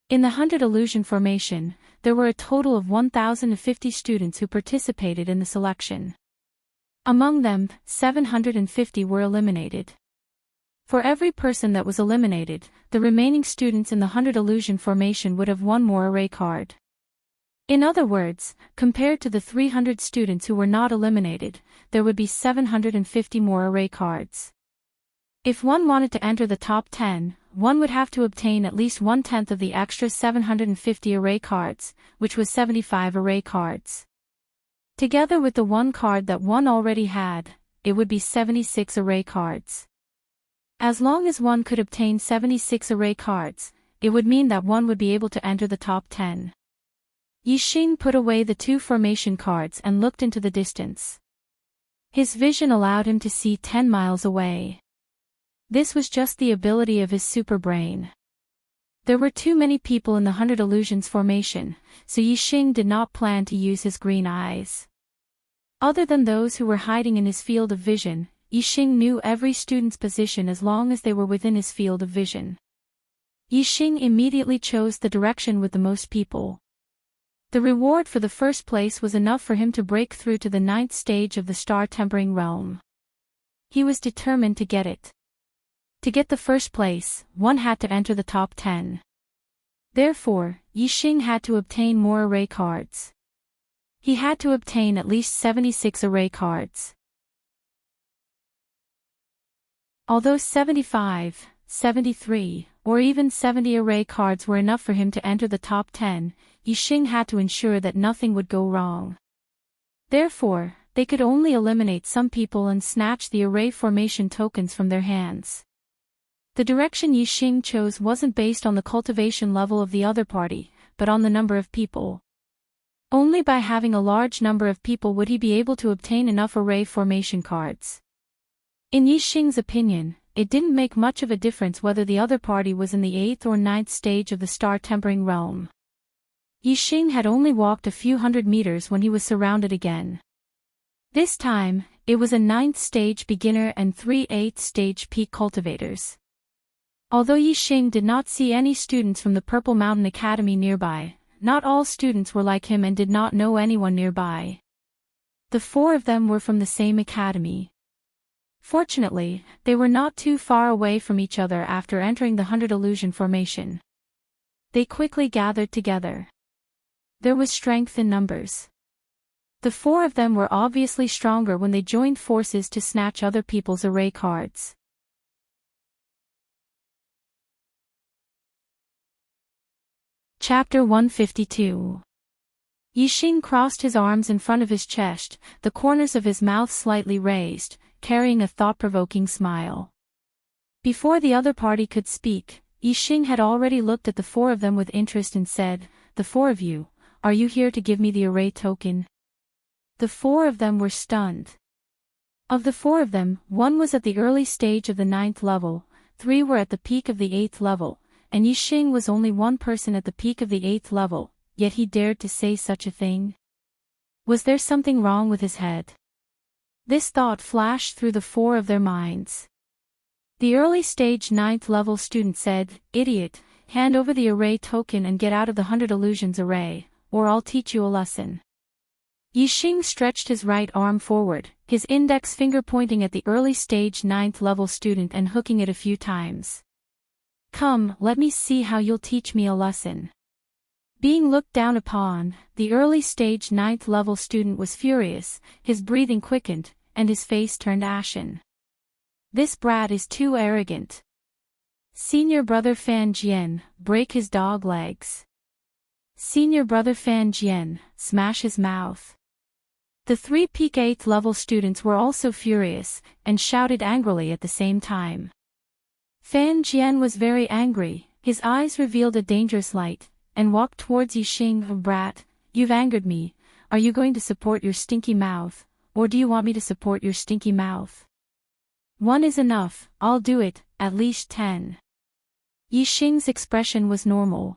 In the 100 illusion formation, there were a total of 1,050 students who participated in the selection. Among them, 750 were eliminated. For every person that was eliminated, the remaining students in the 100 illusion formation would have one more array card. In other words, compared to the 300 students who were not eliminated, there would be 750 more array cards. If one wanted to enter the top 10, one would have to obtain at least 1/10 of the extra 750 array cards, which was 75 array cards. Together with the one card that one already had, it would be 76 array cards. As long as one could obtain 76 array cards, it would mean that one would be able to enter the top 10. Yixing put away the 2 formation cards and looked into the distance. His vision allowed him to see 10 miles away. This was just the ability of his super brain. There were too many people in the 100 illusions formation, so Yixing did not plan to use his green eyes. Other than those who were hiding in his field of vision, Yixing knew every student's position as long as they were within his field of vision. Yixing immediately chose the direction with the most people. The reward for the first place was enough for him to break through to the 9th stage of the star tempering realm. He was determined to get it. To get the first place, one had to enter the top 10. Therefore, Yixing had to obtain more array cards. He had to obtain at least 76 array cards. Although 75, 73, or even 70 array cards were enough for him to enter the top 10, Yixing had to ensure that nothing would go wrong. Therefore, they could only eliminate some people and snatch the array formation tokens from their hands. The direction Yixing chose wasn't based on the cultivation level of the other party, but on the number of people. Only by having a large number of people would he be able to obtain enough array formation cards. In Yixing's opinion, it didn't make much of a difference whether the other party was in the 8th or 9th stage of the star tempering realm. Yixing had only walked a few hundred meters when he was surrounded again. This time, it was a 9th stage beginner and 3 8th stage peak cultivators. Although Yixing did not see any students from the Purple Mountain Academy nearby, not all students were like him and did not know anyone nearby. The 4 of them were from the same academy. Fortunately, they were not too far away from each other after entering the 100 illusion formation. They quickly gathered together. There was strength in numbers. The 4 of them were obviously stronger when they joined forces to snatch other people's array cards. Chapter 152. Yixing crossed his arms in front of his chest, the corners of his mouth slightly raised, carrying a thought-provoking smile. Before the other party could speak, Yixing had already looked at the 4 of them with interest and said, "The 4 of you, are you here to give me the array token?" The 4 of them were stunned. Of the 4 of them, 1 was at the early stage of the 9th level, 3 were at the peak of the 8th level, and Yixing was only 1 person at the peak of the 8th level, yet he dared to say such a thing. Was there something wrong with his head? This thought flashed through the 4 of their minds. The early stage 9th level student said, "Idiot, hand over the array token and get out of the 100 illusions array, or I'll teach you a lesson." Yixing stretched his right arm forward, his index finger pointing at the early stage 9th level student and hooking it a few times. "Come, let me see how you'll teach me a lesson." Being looked down upon, the early stage 9th level student was furious, his breathing quickened, and his face turned ashen. "This brat is too arrogant. Senior brother Fan Jian, break his dog legs. Senior brother Fan Jian, smash his mouth." The 3 peak 8th level students were also furious, and shouted angrily at the same time. Fan Jian was very angry, his eyes revealed a dangerous light, and walked towards Yixing. "Oh brat, you've angered me. Are you going to support your stinky mouth, or do you want me to support your stinky mouth?" "1 is enough, I'll do it, at least 10. Yixing's expression was normal.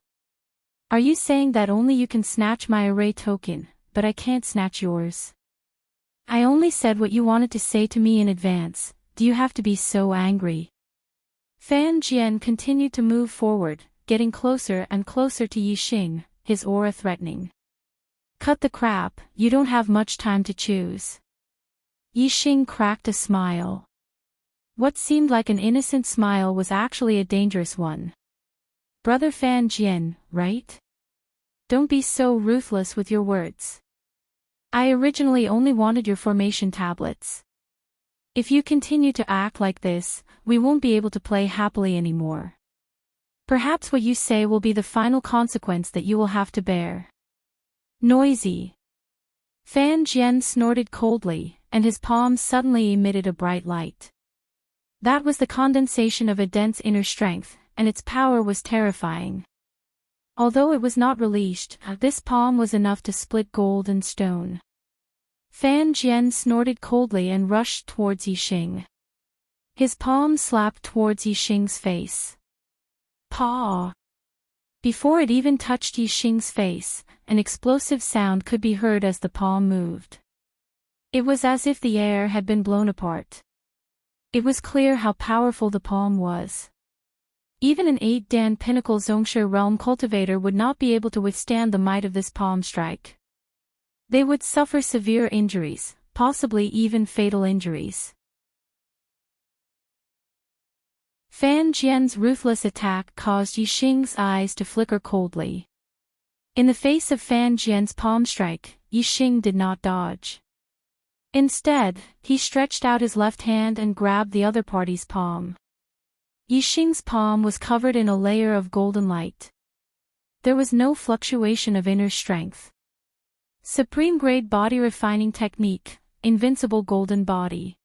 "Are you saying that only you can snatch my array token, but I can't snatch yours?" "I only said what you wanted to say to me in advance, do you have to be so angry?" Fan Jian continued to move forward, getting closer and closer to Yixing, his aura threatening. "Cut the crap, you don't have much time to choose." Yixing cracked a smile. What seemed like an innocent smile was actually a dangerous one. "Brother Fan Jian, right? Don't be so ruthless with your words. I originally only wanted your formation tablets. If you continue to act like this, we won't be able to play happily anymore. Perhaps what you say will be the final consequence that you will have to bear." Noisy. Fan Jian snorted coldly, and his palms suddenly emitted a bright light. That was the condensation of a dense inner strength, and its power was terrifying. Although it was not released, this palm was enough to split gold and stone. Fan Jian snorted coldly and rushed towards Yixing. His palm slapped towards Yixing's face. Paw! Before it even touched Yixing's face, an explosive sound could be heard as the palm moved. It was as if the air had been blown apart. It was clear how powerful the palm was. Even an 8-Dan Pinnacle Zhongshe Realm cultivator would not be able to withstand the might of this palm strike. They would suffer severe injuries, possibly even fatal injuries. Fan Jian's ruthless attack caused Yixing's eyes to flicker coldly. In the face of Fan Jian's palm strike, Yixing did not dodge. Instead, he stretched out his left hand and grabbed the other party's palm. Yixing's palm was covered in a layer of golden light. There was no fluctuation of inner strength. Supreme-grade body refining technique, invincible golden body.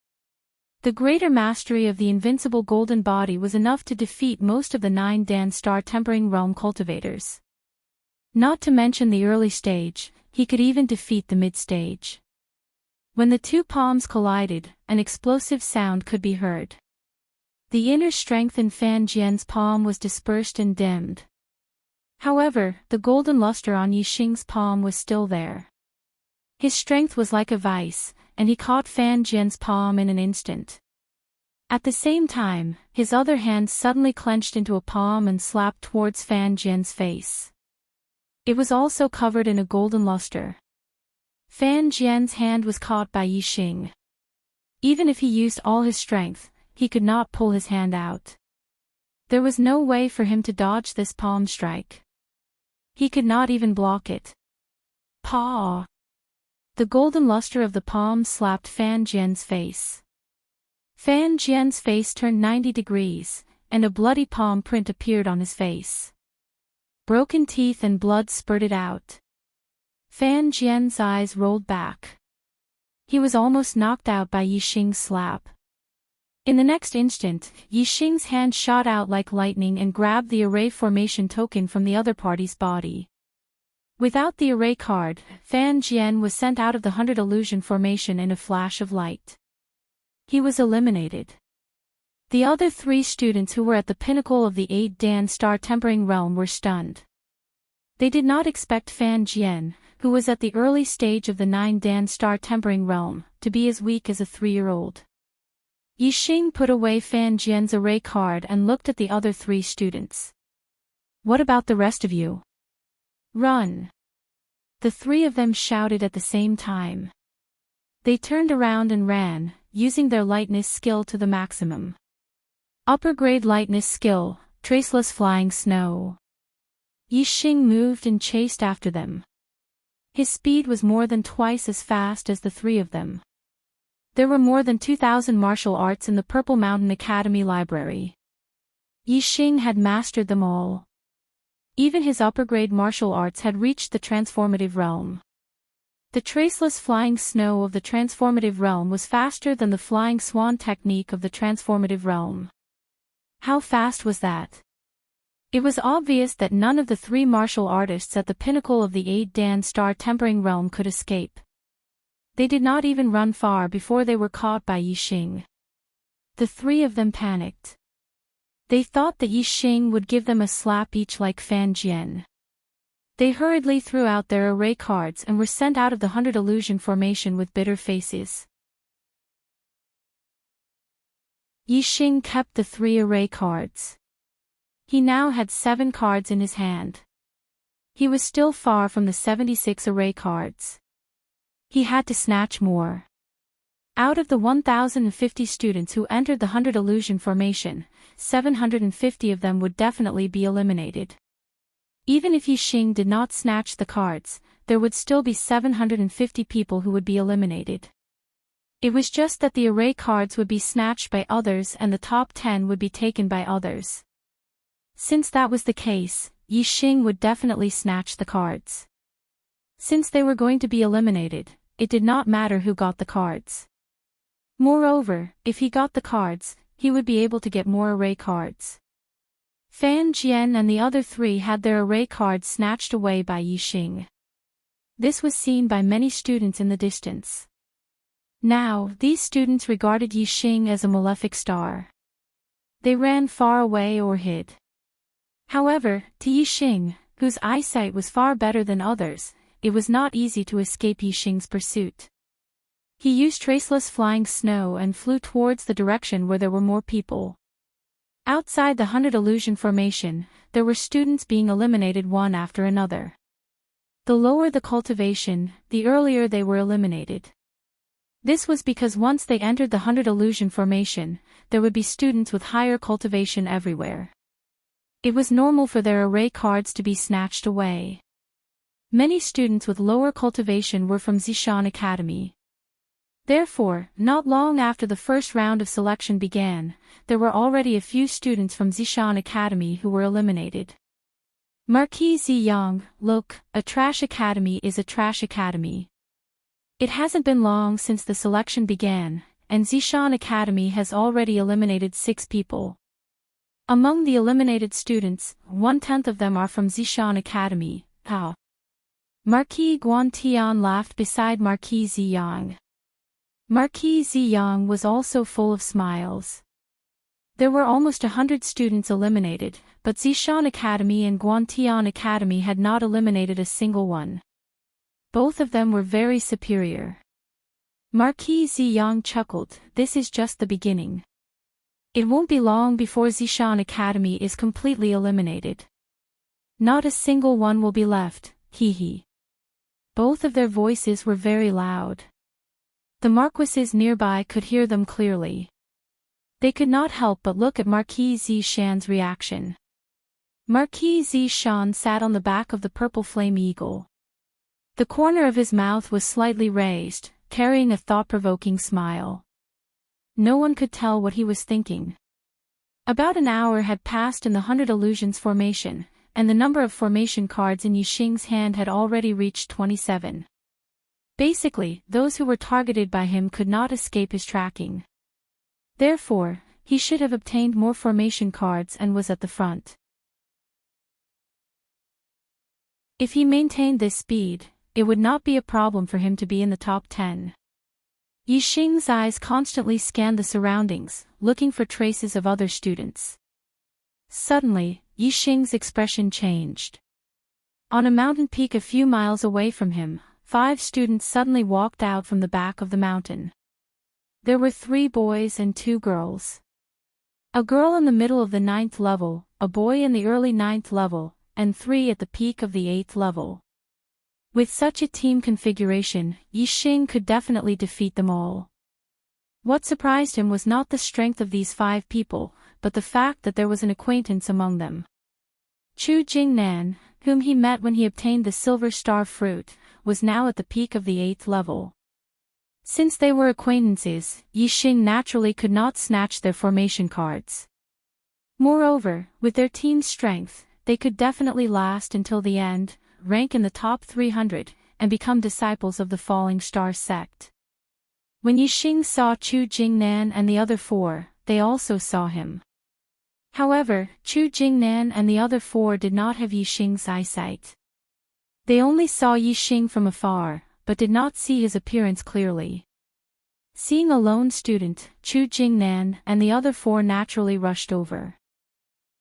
The greater mastery of the invincible golden body was enough to defeat most of the 9-Dan star tempering realm cultivators. Not to mention the early stage, he could even defeat the mid-stage. When the 2 palms collided, an explosive sound could be heard. The inner strength in Fan Jian's palm was dispersed and dimmed. However, the golden luster on Yixing's palm was still there. His strength was like a vice, and he caught Fan Jian's palm in an instant. At the same time, his other hand suddenly clenched into a palm and slapped towards Fan Jian's face. It was also covered in a golden luster. Fan Jian's hand was caught by Yixing. Even if he used all his strength, he could not pull his hand out. There was no way for him to dodge this palm strike. He could not even block it. Paw! The golden luster of the palm slapped Fan Jian's face. Fan Jian's face turned 90 degrees, and a bloody palm print appeared on his face. Broken teeth and blood spurted out. Fan Jian's eyes rolled back. He was almost knocked out by Yixing's slap. In the next instant, Yixing's hand shot out like lightning and grabbed the array formation token from the other party's body. Without the array card, Fan Jian was sent out of the 100 illusion formation in a flash of light. He was eliminated. The other 3 students who were at the pinnacle of the 8 Dan Star Tempering Realm were stunned. They did not expect Fan Jian, who was at the early stage of the 9 Dan Star Tempering Realm, to be as weak as a 3-year-old. Yixing put away Fan Jian's array card and looked at the other 3 students. "What about the rest of you? Run!" The 3 of them shouted at the same time. They turned around and ran, using their lightness skill to the maximum. Upper grade lightness skill, traceless flying snow. Yixing moved and chased after them. His speed was more than twice as fast as the 3 of them. There were more than 2,000 martial arts in the Purple Mountain Academy library. Yixing had mastered them all. Even his upper-grade martial arts had reached the transformative realm. The traceless flying snow of the transformative realm was faster than the flying swan technique of the transformative realm. How fast was that? It was obvious that none of the 3 martial artists at the pinnacle of the 8 Dan Star Tempering Realm could escape. They did not even run far before they were caught by Yixing. The 3 of them panicked. They thought that Yixing would give them a slap each like Fan Jian. They hurriedly threw out their array cards and were sent out of the 100 illusion formation with bitter faces. Yixing kept the 3 array cards. He now had 7 cards in his hand. He was still far from the 76 array cards. He had to snatch more. Out of the 1,050 students who entered the 100 illusion formation, 750 of them would definitely be eliminated. Even if Yixing did not snatch the cards, there would still be 750 people who would be eliminated. It was just that the array cards would be snatched by others and the top 10 would be taken by others. Since that was the case, Yixing would definitely snatch the cards. Since they were going to be eliminated, it did not matter who got the cards. Moreover, if he got the cards, he would be able to get more array cards. Fan Jian and the other 3 had their array cards snatched away by Yixing. This was seen by many students in the distance. Now, these students regarded Yixing as a malefic star. They ran far away or hid. However, to Yixing, whose eyesight was far better than others, it was not easy to escape Yixing's pursuit. He used traceless flying snow and flew towards the direction where there were more people. Outside the 100 illusion formation, there were students being eliminated one after another. The lower the cultivation, the earlier they were eliminated. This was because once they entered the 100 illusion formation, there would be students with higher cultivation everywhere. It was normal for their array cards to be snatched away. Many students with lower cultivation were from Zishan Academy. Therefore, not long after the first round of selection began, there were already a few students from Zishan Academy who were eliminated. Marquis Ziyang, look, a trash academy is a trash academy. It hasn't been long since the selection began, and Zishan Academy has already eliminated 6 people. Among the eliminated students, 1/10 of them are from Zishan Academy. How? Marquis Guantian laughed beside Marquis Ziyang. Marquis Ziyang was also full of smiles. There were almost 100 students eliminated, but Zishan Academy and Guantian Academy had not eliminated a single one. Both of them were very superior. Marquis Ziyang chuckled, "This is just the beginning. It won't be long before Zishan Academy is completely eliminated. Not a single one will be left, hee hee." Both of their voices were very loud. The marquises nearby could hear them clearly. They could not help but look at Marquis Zishan's reaction. Marquis Zishan sat on the back of the purple flame eagle. The corner of his mouth was slightly raised, carrying a thought-provoking smile. No one could tell what he was thinking. About an hour had passed in the 100 Illusions formation, and the number of formation cards in Yixing's hand had already reached 27. Basically, those who were targeted by him could not escape his tracking. Therefore, he should have obtained more formation cards and was at the front. If he maintained this speed, it would not be a problem for him to be in the top 10. Yixing's eyes constantly scanned the surroundings, looking for traces of other students. Suddenly, Yixing's expression changed. On a mountain peak a few miles away from him, 5 students suddenly walked out from the back of the mountain. There were 3 boys and 2 girls. A girl in the middle of the 9th level, a boy in the early 9th level, and 3 at the peak of the 8th level. With such a team configuration, Yixing could definitely defeat them all. What surprised him was not the strength of these 5 people, but the fact that there was an acquaintance among them. Chu Jingnan, whom he met when he obtained the Silver Star Fruit, was now at the peak of the 8th level. Since they were acquaintances, Yixing naturally could not snatch their formation cards. Moreover, with their team's strength, they could definitely last until the end, rank in the top 300, and become disciples of the Falling Star sect. When Yixing saw Chu Jingnan and the other 4, they also saw him. However, Chu Jingnan and the other 4 did not have Yixing's eyesight. They only saw Yixing from afar, but did not see his appearance clearly. Seeing a lone student, Chu Jingnan and the other 4 naturally rushed over.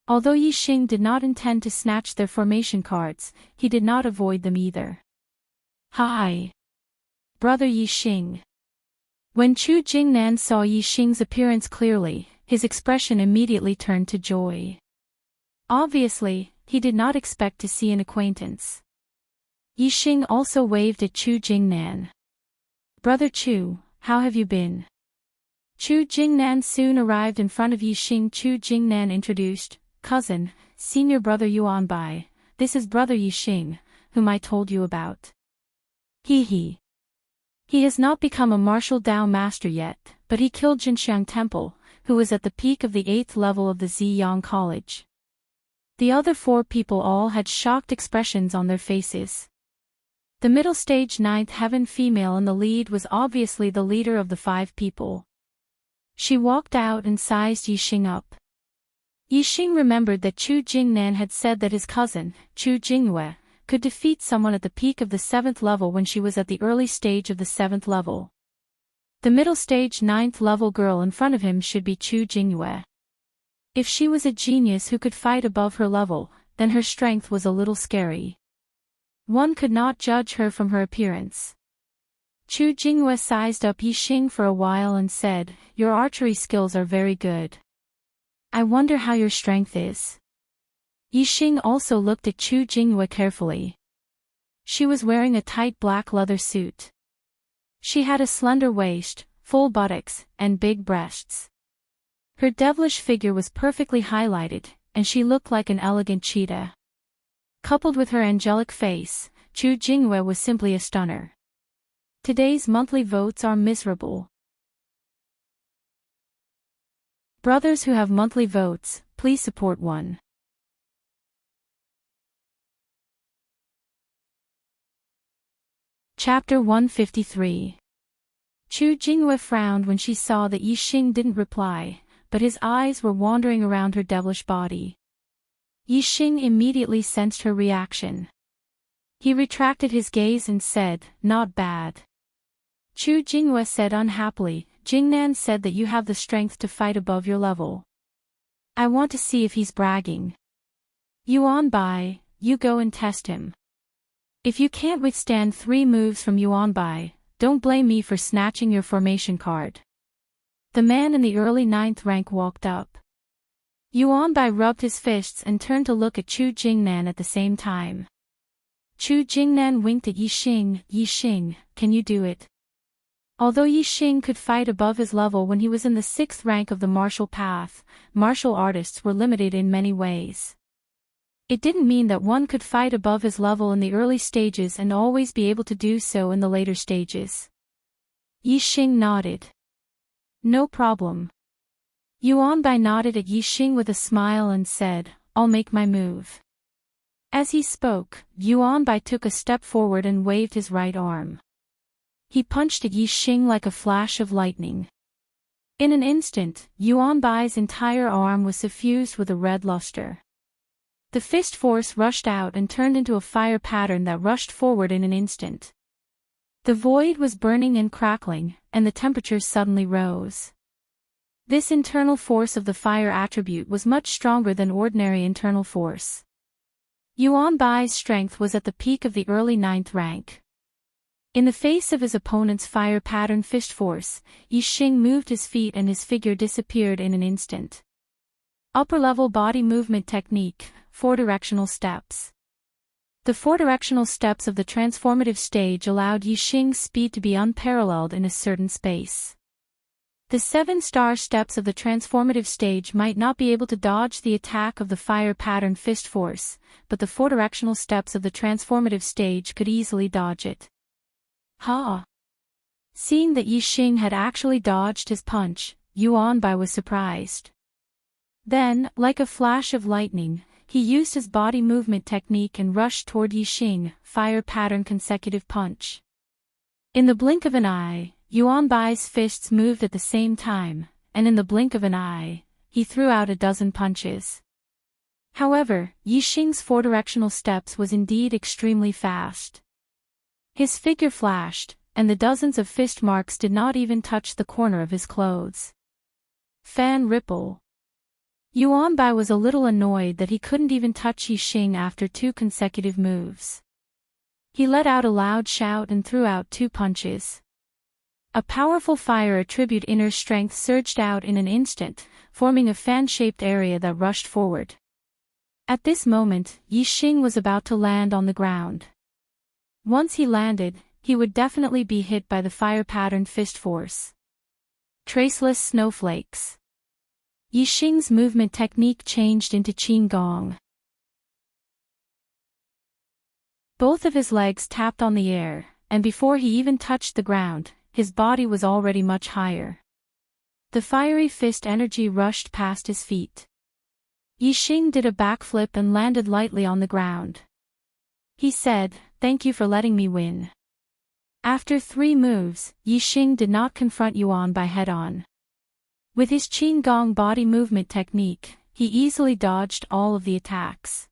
Although Yixing did not intend to snatch their formation cards, he did not avoid them either. "Hi! Brother Yixing." When Chu Jingnan saw Yixing's appearance clearly, his expression immediately turned to joy. Obviously, he did not expect to see an acquaintance. Yixing also waved at Chu Jingnan. "Brother Chu, how have you been?" Chu Jingnan soon arrived in front of Yixing. Chu Jingnan introduced, "Cousin, senior brother Yuanbai, this is brother Yixing, whom I told you about. He has not become a martial Dao master yet, but he killed Jinxiang Temple, who was at the peak of the 8th level of the Ziyang College." The other 4 people all had shocked expressions on their faces. The middle stage 9th heaven female in the lead was obviously the leader of the 5 people. She walked out and sized Yixing up. Yixing remembered that Chu Jingnan had said that his cousin, Chu Jingyue, could defeat someone at the peak of the 7th level when she was at the early stage of the 7th level. The middle stage 9th level girl in front of him should be Chu Jingyue. If she was a genius who could fight above her level, then her strength was a little scary. One could not judge her from her appearance. Chu Jingyue sized up Yixing for a while and said, "Your archery skills are very good. I wonder how your strength is." Yixing also looked at Chu Jingyue carefully. She was wearing a tight black leather suit. She had a slender waist, full buttocks, and big breasts. Her devilish figure was perfectly highlighted, and she looked like an elegant cheetah. Coupled with her angelic face, Chu Jingyue was simply a stunner. Today's monthly votes are miserable. Brothers who have monthly votes, please support one. Chapter 153. Chu Jingyue frowned when she saw that Yixing didn't reply, but his eyes were wandering around her devilish body. Yixing immediately sensed her reaction. He retracted his gaze and said, "Not bad." Chu Jingyue said unhappily, "Jingnan said that you have the strength to fight above your level. I want to see if he's bragging. Yuan Bai, you go and test him." If you can't withstand 3 moves from Yuanbai, don't blame me for snatching your formation card. The man in the early 9th rank walked up. Yuanbai rubbed his fists and turned to look at Chu Jingnan at the same time. Chu Jingnan winked at Yixing. Yixing, can you do it? Although Yixing could fight above his level when he was in the 6th rank of the martial path, martial artists were limited in many ways. It didn't mean that one could fight above his level in the early stages and always be able to do so in the later stages. Yixing nodded. No problem. Yuanbai nodded at Yixing with a smile and said, I'll make my move. As he spoke, Yuanbai took a step forward and waved his right arm. He punched at Yixing like a flash of lightning. In an instant, Yuanbai's entire arm was suffused with a red luster. The fist force rushed out and turned into a fire pattern that rushed forward in an instant. The void was burning and crackling, and the temperature suddenly rose. This internal force of the fire attribute was much stronger than ordinary internal force. Yuanbai's strength was at the peak of the early 9th rank. In the face of his opponent's fire pattern fist force, Yixing moved his feet and his figure disappeared in an instant. Upper-level body movement technique, 4 directional steps. The 4 directional steps of the transformative stage allowed Yixing's speed to be unparalleled in a certain space. The 7-star steps of the transformative stage might not be able to dodge the attack of the fire pattern fist force, but the 4 directional steps of the transformative stage could easily dodge it. Ha! Seeing that Yixing had actually dodged his punch, Yuanbai was surprised. Then, like a flash of lightning, he used his body movement technique and rushed toward Yixing, fire pattern consecutive punch. In the blink of an eye, Yuanbai's fists moved at the same time, and in the blink of an eye, he threw out a dozen punches. However, Yixing's 4 directional steps was indeed extremely fast. His figure flashed, and the dozens of fist marks did not even touch the corner of his clothes. Fan ripple. Yuanbai was a little annoyed that he couldn't even touch Yixing after 2 consecutive moves. He let out a loud shout and threw out 2 punches. A powerful fire attribute inner strength surged out in an instant, forming a fan-shaped area that rushed forward. At this moment, Yixing was about to land on the ground. Once he landed, he would definitely be hit by the fire pattern fist force. Traceless snowflakes. Yixing's movement technique changed into Qigong. Both of his legs tapped on the air, and before he even touched the ground, his body was already much higher. The fiery fist energy rushed past his feet. Yixing did a backflip and landed lightly on the ground. He said, "Thank you for letting me win." After 3 moves, Yixing did not confront Yuanbai head-on. With his Qigong body movement technique, he easily dodged all of the attacks.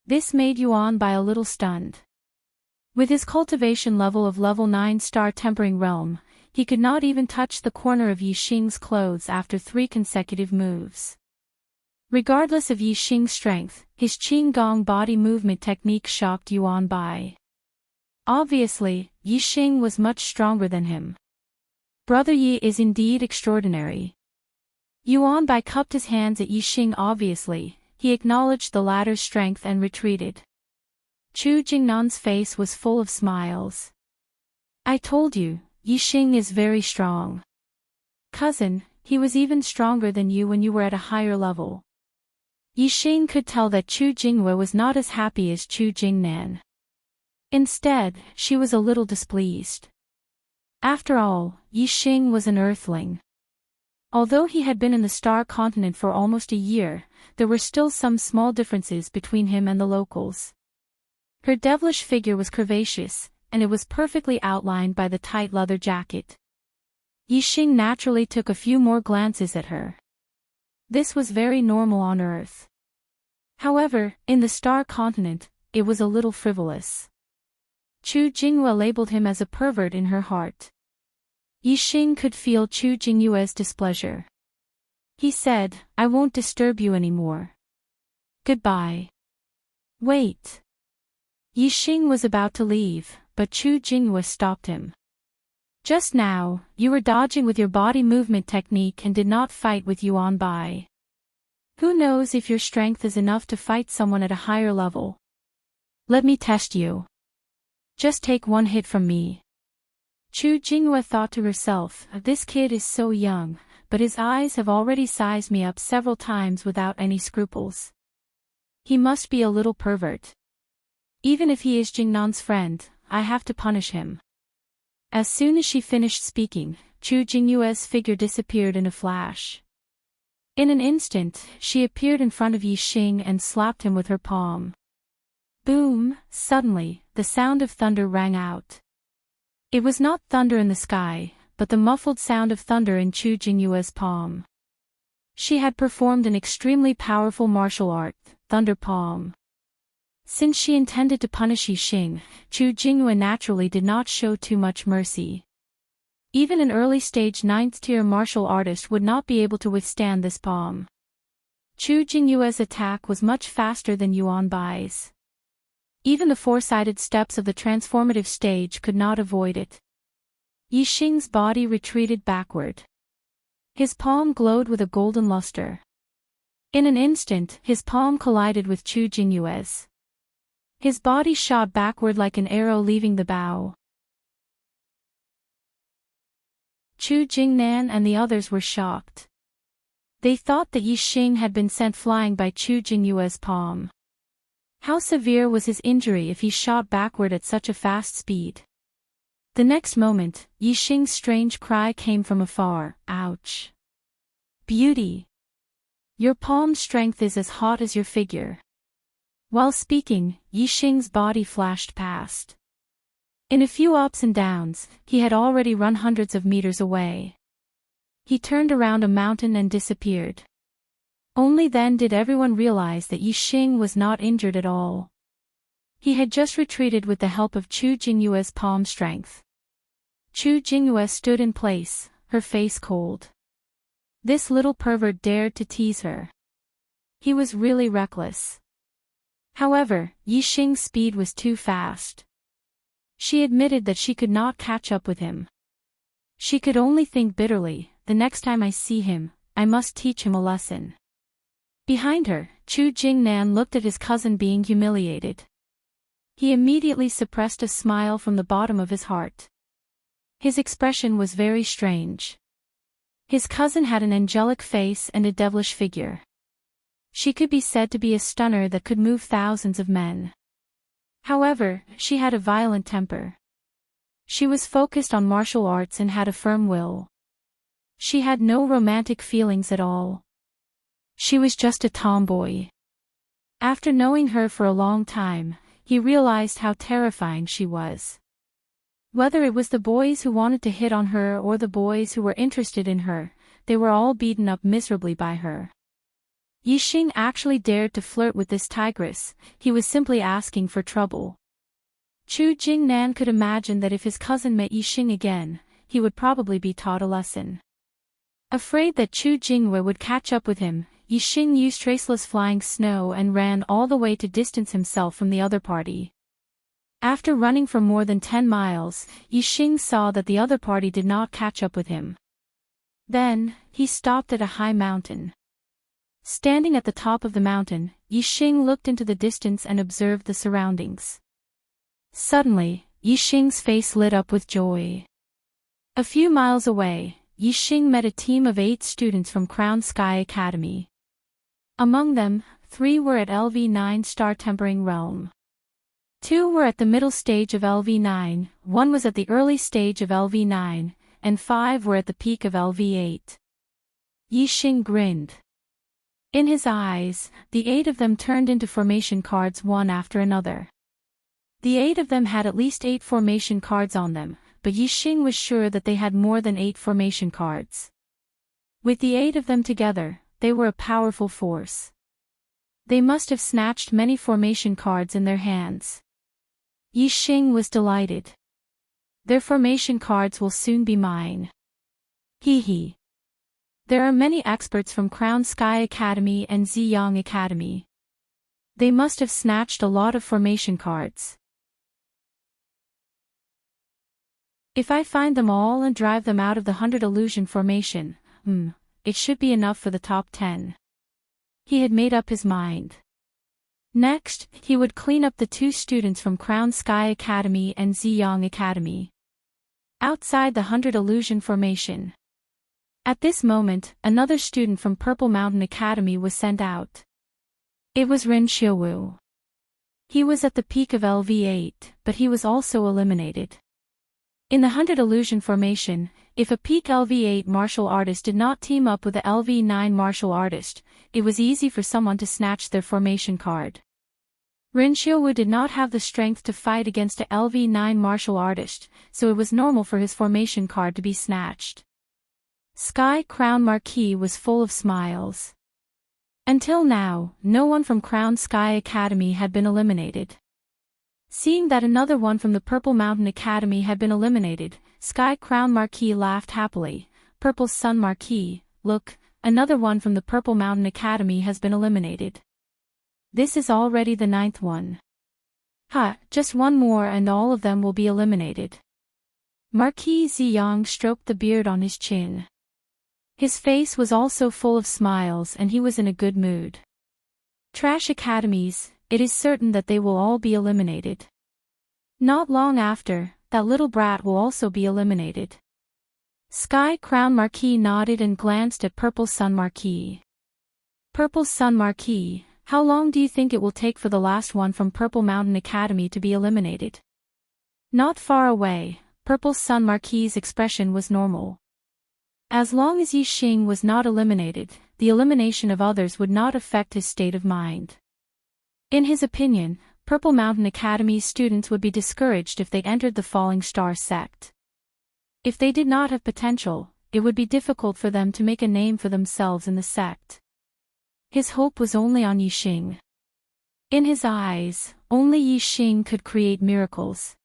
This made Yuanbai a little stunned. With his cultivation level of level 9 star tempering realm, he could not even touch the corner of Yixing's clothes after 3 consecutive moves. Regardless of Yixing's strength, his Qigong body movement technique shocked Yuanbai. Obviously, Yixing was much stronger than him. Brother Yi is indeed extraordinary. Yuanbai cupped his hands at Yixing. Obviously, he acknowledged the latter's strength and retreated. Chu Jingnan's face was full of smiles. "I told you, Yixing is very strong. Cousin, he was even stronger than you when you were at a higher level." Yixing could tell that Chu Jinghua was not as happy as Chu Jingnan. Instead, she was a little displeased. After all, Yixing was an earthling. Although he had been in the Star Continent for almost a year, there were still some small differences between him and the locals. Her devilish figure was curvaceous, and it was perfectly outlined by the tight leather jacket. Yixing naturally took a few more glances at her. This was very normal on Earth. However, in the Star Continent, it was a little frivolous. Chu Jinghua labeled him as a pervert in her heart. Yixing could feel Chu Jinghua's displeasure. He said, "I won't disturb you anymore. Goodbye." "Wait." Yixing was about to leave, but Chu Jinghua stopped him. Just now, you were dodging with your body movement technique and did not fight with Yuan Bai. Who knows if your strength is enough to fight someone at a higher level? Let me test you. Just take one hit from me. Chu Jinghua thought to herself, this kid is so young, but his eyes have already sized me up several times without any scruples. He must be a little pervert. Even if he is Jingnan's friend, I have to punish him. As soon as she finished speaking, Chu Jinghua's figure disappeared in a flash. In an instant, she appeared in front of Yixing and slapped him with her palm. Boom! Suddenly, the sound of thunder rang out. It was not thunder in the sky, but the muffled sound of thunder in Chu Jinghua's palm. She had performed an extremely powerful martial art, Thunder Palm. Since she intended to punish Yixing, Chu Jinghua naturally did not show too much mercy. Even an early-stage 9th-tier martial artist would not be able to withstand this palm. Chu Jinghua's attack was much faster than Yuan Bai's. Even the four-sided steps of the transformative stage could not avoid it. Yixing's body retreated backward. His palm glowed with a golden luster. In an instant, his palm collided with Chu Jinghua's. His body shot backward like an arrow leaving the bow. Chu Jingnan and the others were shocked. They thought that Yixing had been sent flying by Chu Jinghua's palm. How severe was his injury if he shot backward at such a fast speed? The next moment, Yixing's strange cry came from afar, ouch. Beauty! Your palm strength is as hot as your figure. While speaking, Yixing's body flashed past. In a few ups and downs, he had already run hundreds of meters away. He turned around a mountain and disappeared. Only then did everyone realize that Yixing was not injured at all. He had just retreated with the help of Chu Jinghua's palm strength. Chu Jinghua stood in place, her face cold. This little pervert dared to tease her. He was really reckless. However, Yixing's speed was too fast. She admitted that she could not catch up with him. She could only think bitterly, the next time I see him, I must teach him a lesson. Behind her, Chu Jingnan looked at his cousin being humiliated. He immediately suppressed a smile from the bottom of his heart. His expression was very strange. His cousin had an angelic face and a devilish figure. She could be said to be a stunner that could move thousands of men. However, she had a violent temper. She was focused on martial arts and had a firm will. She had no romantic feelings at all. She was just a tomboy. After knowing her for a long time, he realized how terrifying she was. Whether it was the boys who wanted to hit on her or the boys who were interested in her, they were all beaten up miserably by her. Yixing actually dared to flirt with this tigress, he was simply asking for trouble. Chu Jingnan could imagine that if his cousin met Yixing again, he would probably be taught a lesson. Afraid that Chu Jinghua would catch up with him, Yixing used traceless flying snow and ran all the way to distance himself from the other party. After running for more than 10 miles, Yixing saw that the other party did not catch up with him. Then, he stopped at a high mountain. Standing at the top of the mountain, Yixing looked into the distance and observed the surroundings. Suddenly, Yixing's face lit up with joy. A few miles away, Yixing met a team of 8 students from Crown Sky Academy. Among them, 3 were at LV9 Star Tempering Realm. 2 were at the middle stage of LV9, 1 was at the early stage of LV9, and 5 were at the peak of LV8. Yixing grinned. In his eyes, the 8 of them turned into formation cards one after another. The 8 of them had at least 8 formation cards on them, but Yixing was sure that they had more than 8 formation cards. With the 8 of them together, they were a powerful force. They must have snatched many formation cards in their hands. Yixing was delighted. Their formation cards will soon be mine. Hee hee. There are many experts from Crown Sky Academy and Ziyang Academy. They must have snatched a lot of formation cards. If I find them all and drive them out of the 100 illusion formation, it should be enough for the top 10. He had made up his mind. Next, he would clean up the 2 students from Crown Sky Academy and Ziyang Academy. Outside the 100 illusion formation. At this moment, another student from Purple Mountain Academy was sent out. It was Ren Xiaowu. He was at the peak of LV8, but he was also eliminated. In the 100 illusion formation, if a peak LV8 martial artist did not team up with a LV9 martial artist, it was easy for someone to snatch their formation card. Ren Xiaowu did not have the strength to fight against a LV9 martial artist, so it was normal for his formation card to be snatched. Sky Crown Marquis was full of smiles. Until now, no one from Crown Sky Academy had been eliminated. Seeing that another one from the Purple Mountain Academy had been eliminated, Sky Crown Marquis laughed happily. Purple Sun Marquis, look, another one from the Purple Mountain Academy has been eliminated. This is already the 9th one. Just one more and all of them will be eliminated. Marquis Ziyang stroked the beard on his chin. His face was also full of smiles and he was in a good mood. Trash academies, it is certain that they will all be eliminated. Not long after, that little brat will also be eliminated. Sky Crown Marquis nodded and glanced at Purple Sun Marquis. Purple Sun Marquis, how long do you think it will take for the last one from Purple Mountain Academy to be eliminated? Not far away, Purple Sun Marquis' expression was normal. As long as Yi Xing was not eliminated, the elimination of others would not affect his state of mind. In his opinion, Purple Mountain Academy's students would be discouraged if they entered the Falling Star sect. If they did not have potential, it would be difficult for them to make a name for themselves in the sect. His hope was only on Yi Xing. In his eyes, only Yi Xing could create miracles.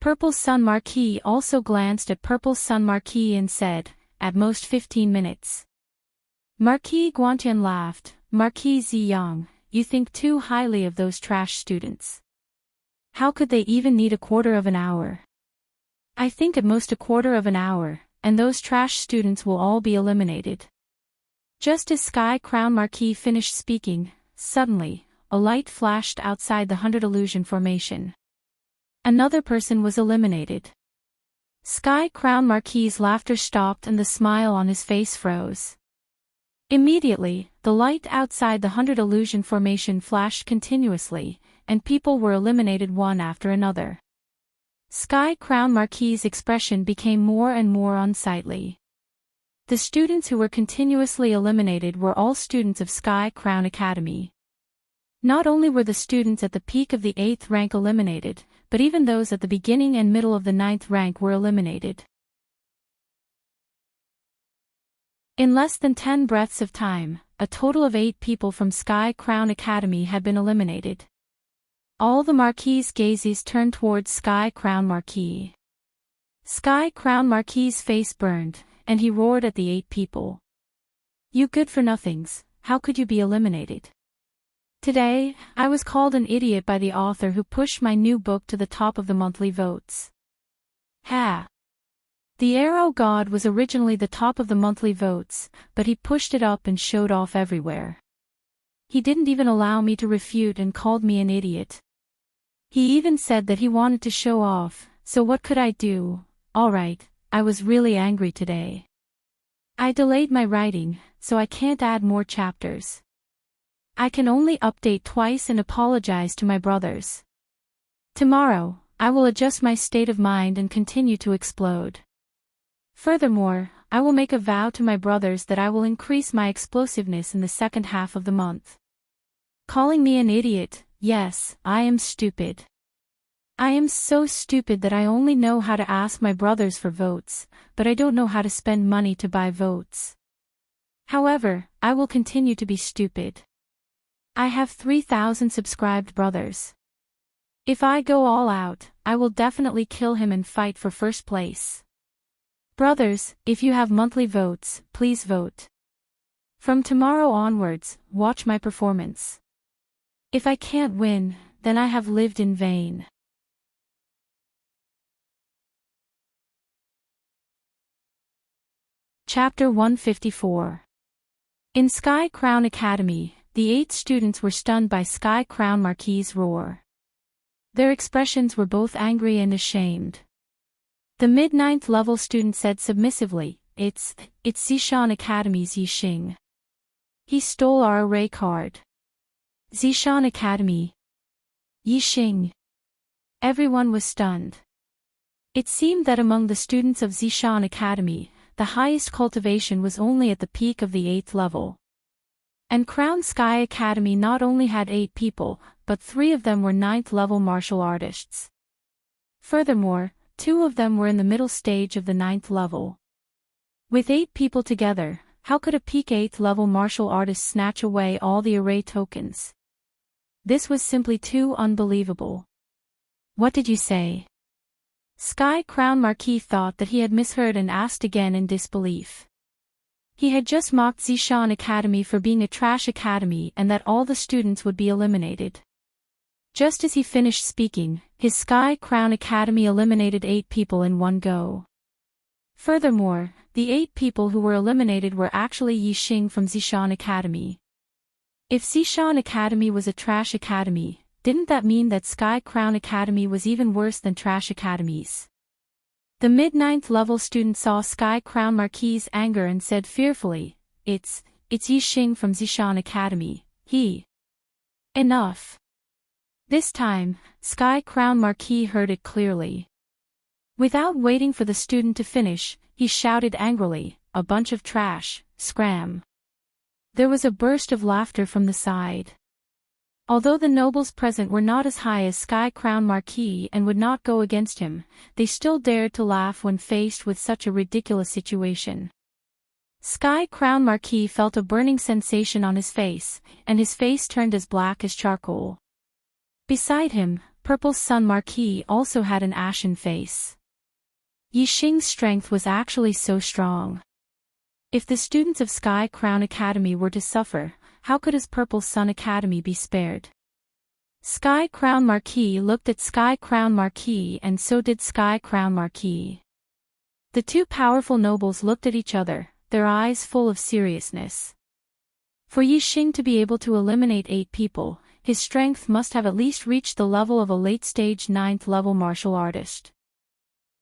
Purple Sun Marquis also glanced at Purple Sun Marquis and said, at most 15 minutes. Marquis Guantian laughed. Marquis Ziyang, you think too highly of those trash students. How could they even need a quarter of an hour? I think at most a quarter of an hour, and those trash students will all be eliminated. Just as Sky Crown Marquis finished speaking, suddenly, a light flashed outside the 100 illusion formation. Another person was eliminated. Sky Crown Marquis' laughter stopped and the smile on his face froze. Immediately, the light outside the 100 illusion formation flashed continuously, and people were eliminated one after another. Sky Crown Marquis' expression became more and more unsightly. The students who were continuously eliminated were all students of Sky Crown Academy. Not only were the students at the peak of the 8th rank eliminated, but even those at the beginning and middle of the 9th rank were eliminated. In less than 10 breaths of time, a total of 8 people from Sky Crown Academy had been eliminated. All the Marquis' gazes turned towards Sky Crown Marquis. Sky Crown Marquis' face burned, and he roared at the 8 people. You good-for-nothings, how could you be eliminated? Today, I was called an idiot by the author who pushed my new book to the top of the monthly votes. The Arrow God was originally the top of the monthly votes, but he pushed it up and showed off everywhere. He didn't even allow me to refute and called me an idiot. He even said that he wanted to show off, so what could I do? Alright, I was really angry today. I delayed my writing, so I can't add more chapters. I can only update twice and apologize to my brothers. Tomorrow, I will adjust my state of mind and continue to explode. Furthermore, I will make a vow to my brothers that I will increase my explosiveness in the second half of the month. Calling me an idiot, yes, I am stupid. I am so stupid that I only know how to ask my brothers for votes, but I don't know how to spend money to buy votes. However, I will continue to be stupid. I have 3,000 subscribed brothers. If I go all out, I will definitely kill him and fight for first place. Brothers, if you have monthly votes, please vote. From tomorrow onwards, watch my performance. If I can't win, then I have lived in vain. Chapter 154. In Sky Crown Academy, the 8 students were stunned by Sky Crown Marquis's roar. Their expressions were both angry and ashamed. The mid-9th level student said submissively, It's Zishan Academy's Yixing. He stole our array card. Zishan Academy. Yixing. Everyone was stunned. It seemed that among the students of Zishan Academy, the highest cultivation was only at the peak of the 8th level. And Crown Sky Academy not only had 8 people, but 3 of them were 9th level martial artists. Furthermore, 2 of them were in the middle stage of the 9th level. With 8 people together, how could a peak 8th level martial artist snatch away all the array tokens? This was simply too unbelievable. What did you say? Sky Crown Marquis thought that he had misheard and asked again in disbelief. He had just mocked Zishan Academy for being a trash academy and that all the students would be eliminated. Just as he finished speaking, his Sky Crown Academy eliminated 8 people in one go. Furthermore, the 8 people who were eliminated were actually Yixing from Zishan Academy. If Zishan Academy was a trash academy, didn't that mean that Sky Crown Academy was even worse than trash academies? The mid-9th level student saw Sky Crown Marquis's anger and said fearfully, It's Yixing from Zishan Academy, he. Enough. This time, Sky Crown Marquis heard it clearly. Without waiting for the student to finish, he shouted angrily, A bunch of trash, scram. There was a burst of laughter from the side. Although the nobles present were not as high as Sky Crown Marquis and would not go against him, they still dared to laugh when faced with such a ridiculous situation. Sky Crown Marquis felt a burning sensation on his face, and his face turned as black as charcoal. Beside him, Purple Sun Marquis also had an ashen face. Yixing's strength was actually so strong. If the students of Sky Crown Academy were to suffer, how could his Purple Sun Academy be spared? Sky Crown Marquis looked at Sky Crown Marquis and so did Sky Crown Marquis. The 2 powerful nobles looked at each other, their eyes full of seriousness. For Yixing to be able to eliminate 8 people, his strength must have at least reached the level of a late-stage 9th level martial artist.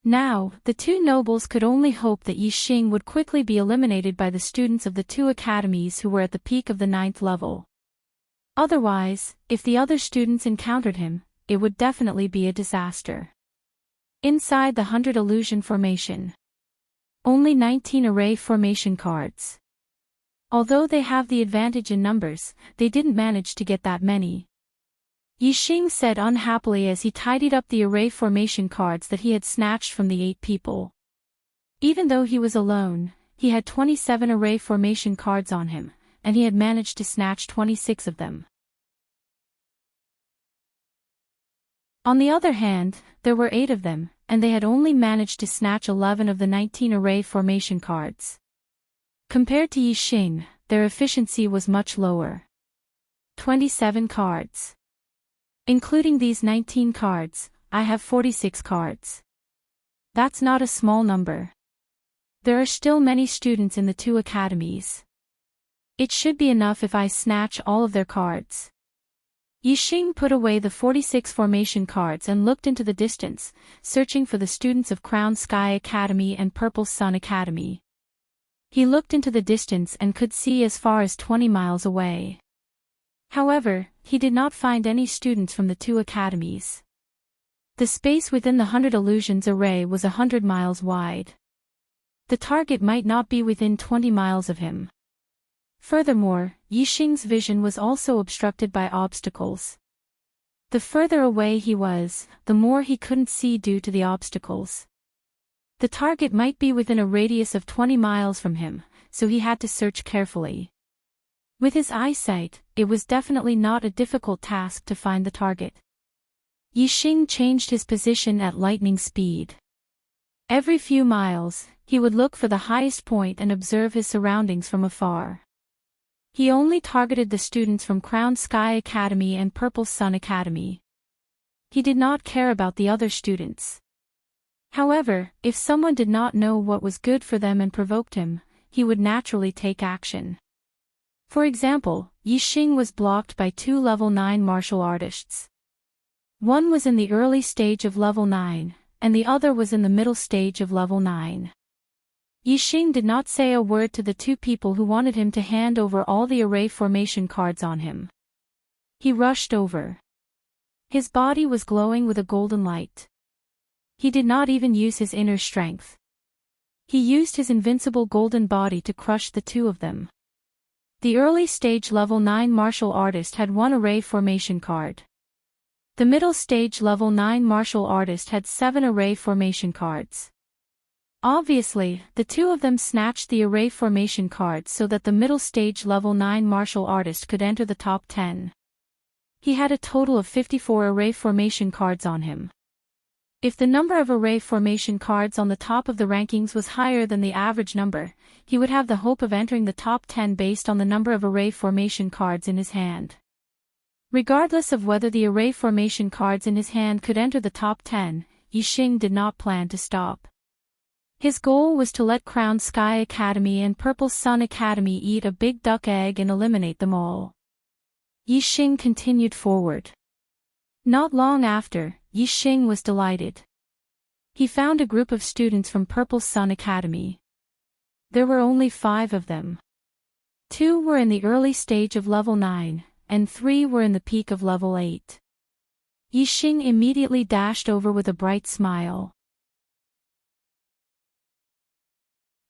Now, the 2 nobles could only hope that Yixing would quickly be eliminated by the students of the 2 academies who were at the peak of the 9th level. Otherwise, if the other students encountered him, it would definitely be a disaster. Inside the 100 illusion formation. Only 19 array formation cards. Although they have the advantage in numbers, they didn't manage to get that many. Yixing said unhappily as he tidied up the array formation cards that he had snatched from the 8 people. Even though he was alone, he had 27 array formation cards on him, and he had managed to snatch 26 of them. On the other hand, there were 8 of them, and they had only managed to snatch 11 of the 19 array formation cards. Compared to Yixing, their efficiency was much lower. 27 cards. Including these 19 cards, I have 46 cards. That's not a small number. There are still many students in the 2 academies. It should be enough if I snatch all of their cards. Yixing put away the 46 formation cards and looked into the distance, searching for the students of Crown Sky Academy and Purple Sun Academy. He looked into the distance and could see as far as 20 miles away. However, he did not find any students from the 2 academies. The space within the 100 illusions array was 100 miles wide. The target might not be within 20 miles of him. Furthermore, Yixing's vision was also obstructed by obstacles. The further away he was, the more he couldn't see due to the obstacles. The target might be within a radius of 20 miles from him, so he had to search carefully. With his eyesight, it was definitely not a difficult task to find the target. Yixing changed his position at lightning speed. Every few miles, he would look for the highest point and observe his surroundings from afar. He only targeted the students from Crown Sky Academy and Purple Sun Academy. He did not care about the other students. However, if someone did not know what was good for them and provoked him, he would naturally take action. For example, Yixing was blocked by 2 level 9 martial artists. One was in the early stage of level 9, and the other was in the middle stage of level 9. Yixing did not say a word to the 2 people who wanted him to hand over all the array formation cards on him. He rushed over. His body was glowing with a golden light. He did not even use his inner strength. He used his invincible golden body to crush the 2 of them. The early stage level 9 martial artist had 1 array formation card. The middle stage level 9 martial artist had 7 array formation cards. Obviously, the 2 of them snatched the array formation cards so that the middle stage level 9 martial artist could enter the top 10. He had a total of 54 array formation cards on him. If the number of array formation cards on the top of the rankings was higher than the average number, he would have the hope of entering the top 10 based on the number of array formation cards in his hand. Regardless of whether the array formation cards in his hand could enter the top 10, Yixing did not plan to stop. His goal was to let Crown Sky Academy and Purple Sun Academy eat a big duck egg and eliminate them all. Yixing continued forward. Not long after, Yixing was delighted. He found a group of students from Purple Sun Academy. There were only 5 of them. 2 were in the early stage of level 9, and 3 were in the peak of level 8. Yixing immediately dashed over with a bright smile.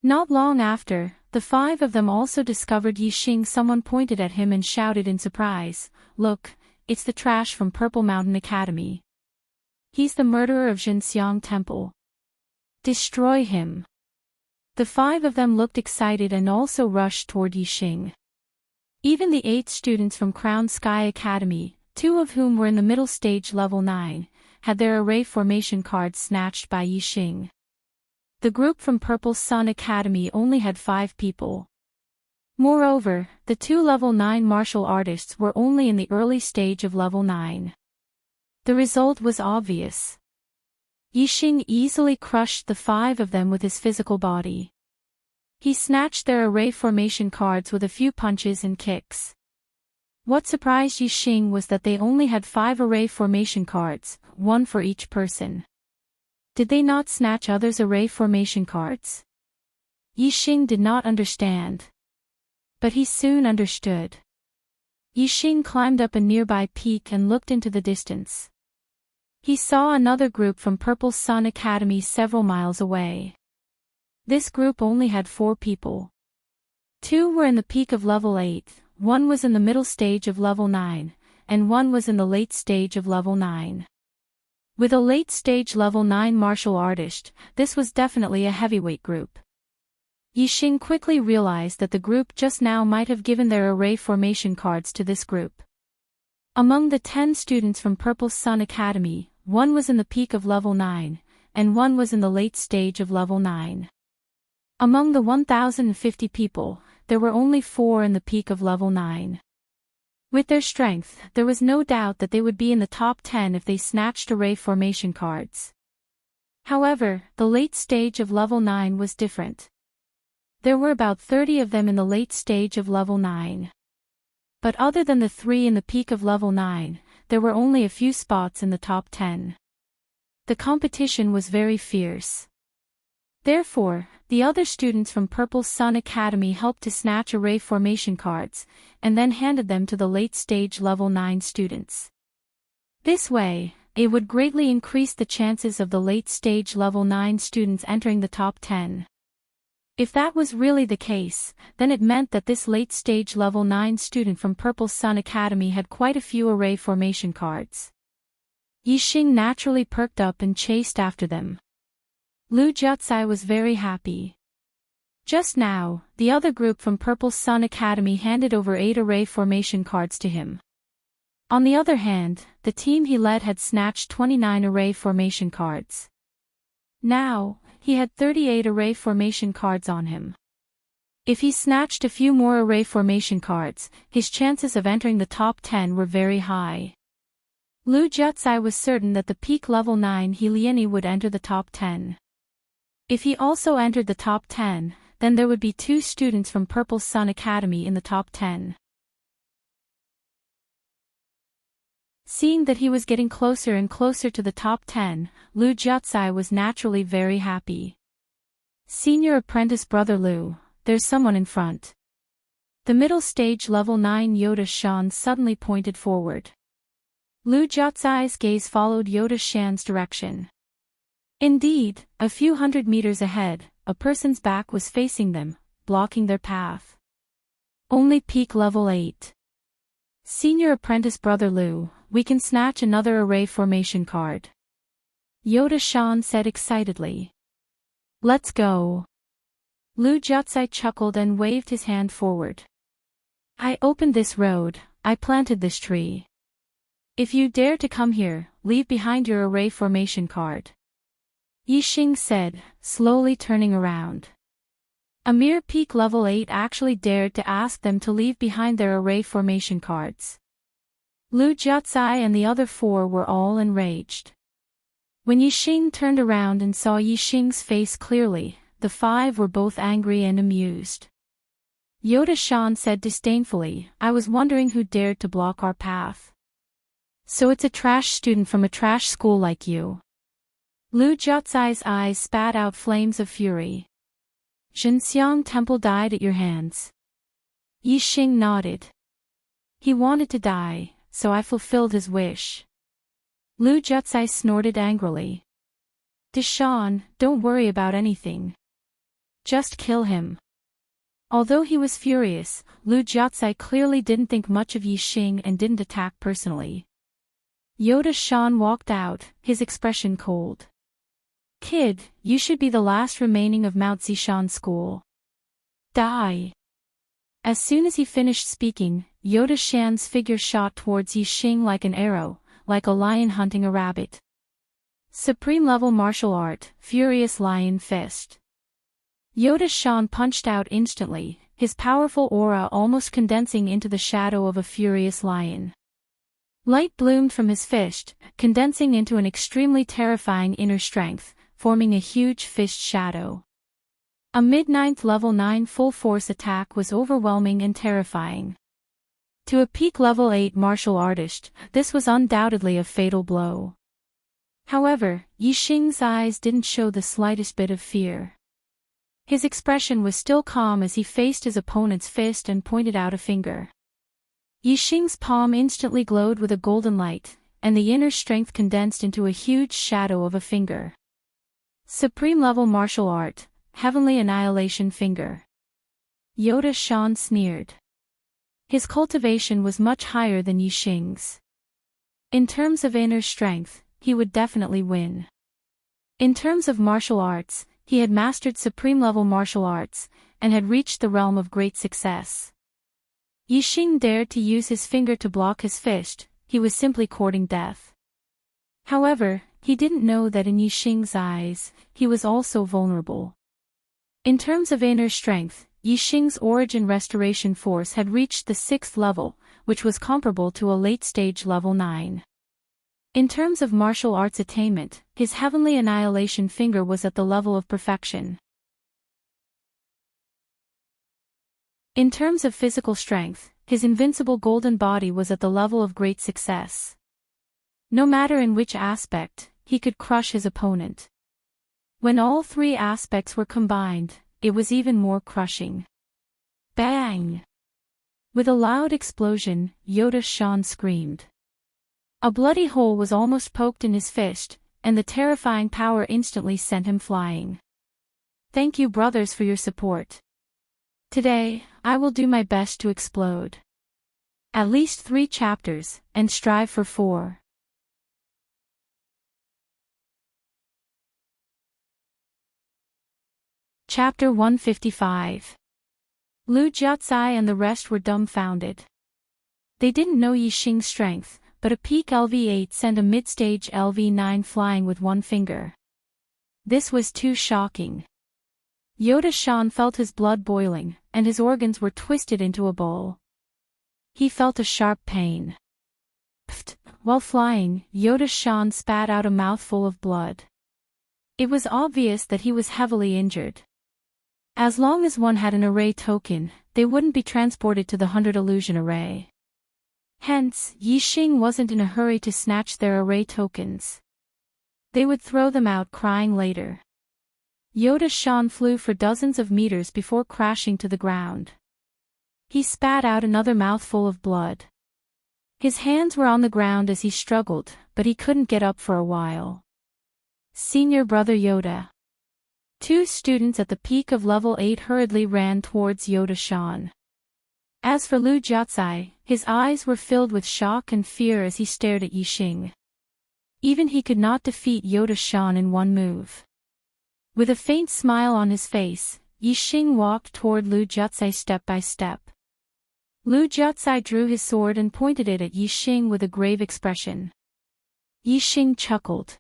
Not long after, the 5 of them also discovered Yixing. Someone pointed at him and shouted in surprise, "Look, it's the trash from Purple Mountain Academy. He's the murderer of Zhenxiang Temple. Destroy him." The 5 of them looked excited and also rushed toward Yixing. Even the 8 students from Crown Sky Academy, 2 of whom were in the middle stage level 9, had their array formation cards snatched by Yixing. The group from Purple Sun Academy only had 5 people. Moreover, the 2 level 9 martial artists were only in the early stage of level 9. The result was obvious. Yixing easily crushed the 5 of them with his physical body. He snatched their array formation cards with a few punches and kicks. What surprised Yixing was that they only had 5 array formation cards, 1 for each person. Did they not snatch others' array formation cards? Yixing did not understand. But he soon understood. Yixing climbed up a nearby peak and looked into the distance. He saw another group from Purple Sun Academy several miles away. This group only had 4 people. 2 were in the peak of level 8, 1 was in the middle stage of level 9, and 1 was in the late stage of level 9. With a late stage level 9 martial artist, this was definitely a heavyweight group. Yixing quickly realized that the group just now might have given their array formation cards to this group. Among the 10 students from Purple Sun Academy, 1 was in the peak of level 9, and 1 was in the late stage of level 9. Among the 1,050 people, there were only 4 in the peak of level 9. With their strength, there was no doubt that they would be in the top 10 if they snatched array formation cards. However, the late stage of level 9 was different. There were about 30 of them in the late stage of level 9. But other than the 3 in the peak of level 9, there were only a few spots in the top 10. The competition was very fierce. Therefore, the other students from Purple Sun Academy helped to snatch array formation cards, and then handed them to the late stage level 9 students. This way, it would greatly increase the chances of the late stage level 9 students entering the top 10. If that was really the case, then it meant that this late stage level 9 student from Purple Sun Academy had quite a few array formation cards. Yixing naturally perked up and chased after them. Lu Jiaocai was very happy. Just now, the other group from Purple Sun Academy handed over 8 array formation cards to him. On the other hand, the team he led had snatched 29 array formation cards. Now, he had 38 array formation cards on him. If he snatched a few more array formation cards, his chances of entering the top 10 were very high. Lu Jiaocai was certain that the peak level 9 He Liani would enter the top 10. If he also entered the top 10, then there would be 2 students from Purple Sun Academy in the top 10. Seeing that he was getting closer and closer to the top 10, Lu Jiatsai was naturally very happy. Senior apprentice brother Lu, there's someone in front. The middle stage level 9 Yoda Shan suddenly pointed forward. Lu Jiatsai's gaze followed Yoda Shan's direction. Indeed, a few hundred meters ahead, a person's back was facing them, blocking their path. Only peak level 8. Senior apprentice brother Lu, we can snatch another array formation card. Yoda Shan said excitedly. Let's go. Lu Jiatsai chuckled and waved his hand forward. I opened this road, I planted this tree. If you dare to come here, leave behind your array formation card. Yixing said, slowly turning around. A mere peak level 8 actually dared to ask them to leave behind their array formation cards. Lu Jiatsai and the other 4 were all enraged. When Yixing turned around and saw Yixing's face clearly, the 5 were both angry and amused. Yoda Shan said disdainfully, I was wondering who dared to block our path. So it's a trash student from a trash school like you. Lu Jiatsai's eyes spat out flames of fury. Zhenxiang Temple died at your hands. Yixing nodded. He wanted to die, so I fulfilled his wish. Lu Jiatsai snorted angrily. Deshan, don't worry about anything. Just kill him. Although he was furious, Lu Jiatsai clearly didn't think much of Yixing and didn't attack personally. Yoda Shan walked out, his expression cold. Kid, you should be the last remaining of Mount Zishan School. Die. As soon as he finished speaking, Yoda Shan's figure shot towards Yixing like an arrow, like a lion hunting a rabbit. Supreme level martial art, Furious Lion Fist. Yoda Shan punched out instantly, his powerful aura almost condensing into the shadow of a furious lion. Light bloomed from his fist, condensing into an extremely terrifying inner strength, forming a huge fist shadow. A mid-9th level 9 full-force attack was overwhelming and terrifying. To a peak level 8 martial artist, this was undoubtedly a fatal blow. However, Yixing's eyes didn't show the slightest bit of fear. His expression was still calm as he faced his opponent's fist and pointed out a finger. Yixing's palm instantly glowed with a golden light, and the inner strength condensed into a huge shadow of a finger. Supreme level martial art, Heavenly Annihilation Finger. Yoda Shan sneered. His cultivation was much higher than Yixing's. In terms of inner strength, he would definitely win. In terms of martial arts, he had mastered supreme level martial arts, and had reached the realm of great success. Yixing dared to use his finger to block his fist, he was simply courting death. However, he didn't know that in Yixing's eyes, he was also vulnerable. In terms of inner strength, Yixing's Origin Restoration Force had reached the 6th level, which was comparable to a late-stage level 9. In terms of martial arts attainment, his Heavenly Annihilation Finger was at the level of perfection. In terms of physical strength, his invincible golden body was at the level of great success. No matter in which aspect, he could crush his opponent. When all 3 aspects were combined, it was even more crushing. Bang! With a loud explosion, Yoda Shan screamed. A bloody hole was almost poked in his fist, and the terrifying power instantly sent him flying. Thank you brothers for your support. Today, I will do my best to explode. At least 3 chapters, and strive for 4. Chapter 155. Lu Jiatsai and the rest were dumbfounded. They didn't know Yixing's strength, but a peak LV8 sent a mid-stage LV9 flying with 1 finger. This was too shocking. Yoda Shan felt his blood boiling, and his organs were twisted into a ball. He felt a sharp pain. Pfft! While flying, Yoda Shan spat out a mouthful of blood. It was obvious that he was heavily injured. As long as one had an array token, they wouldn't be transported to the 100 illusion array. Hence, Yixing wasn't in a hurry to snatch their array tokens. They would throw them out crying later. Yoda Shan flew for dozens of meters before crashing to the ground. He spat out another mouthful of blood. His hands were on the ground as he struggled, but he couldn't get up for a while. Senior Brother Yoda. 2 students at the peak of level 8 hurriedly ran towards Yoda Shan. As for Lu Jiaocai, his eyes were filled with shock and fear as he stared at Yixing. Even he could not defeat Yoda Shan in one move. With a faint smile on his face, Yixing walked toward Lu Jiaocai step by step. Lu Jiaocai drew his sword and pointed it at Yixing with a grave expression. Yixing chuckled.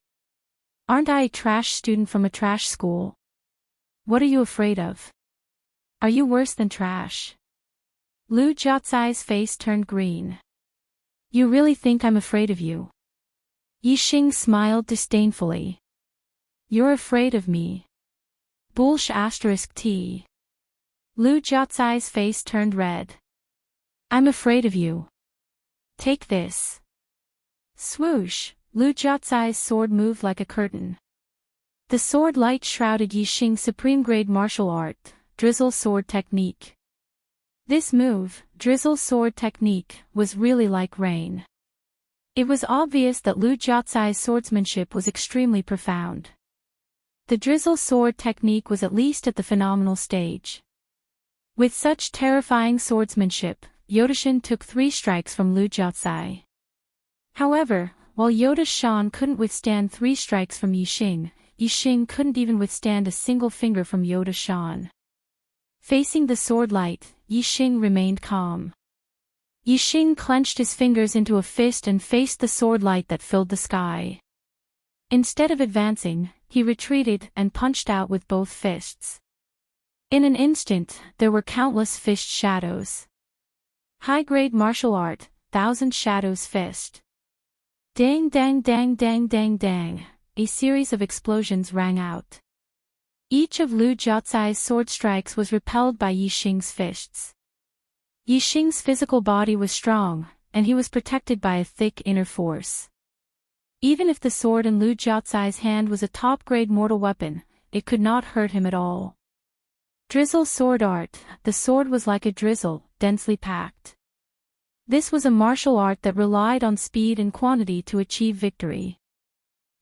Aren't I a trash student from a trash school? What are you afraid of? Are you worse than trash? Lu Jiaocai's face turned green. You really think I'm afraid of you? Yixing smiled disdainfully. You're afraid of me. Bullsh *T. Lu Jiaocai's face turned red. I'm afraid of you. Take this. Swoosh, Lu Jiaocai's sword moved like a curtain. The sword light shrouded Yixing's supreme grade martial art, Drizzle Sword Technique. This move, Drizzle Sword Technique, was really like rain. It was obvious that Lu Jiaocai's swordsmanship was extremely profound. The Drizzle Sword Technique was at least at the phenomenal stage. With such terrifying swordsmanship, Yoda-shan took 3 strikes from Lu Jiaocai. However, while Yoda Shan couldn't withstand 3 strikes from Yixing, Yixing couldn't even withstand a single finger from Yoda Shan. Facing the sword light, Yixing remained calm. Yixing clenched his fingers into a fist and faced the sword light that filled the sky. Instead of advancing, he retreated and punched out with both fists. In an instant, there were countless fist shadows. High-grade martial art, Thousand Shadows Fist. Dang dang dang dang dang dang, a series of explosions rang out. Each of Lu Jiaocai's sword strikes was repelled by Yixing's fists. Yixing's physical body was strong, and he was protected by a thick inner force. Even if the sword in Lu Jiaocai's hand was a top-grade mortal weapon, it could not hurt him at all. Drizzle Sword Art, the sword was like a drizzle, densely packed. This was a martial art that relied on speed and quantity to achieve victory.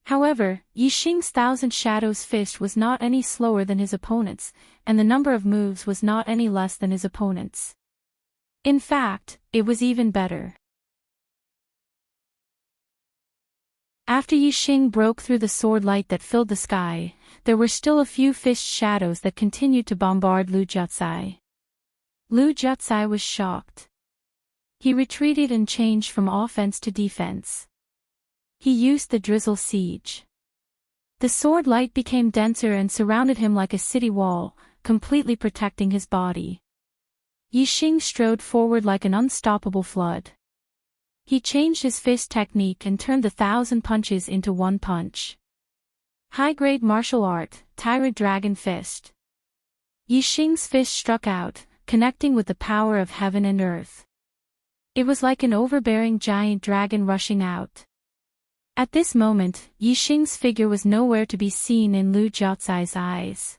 However, Yixing's Thousand Shadows fist was not any slower than his opponent's, and the number of moves was not any less than his opponent's. In fact, it was even better. After Yixing broke through the sword light that filled the sky, there were still a few fist shadows that continued to bombard Lu Jiaocai. Lu Jiaocai was shocked. He retreated and changed from offense to defense. He used the Drizzle Siege. The sword light became denser and surrounded him like a city wall, completely protecting his body. Yixing strode forward like an unstoppable flood. He changed his fist technique and turned the 1,000 punches into one punch. High-grade martial art, Tyrant Dragon Fist. Yixing's fist struck out, connecting with the power of heaven and earth. It was like an overbearing giant dragon rushing out. At this moment, Yixing's figure was nowhere to be seen in Lu Jiaocai's eyes.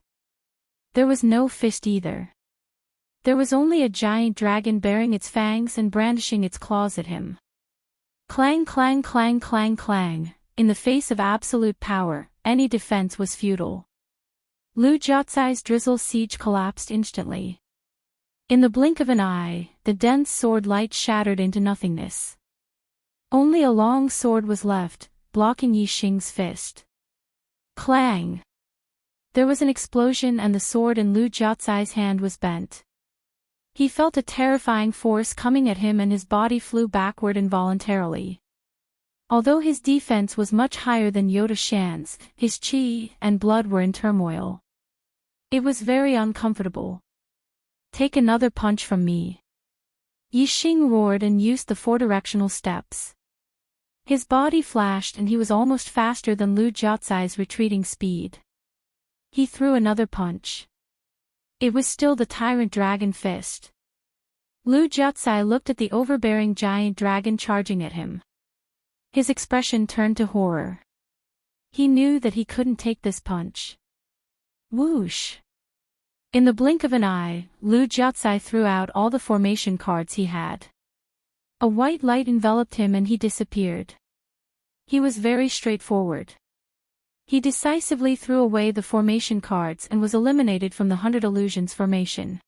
There was no fist either. There was only a giant dragon baring its fangs and brandishing its claws at him. Clang clang clang clang clang, in the face of absolute power, any defense was futile. Lu Jiaocai's Drizzle Siege collapsed instantly. In the blink of an eye, the dense sword light shattered into nothingness. Only a long sword was left, blocking Yixing's fist. Clang! There was an explosion and the sword in Lu Jiaocai's hand was bent. He felt a terrifying force coming at him and his body flew backward involuntarily. Although his defense was much higher than Yoda Shan's, his chi and blood were in turmoil. It was very uncomfortable. Take another punch from me. Yixing roared and used the 4 directional steps. His body flashed and he was almost faster than Lu Jiaocai's retreating speed. He threw another punch. It was still the tyrant dragon fist. Lu Jiaocai looked at the overbearing giant dragon charging at him. His expression turned to horror. He knew that he couldn't take this punch. Whoosh! In the blink of an eye, Lu Jiaocai threw out all the formation cards he had. A white light enveloped him and he disappeared. He was very straightforward. He decisively threw away the formation cards and was eliminated from the 100 Illusions formation.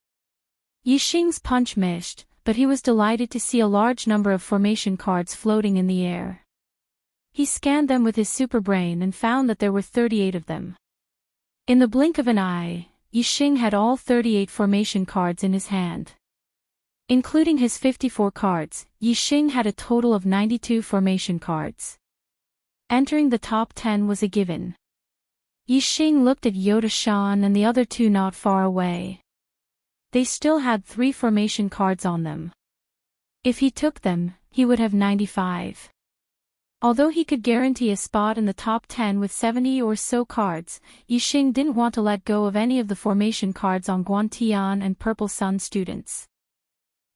Yixing's punch missed, but he was delighted to see a large number of formation cards floating in the air. He scanned them with his super brain and found that there were 38 of them. In the blink of an eye, Yixing had all 38 formation cards in his hand. Including his 54 cards, Yixing had a total of 92 formation cards. Entering the top 10 was a given. Yixing looked at Yoda Shan and the other two not far away. They still had 3 formation cards on them. If he took them, he would have 95. Although he could guarantee a spot in the top 10 with 70 or so cards, Yixing didn't want to let go of any of the formation cards on Guantian and Purple Sun students.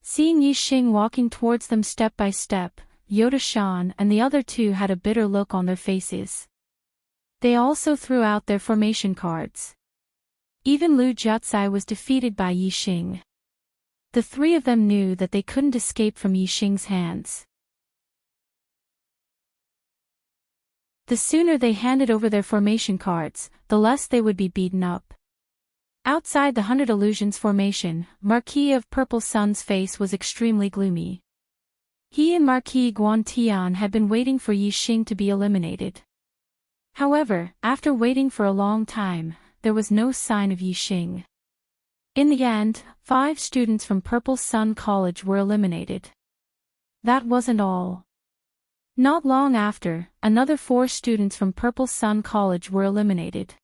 Seeing Yixing walking towards them step by step, Yoda Shan and the other two had a bitter look on their faces. They also threw out their formation cards. Even Lu Jiaocai was defeated by Yixing. The 3 of them knew that they couldn't escape from Yixing's hands. The sooner they handed over their formation cards, the less they would be beaten up. Outside the 100 Illusions formation, Marquis of Purple Sun's face was extremely gloomy. He and Marquis Guantian had been waiting for Yixing to be eliminated. However, after waiting for a long time, there was no sign of Yixing. In the end, 5 students from Purple Sun College were eliminated. That wasn't all. Not long after, another 4 students from Purple Sun College were eliminated.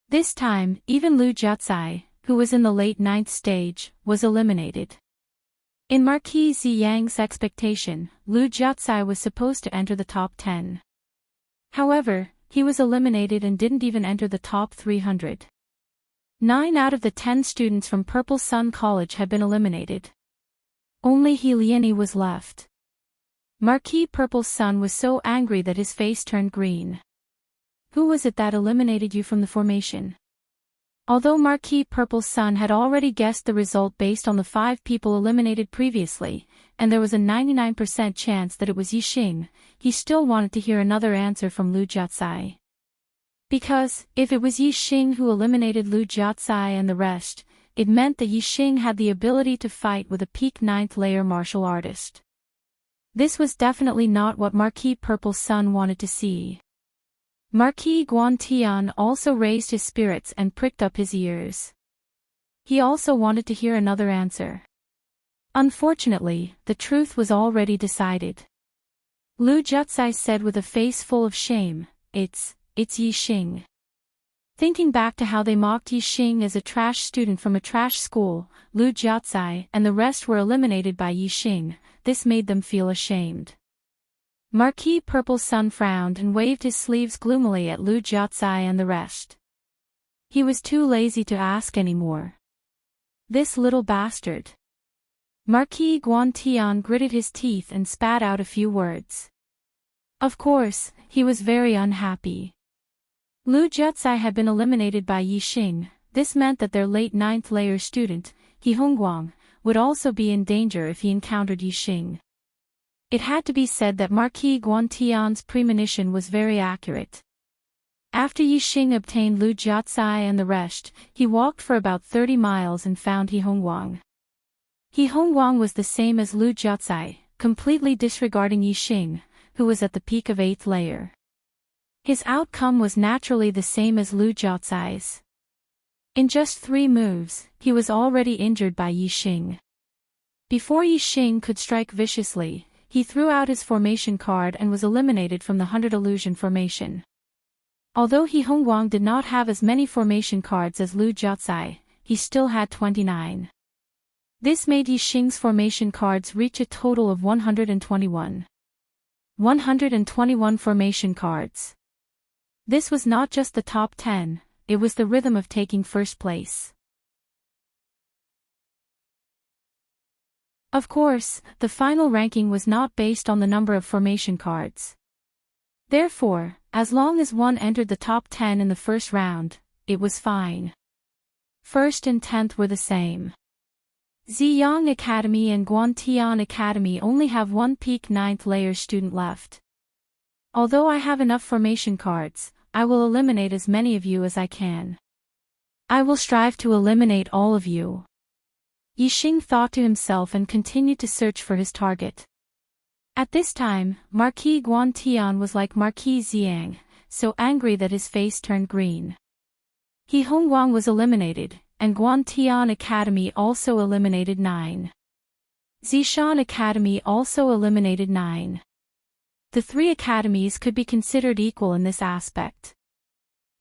This time, even Lu Jiaocai, who was in the late 9th stage, was eliminated. In Marquis Ziyang's expectation, Lu Jiaocai was supposed to enter the top 10. However, he was eliminated and didn't even enter the top 300. 9 out of the 10 students from Purple Sun College had been eliminated. Only He Lianyi was left. Marquis Purple Sun was so angry that his face turned green. Who was it that eliminated you from the formation? Although Marquis Purple Sun had already guessed the result based on the 5 people eliminated previously, and there was a 99% chance that it was Yixing, he still wanted to hear another answer from Lu Jiaocai. Because, if it was Yixing who eliminated Lu Jiaocai and the rest, it meant that Yixing had the ability to fight with a peak 9th layer martial artist. This was definitely not what Marquis Purple Sun wanted to see. Marquis Guantian also raised his spirits and pricked up his ears. He also wanted to hear another answer. Unfortunately, the truth was already decided. Lu Jiaocai said with a face full of shame, It's Yixing. Thinking back to how they mocked Yixing as a trash student from a trash school, Lu Jiaocai and the rest were eliminated by Yixing, this made them feel ashamed. Marquis Purple Sun frowned and waved his sleeves gloomily at Lu Jiaocai and the rest. He was too lazy to ask anymore. This little bastard. Marquis Guantian gritted his teeth and spat out a few words. Of course, he was very unhappy. Lu Jiaocai had been eliminated by Yixing, this meant that their late 9th layer student, He Hongguang, would also be in danger if he encountered Yixing. It had to be said that Marquis Guantian's premonition was very accurate. After Yixing obtained Lu Jiaocai and the rest, he walked for about 30 miles and found He Hongguang. He Hongguang was the same as Lu Jiaocai, completely disregarding Yixing, who was at the peak of 8th layer. His outcome was naturally the same as Lu Jiaocai's. In just 3 moves, he was already injured by Yixing. Before Yixing could strike viciously, he threw out his formation card and was eliminated from the 100 Illusion formation. Although He Hongguang did not have as many formation cards as Lu Jiaocai, he still had 29. This made Yixing's formation cards reach a total of 121. 121 formation cards. This was not just the top 10, it was the rhythm of taking first place. Of course, the final ranking was not based on the number of formation cards. Therefore, as long as one entered the top 10 in the first round, it was fine. First and 10th were the same. Ziyang Academy and Guantian Academy only have one peak 9th layer student left. Although I have enough formation cards, I will eliminate as many of you as I can. I will strive to eliminate all of you. Yixing thought to himself and continued to search for his target. At this time, Marquis Guantian was like Marquis Ziyang, so angry that his face turned green. He Hongguang was eliminated, and Guantian Academy also eliminated 9. Zishan Academy also eliminated 9. The three academies could be considered equal in this aspect.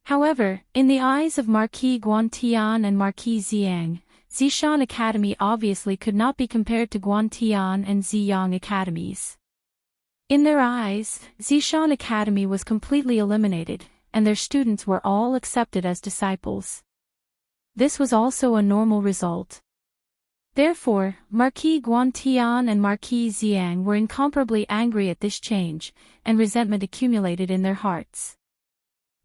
However, in the eyes of Marquis Guantian and Marquis Ziyang, Zishan Academy obviously could not be compared to Guantian and Ziyang academies. In their eyes, Zishan Academy was completely eliminated, and their students were all accepted as disciples. This was also a normal result. Therefore, Marquis Guantian and Marquis Ziyang were incomparably angry at this change, and resentment accumulated in their hearts.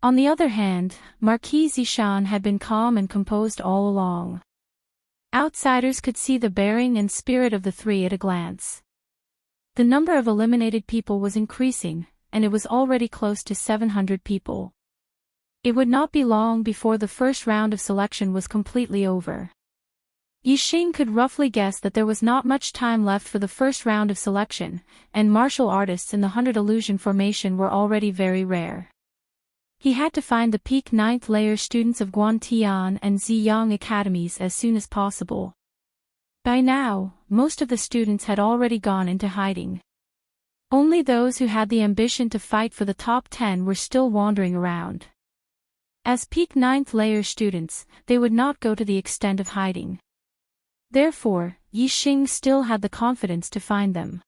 On the other hand, Marquis Zishan had been calm and composed all along. Outsiders could see the bearing and spirit of the three at a glance. The number of eliminated people was increasing, and it was already close to 700 people. It would not be long before the first round of selection was completely over. Yixing could roughly guess that there was not much time left for the first round of selection, and martial artists in the 100 illusion formation were already very rare. He had to find the peak 9th layer students of Guantian and Ziyang academies as soon as possible. By now, most of the students had already gone into hiding. Only those who had the ambition to fight for the top 10 were still wandering around. As peak 9th layer students, they would not go to the extent of hiding. Therefore, Yixing still had the confidence to find them.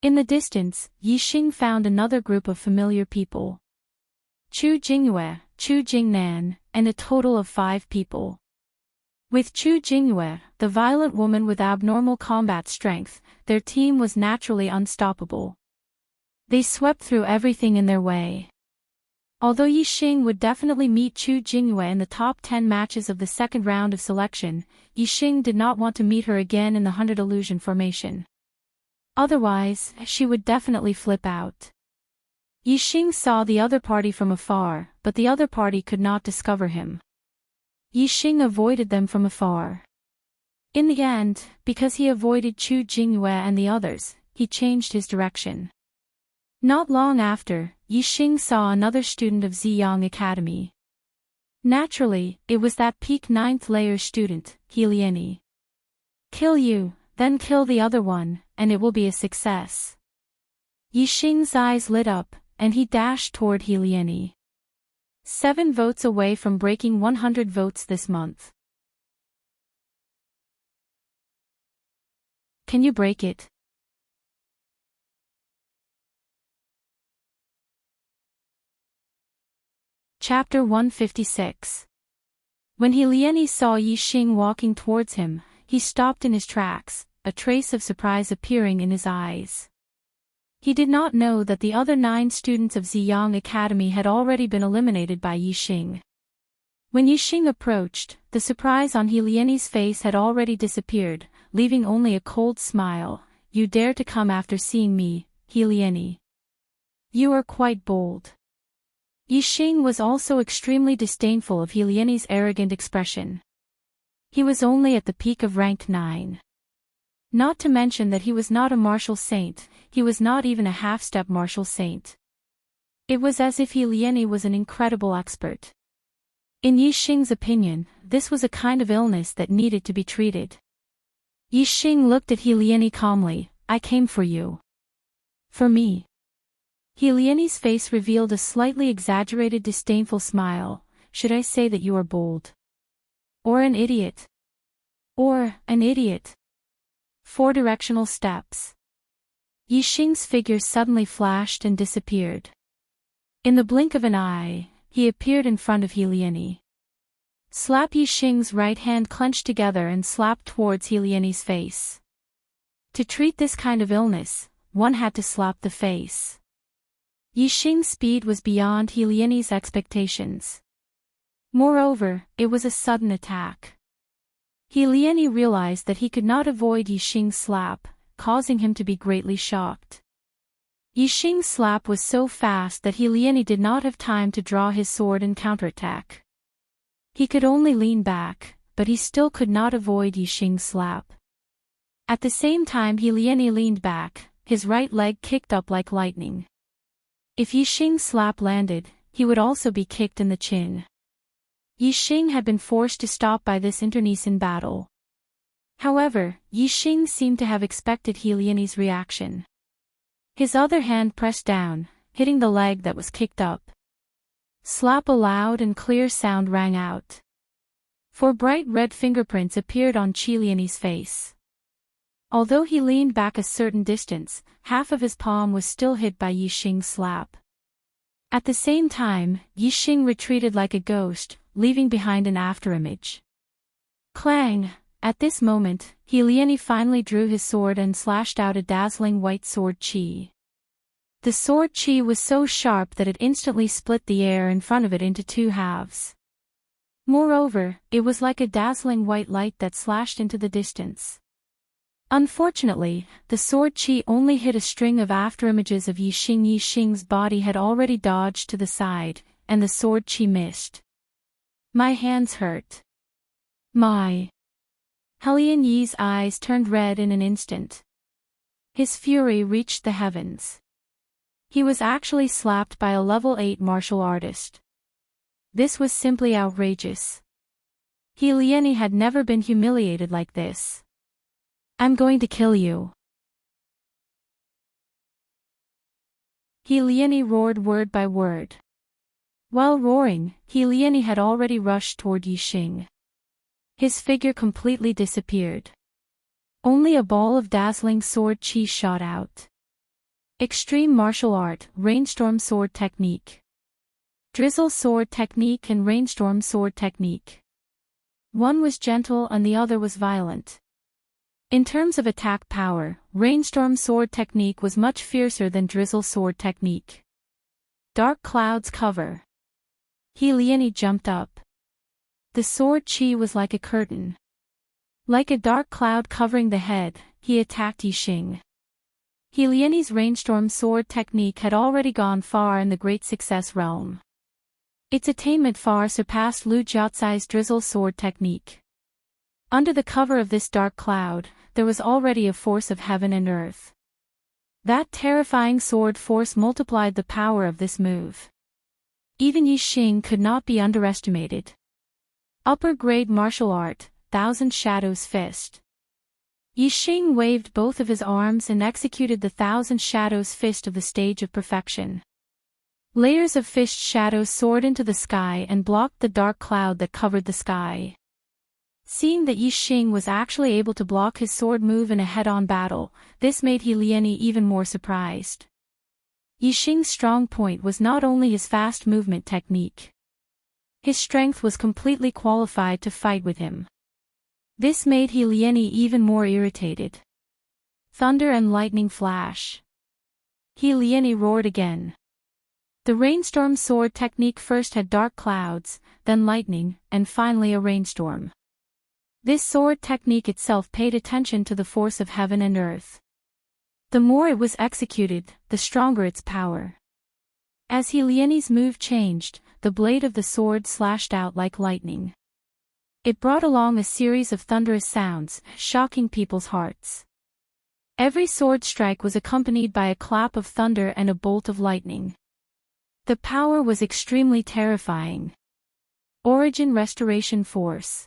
In the distance, Yixing found another group of familiar people. Chu Jingyue, Chu Jingnan, and a total of 5 people. With Chu Jingyue, the violent woman with abnormal combat strength, their team was naturally unstoppable. They swept through everything in their way. Although Yixing would definitely meet Chu Jingyue in the top 10 matches of the second round of selection, Yixing did not want to meet her again in the 100 illusion formation. Otherwise, she would definitely flip out. Yixing saw the other party from afar, but the other party could not discover him. Yixing avoided them from afar. In the end, because he avoided Chu Jingyue and the others, he changed his direction. Not long after, Yixing saw another student of Ziyang Academy. Naturally, it was that peak 9th layer student, Liani. Kill you, then kill the other one, and it will be a success. Yixing's eyes lit up, and he dashed toward Liani. 7 votes away from breaking 100 votes this month. Can you break it? Chapter 156. When Liani saw Yixing walking towards him, he stopped in his tracks, a trace of surprise appearing in his eyes. He did not know that the other 9 students of Ziyang Academy had already been eliminated by Yixing. When Yixing approached, the surprise on Liani's face had already disappeared, leaving only a cold smile. You dare to come after seeing me, Liani. You are quite bold. Yixing was also extremely disdainful of Liani's arrogant expression. He was only at the peak of rank 9. Not to mention that he was not a martial saint, he was not even a half-step martial saint. It was as if Liani was an incredible expert. In Yixing's opinion, this was a kind of illness that needed to be treated. Yixing looked at Liani calmly. I came for you. For me. Liani's face revealed a slightly exaggerated disdainful smile. Should I say that you are bold? Or an idiot? Or an idiot? 4 directional steps. Yixing's figure suddenly flashed and disappeared. In the blink of an eye, he appeared in front of Liani. Slap Yixing's right hand clenched together and slapped towards Liani's face. To treat this kind of illness, one had to slap the face. Yixing's speed was beyond He Lian's expectations. Moreover, it was a sudden attack. He Lian realized that he could not avoid Yixing's slap, causing him to be greatly shocked. Yixing's slap was so fast that He Lian did not have time to draw his sword and counterattack. He could only lean back, but he still could not avoid Yixing's slap. At the same time He Lian leaned back, his right leg kicked up like lightning. If Yixing's slap landed, he would also be kicked in the chin. Yixing had been forced to stop by this internecine battle. However, Yixing seemed to have expected He Lian's reaction. His other hand pressed down, hitting the leg that was kicked up. Slap! A loud and clear sound rang out. 4 bright red fingerprints appeared on Qi Lian's face. Although he leaned back a certain distance, half of his palm was still hit by Yixing's slap. At the same time, Yixing retreated like a ghost, leaving behind an afterimage. Clang! At this moment, He Lian finally drew his sword and slashed out a dazzling white sword qi. The sword qi was so sharp that it instantly split the air in front of it into 2 halves. Moreover, it was like a dazzling white light that slashed into the distance. Unfortunately, the sword qi only hit a string of afterimages of Yixing. Yixing's body had already dodged to the side, and the sword qi missed. My hands hurt. My. Lian Yi's eyes turned red in an instant. His fury reached the heavens. He was actually slapped by a level 8 martial artist. This was simply outrageous. He Lian had never been humiliated like this. I'm going to kill you. He Lian roared word by word. While roaring, He Lian had already rushed toward Yixing. His figure completely disappeared. Only a ball of dazzling sword qi shot out. Extreme martial art, rainstorm sword technique. Drizzle sword technique and rainstorm sword technique. One was gentle and the other was violent. In terms of attack power, rainstorm sword technique was much fiercer than drizzle sword technique. Dark clouds cover. He Lian jumped up. The sword qi was like a curtain. Like a dark cloud covering the head, he attacked Yixing. He Lian's rainstorm sword technique had already gone far in the great success realm. Its attainment far surpassed Lu Jiaocai's drizzle sword technique. Under the cover of this dark cloud, there was already a force of heaven and earth. That terrifying sword force multiplied the power of this move. Even Yixing could not be underestimated. Upper grade martial art, Thousand Shadows Fist. Yixing waved both of his arms and executed the Thousand Shadows Fist of the stage of perfection. Layers of fist shadows soared into the sky and blocked the dark cloud that covered the sky. Seeing that Yixing was actually able to block his sword move in a head-on battle, this made He Lian even more surprised. Yixing's strong point was not only his fast movement technique. His strength was completely qualified to fight with him. This made He Lian even more irritated. Thunder and lightning flash. He Lian roared again. The rainstorm sword technique first had dark clouds, then lightning, and finally a rainstorm. This sword technique itself paid attention to the force of heaven and earth. The more it was executed, the stronger its power. As He Lian's move changed, the blade of the sword slashed out like lightning. It brought along a series of thunderous sounds, shocking people's hearts. Every sword strike was accompanied by a clap of thunder and a bolt of lightning. The power was extremely terrifying. Origin Restoration Force.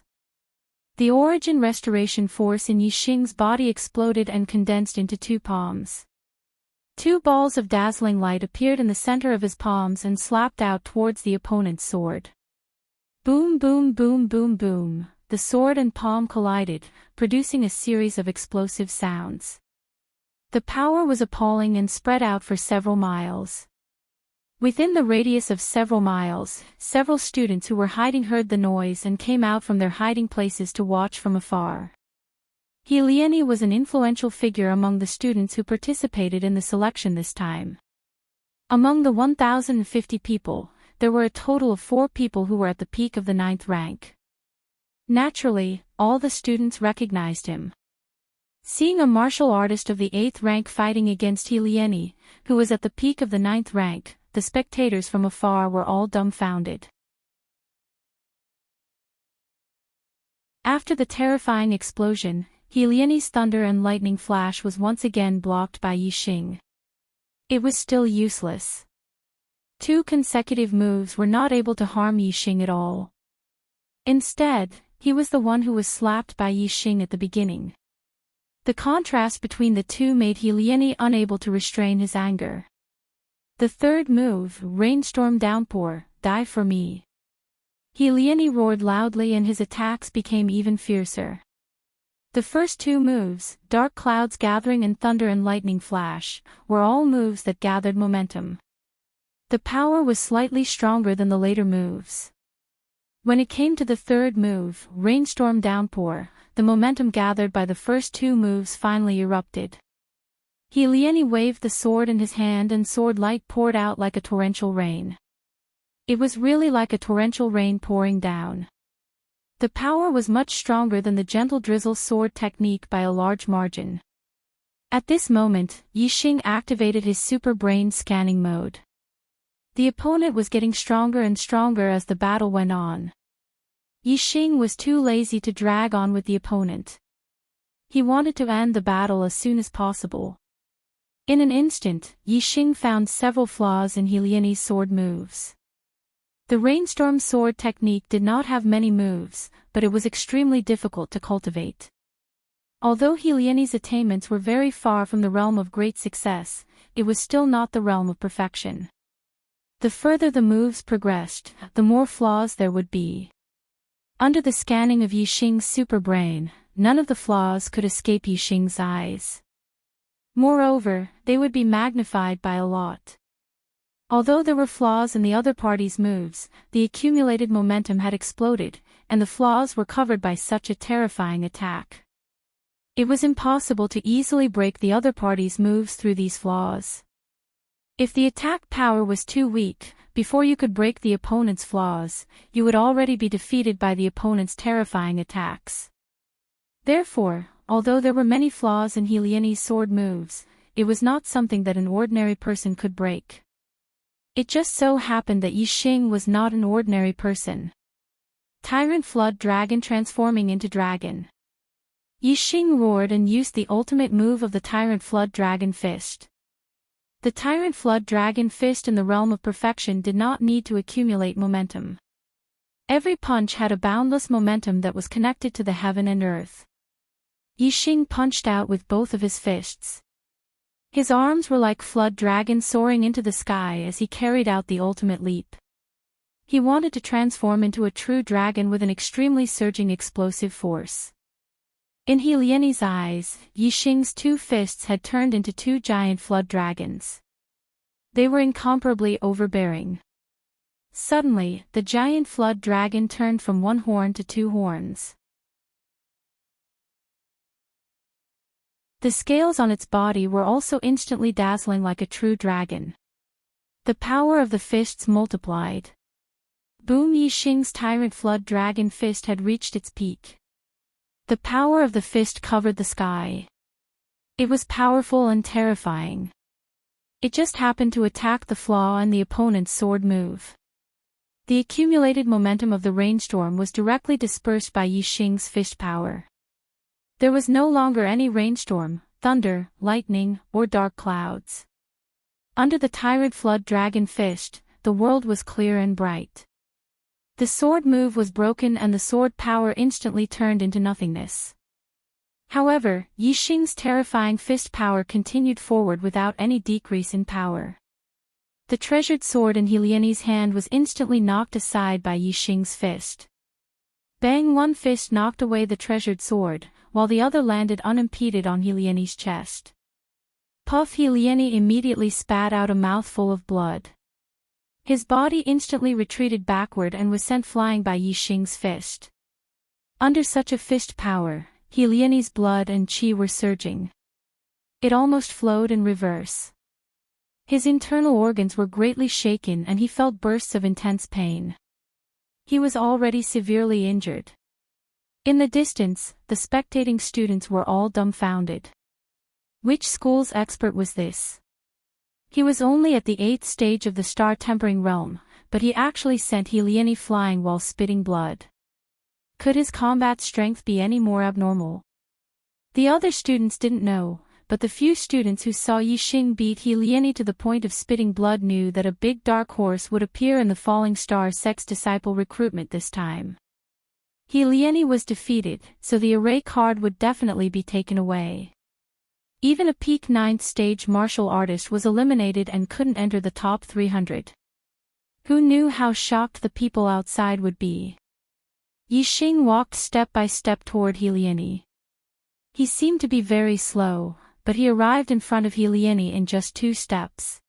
The origin restoration force in Yixing's body exploded and condensed into 2 palms. 2 balls of dazzling light appeared in the center of his palms and slapped out towards the opponent's sword. Boom boom boom boom boom, the sword and palm collided, producing a series of explosive sounds. The power was appalling and spread out for several miles. Within the radius of several miles, several students who were hiding heard the noise and came out from their hiding places to watch from afar. He Lieni was an influential figure among the students who participated in the selection this time. Among the 1,050 people, there were a total of 4 people who were at the peak of the 9th rank. Naturally, all the students recognized him. Seeing a martial artist of the 8th rank fighting against He Lieni, who was at the peak of the 9th rank, the spectators from afar were all dumbfounded. After the terrifying explosion, He Lieni's thunder and lightning flash was once again blocked by Yi Xing. It was still useless. 2 consecutive moves were not able to harm Yi Xing at all. Instead, he was the one who was slapped by Yi Xing at the beginning. The contrast between the two made He Lieni unable to restrain his anger. The third move, Rainstorm Downpour, die for me. He Lieni roared loudly and his attacks became even fiercer. The first 2 moves, Dark Clouds Gathering and Thunder and Lightning Flash, were all moves that gathered momentum. The power was slightly stronger than the later moves. When it came to the third move, Rainstorm Downpour, the momentum gathered by the first 2 moves finally erupted. He Lieni waved the sword in his hand and sword light poured out like a torrential rain. It was really like a torrential rain pouring down. The power was much stronger than the gentle drizzle sword technique by a large margin. At this moment, Yi Xing activated his super brain scanning mode. The opponent was getting stronger and stronger as the battle went on. Yi Xing was too lazy to drag on with the opponent. He wanted to end the battle as soon as possible. In an instant, Yi Xing found several flaws in He Lieni's sword moves. The Rainstorm sword technique did not have many moves, but it was extremely difficult to cultivate. Although He Lieni's attainments were very far from the realm of great success, it was still not the realm of perfection. The further the moves progressed, the more flaws there would be. Under the scanning of Yi Xing's super brain, none of the flaws could escape Yi Xing's eyes. Moreover, they would be magnified by a lot. Although there were flaws in the other party's moves, the accumulated momentum had exploded, and the flaws were covered by such a terrifying attack. It was impossible to easily break the other party's moves through these flaws. If the attack power was too weak, before you could break the opponent's flaws, you would already be defeated by the opponent's terrifying attacks. Therefore, although there were many flaws in He Lieni's sword moves, it was not something that an ordinary person could break. It just so happened that Yi Xing was not an ordinary person. Tyrant Flood Dragon transforming into dragon. Yi Xing roared and used the ultimate move of the Tyrant Flood Dragon Fist. The Tyrant Flood Dragon Fist in the realm of perfection did not need to accumulate momentum. Every punch had a boundless momentum that was connected to the heaven and earth. Yi Xing punched out with both of his fists. His arms were like flood dragons soaring into the sky as he carried out the ultimate leap. He wanted to transform into a true dragon with an extremely surging explosive force. In He Lieni's eyes, Yi Xing's 2 fists had turned into 2 giant flood dragons. They were incomparably overbearing. Suddenly, the giant flood dragon turned from 1 horn to 2 horns. The scales on its body were also instantly dazzling like a true dragon. The power of the fists multiplied. Boom! Yi Xing's Tyrant Flood Dragon Fist had reached its peak. The power of the fist covered the sky. It was powerful and terrifying. It just happened to attack the flaw in the opponent's sword move. The accumulated momentum of the rainstorm was directly dispersed by Yi Xing's fist power. There was no longer any rainstorm, thunder, lightning, or dark clouds. Under the Tyrant Flood Dragon Fist, the world was clear and bright. The sword move was broken and the sword power instantly turned into nothingness. However, Yi Xing's terrifying fist power continued forward without any decrease in power. The treasured sword in He Lieni's hand was instantly knocked aside by Yi Xing's fist. Bang! One fist knocked away the treasured sword, while the other landed unimpeded on He Lieni's chest. Puff! He Lieni immediately spat out a mouthful of blood. His body instantly retreated backward and was sent flying by Yi Xing's fist. Under such a fist power, He Liani's blood and qi were surging. It almost flowed in reverse. His internal organs were greatly shaken and he felt bursts of intense pain. He was already severely injured. In the distance, the spectating students were all dumbfounded. Which school's expert was this? He was only at the 8th stage of the star-tempering realm, but he actually sent He Liani flying while spitting blood. Could his combat strength be any more abnormal? The other students didn't know, but the few students who saw Yixing beat He Liani to the point of spitting blood knew that a big dark horse would appear in the Falling Star sect's disciple recruitment this time. He Liani was defeated, so the array card would definitely be taken away. Even a peak 9th stage martial artist was eliminated and couldn't enter the top 300. Who knew how shocked the people outside would be? Yixing walked step by step toward He Liani. He seemed to be very slow, but he arrived in front of He Liani in just 2 steps.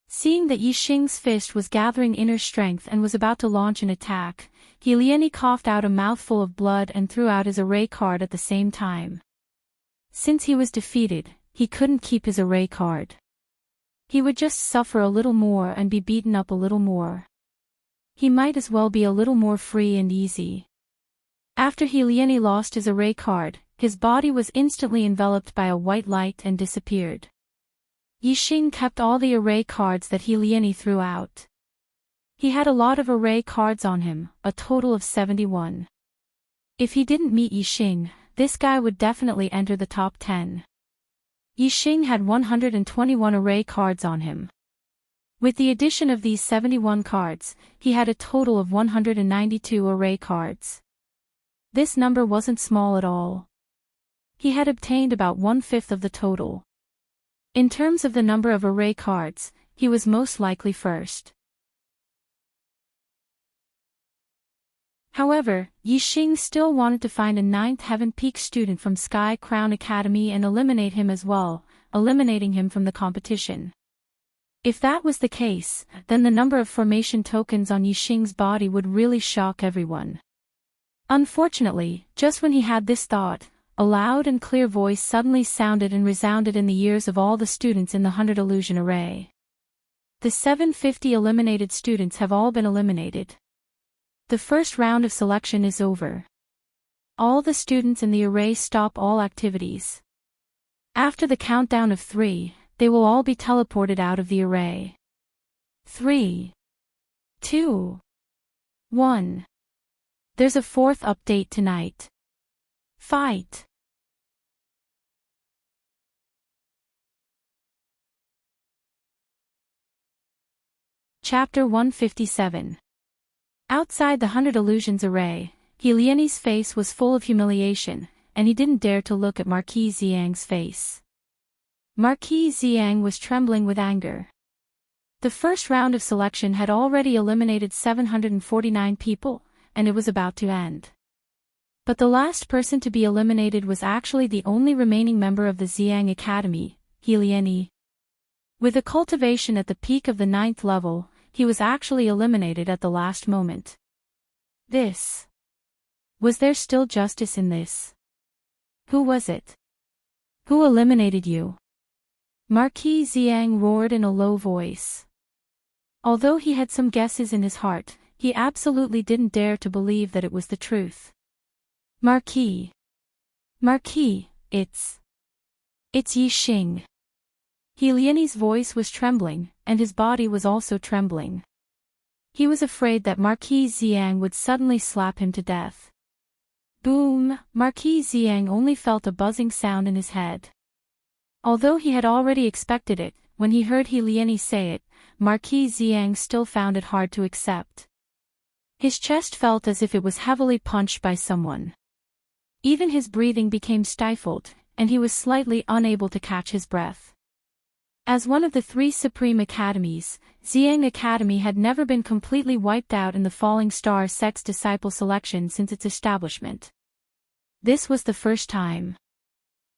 Seeing that Yixing's fist was gathering inner strength and was about to launch an attack, He Liani coughed out a mouthful of blood and threw out his array card at the same time. Since he was defeated, he couldn't keep his array card. He would just suffer a little more and be beaten up a little more. He might as well be a little more free and easy. After He Liani lost his array card, his body was instantly enveloped by a white light and disappeared. Yixing kept all the array cards that He Liani threw out. He had a lot of array cards on him, a total of 71. If he didn't meet Yixing, this guy would definitely enter the top 10. Yixing had 121 array cards on him. With the addition of these 71 cards, he had a total of 192 array cards. This number wasn't small at all. He had obtained about 1/5 of the total. In terms of the number of array cards, he was most likely first. However, Yixing still wanted to find a 9th Heaven Peak student from Sky Crown Academy and eliminate him as well, eliminating him from the competition. If that was the case, then the number of formation tokens on Yixing's body would really shock everyone. Unfortunately, just when he had this thought, a loud and clear voice suddenly sounded and resounded in the ears of all the students in the 100 illusion array. The 750 eliminated students have all been eliminated. The first round of selection is over. All the students in the array stop all activities. After the countdown of 3, they will all be teleported out of the array. 3, 2, 1. There's a 4th update tonight. Fight! Chapter 157. Outside the 100 Illusions array, He Liani's face was full of humiliation, and he didn't dare to look at Marquis Xiang's face. Marquis Xiang was trembling with anger. The first round of selection had already eliminated 749 people, and it was about to end. But the last person to be eliminated was actually the only remaining member of the Xiang Academy, He Liani. With a cultivation at the peak of the 9th level, he was actually eliminated at the last moment. Was there still justice in this? Who was it? Who eliminated you? Marquis Xiang roared in a low voice. Although he had some guesses in his heart, he absolutely didn't dare to believe that it was the truth. Marquis, it's Yixing. He Liani's voice was trembling, and his body was also trembling. He was afraid that Marquis Xiang would suddenly slap him to death. Boom! Marquis Xiang only felt a buzzing sound in his head. Although he had already expected it, when he heard He Liani say it, Marquis Xiang still found it hard to accept. His chest felt as if it was heavily punched by someone. Even his breathing became stifled, and he was slightly unable to catch his breath. As one of the 3 Supreme Academies, Xiang Academy had never been completely wiped out in the Falling Star sect's disciple selection since its establishment. This was the first time.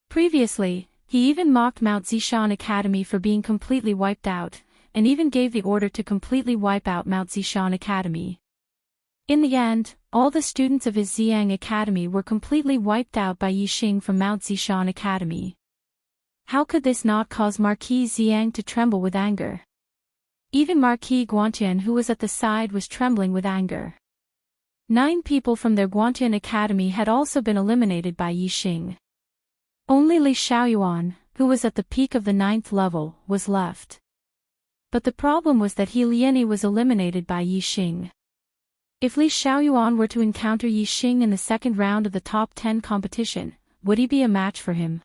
Previously, he even mocked Mount Zishan Academy for being completely wiped out, and even gave the order to completely wipe out Mount Zishan Academy. In the end, all the students of his Xiang Academy were completely wiped out by Yixing from Mount Zishan Academy. How could this not cause Marquis Xiang to tremble with anger? Even Marquis Guantian, who was at the side, was trembling with anger. 9 people from their Guantian Academy had also been eliminated by Yixing. Only Li Xiaoyuan, who was at the peak of the 9th level, was left. But the problem was that He Liani was eliminated by Yixing. If Li Xiaoyuan were to encounter Yixing in the second round of the top 10 competition, would he be a match for him?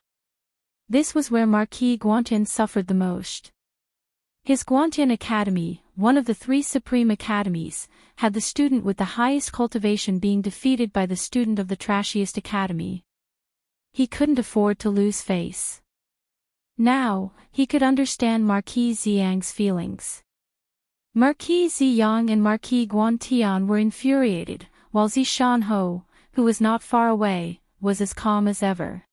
This was where Marquis Guantian suffered the most. His Guantian Academy, one of the 3 supreme academies, had the student with the highest cultivation being defeated by the student of the trashiest academy. He couldn't afford to lose face. Now, he could understand Marquis Xiang's feelings. Marquis Ziyang and Marquis Guantian were infuriated, while Zishan Ho, who was not far away, was as calm as ever.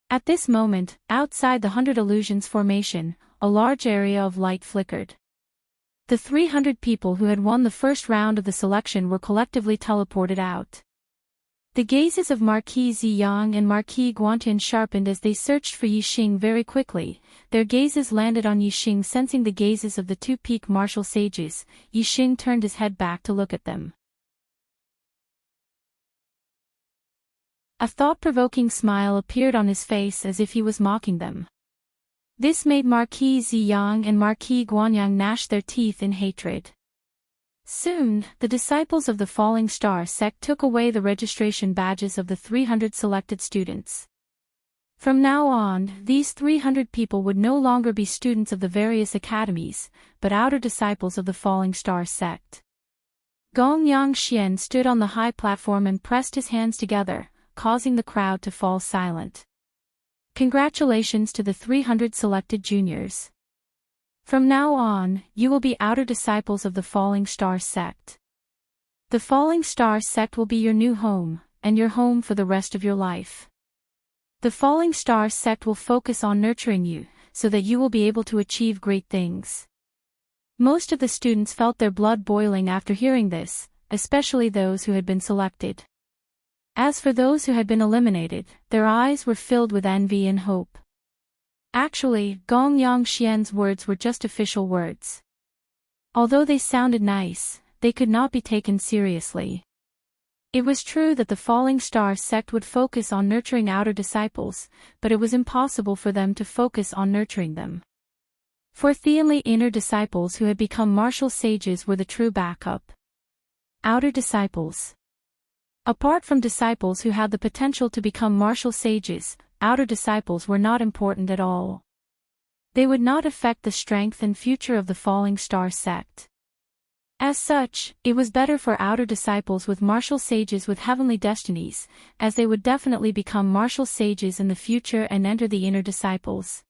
At this moment, outside the 100 Illusions formation, a large area of light flickered. The 300 people who had won the first round of the selection were collectively teleported out. The gazes of Marquis Ziyang and Marquis Guantian sharpened as they searched for Yixing very quickly. Their gazes landed on Yixing. Sensing the gazes of the 2 peak martial sages, Yixing turned his head back to look at them. A thought-provoking smile appeared on his face as if he was mocking them. This made Marquis Ziyang and Marquis Guanyang gnash their teeth in hatred. Soon, the disciples of the Falling Star sect took away the registration badges of the 300 selected students. From now on, these 300 people would no longer be students of the various academies, but outer disciples of the Falling Star sect. Gong Yangxian stood on the high platform and pressed his hands together, causing the crowd to fall silent. Congratulations to the 300 selected juniors. From now on, you will be outer disciples of the Falling Star sect. The Falling Star sect will be your new home, and your home for the rest of your life. The Falling Star sect will focus on nurturing you, so that you will be able to achieve great things. Most of the students felt their blood boiling after hearing this, especially those who had been selected. As for those who had been eliminated, their eyes were filled with envy and hope. Actually, Gong Yangxian's words were just official words. Although they sounded nice, they could not be taken seriously. It was true that the Falling Star sect would focus on nurturing outer disciples, but it was impossible for them to focus on nurturing them. For Theonly, inner disciples who had become martial sages were the true backup. Outer disciples. Apart from disciples who had the potential to become martial sages, outer disciples were not important at all. They would not affect the strength and future of the Falling Star sect. As such, it was better for outer disciples with martial sages with heavenly destinies, as they would definitely become martial sages in the future and enter the inner disciples.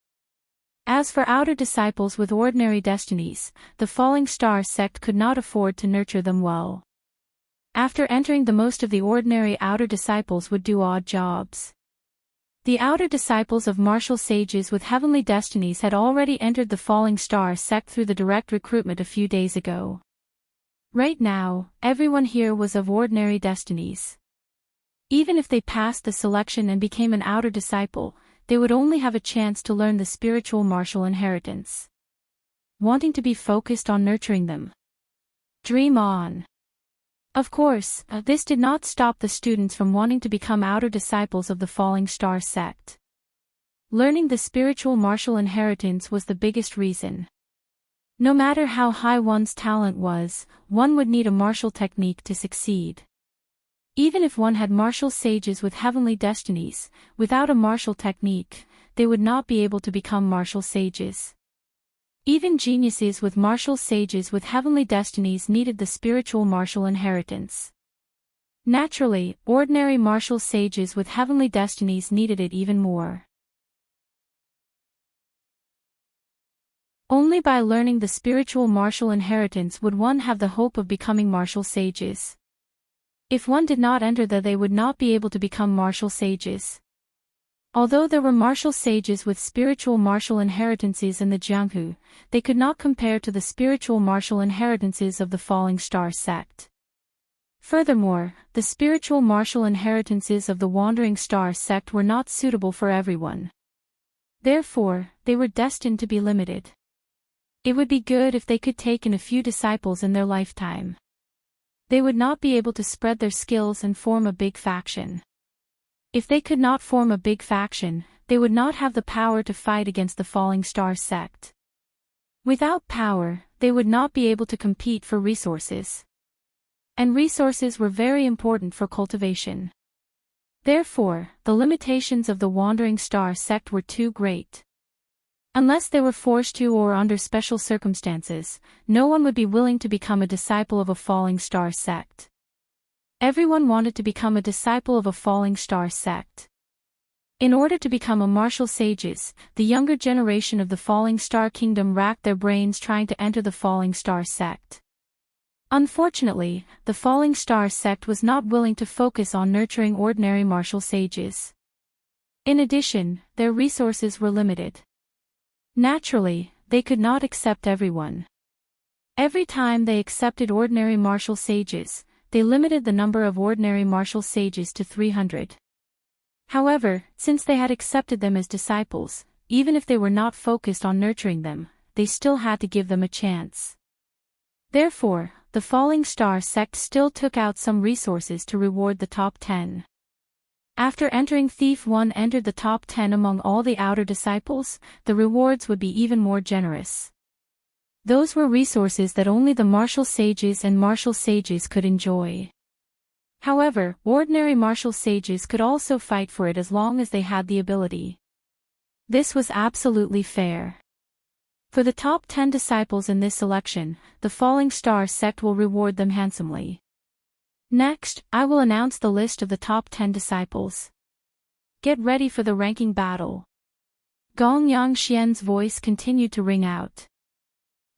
As for outer disciples with ordinary destinies, the Falling Star sect could not afford to nurture them well. After entering, the most of the ordinary outer disciples would do odd jobs. The outer disciples of martial sages with heavenly destinies had already entered the Falling Star sect through the direct recruitment a few days ago. Right now, everyone here was of ordinary destinies. Even if they passed the selection and became an outer disciple, they would only have a chance to learn the spiritual martial inheritance. Wanting to be focused on nurturing them. Dream on. Of course, this did not stop the students from wanting to become outer disciples of the Falling Star sect. Learning the spiritual martial inheritance was the biggest reason. No matter how high one's talent was, one would need a martial technique to succeed. Even if one had martial sages with heavenly destinies, without a martial technique, they would not be able to become martial sages. Even geniuses with martial sages with heavenly destinies needed the spiritual martial inheritance. Naturally, ordinary martial sages with heavenly destinies needed it even more. Only by learning the spiritual martial inheritance would one have the hope of becoming martial sages. If one did not enter they would not be able to become martial sages. Although there were martial sages with spiritual martial inheritances in the Jianghu, they could not compare to the spiritual martial inheritances of the Falling Star sect. Furthermore, the spiritual martial inheritances of the Wandering Star sect were not suitable for everyone. Therefore, they were destined to be limited. It would be good if they could take in a few disciples in their lifetime. They would not be able to spread their skills and form a big faction. If they could not form a big faction, they would not have the power to fight against the Falling Star sect. Without power, they would not be able to compete for resources. And resources were very important for cultivation. Therefore, the limitations of the Wandering Star sect were too great. Unless they were forced to or under special circumstances, no one would be willing to become a disciple of a Falling Star sect. Everyone wanted to become a disciple of a Falling Star sect. In order to become a martial sages, the younger generation of the Falling Star Kingdom racked their brains trying to enter the Falling Star sect. Unfortunately, the Falling Star sect was not willing to focus on nurturing ordinary martial sages. In addition, their resources were limited. Naturally, they could not accept everyone. Every time they accepted ordinary martial sages, they limited the number of ordinary martial sages to 300. However, since they had accepted them as disciples, even if they were not focused on nurturing them, they still had to give them a chance. Therefore, the Falling Star sect still took out some resources to reward the top 10. After entering Thief 1 entered the top 10 among all the outer disciples, the rewards would be even more generous. Those were resources that only the martial sages and martial sages could enjoy. However, ordinary martial sages could also fight for it as long as they had the ability. This was absolutely fair. For the top 10 disciples in this selection, the Falling Star sect will reward them handsomely. Next, I will announce the list of the top 10 disciples. Get ready for the ranking battle. Gong Yang Xian's voice continued to ring out.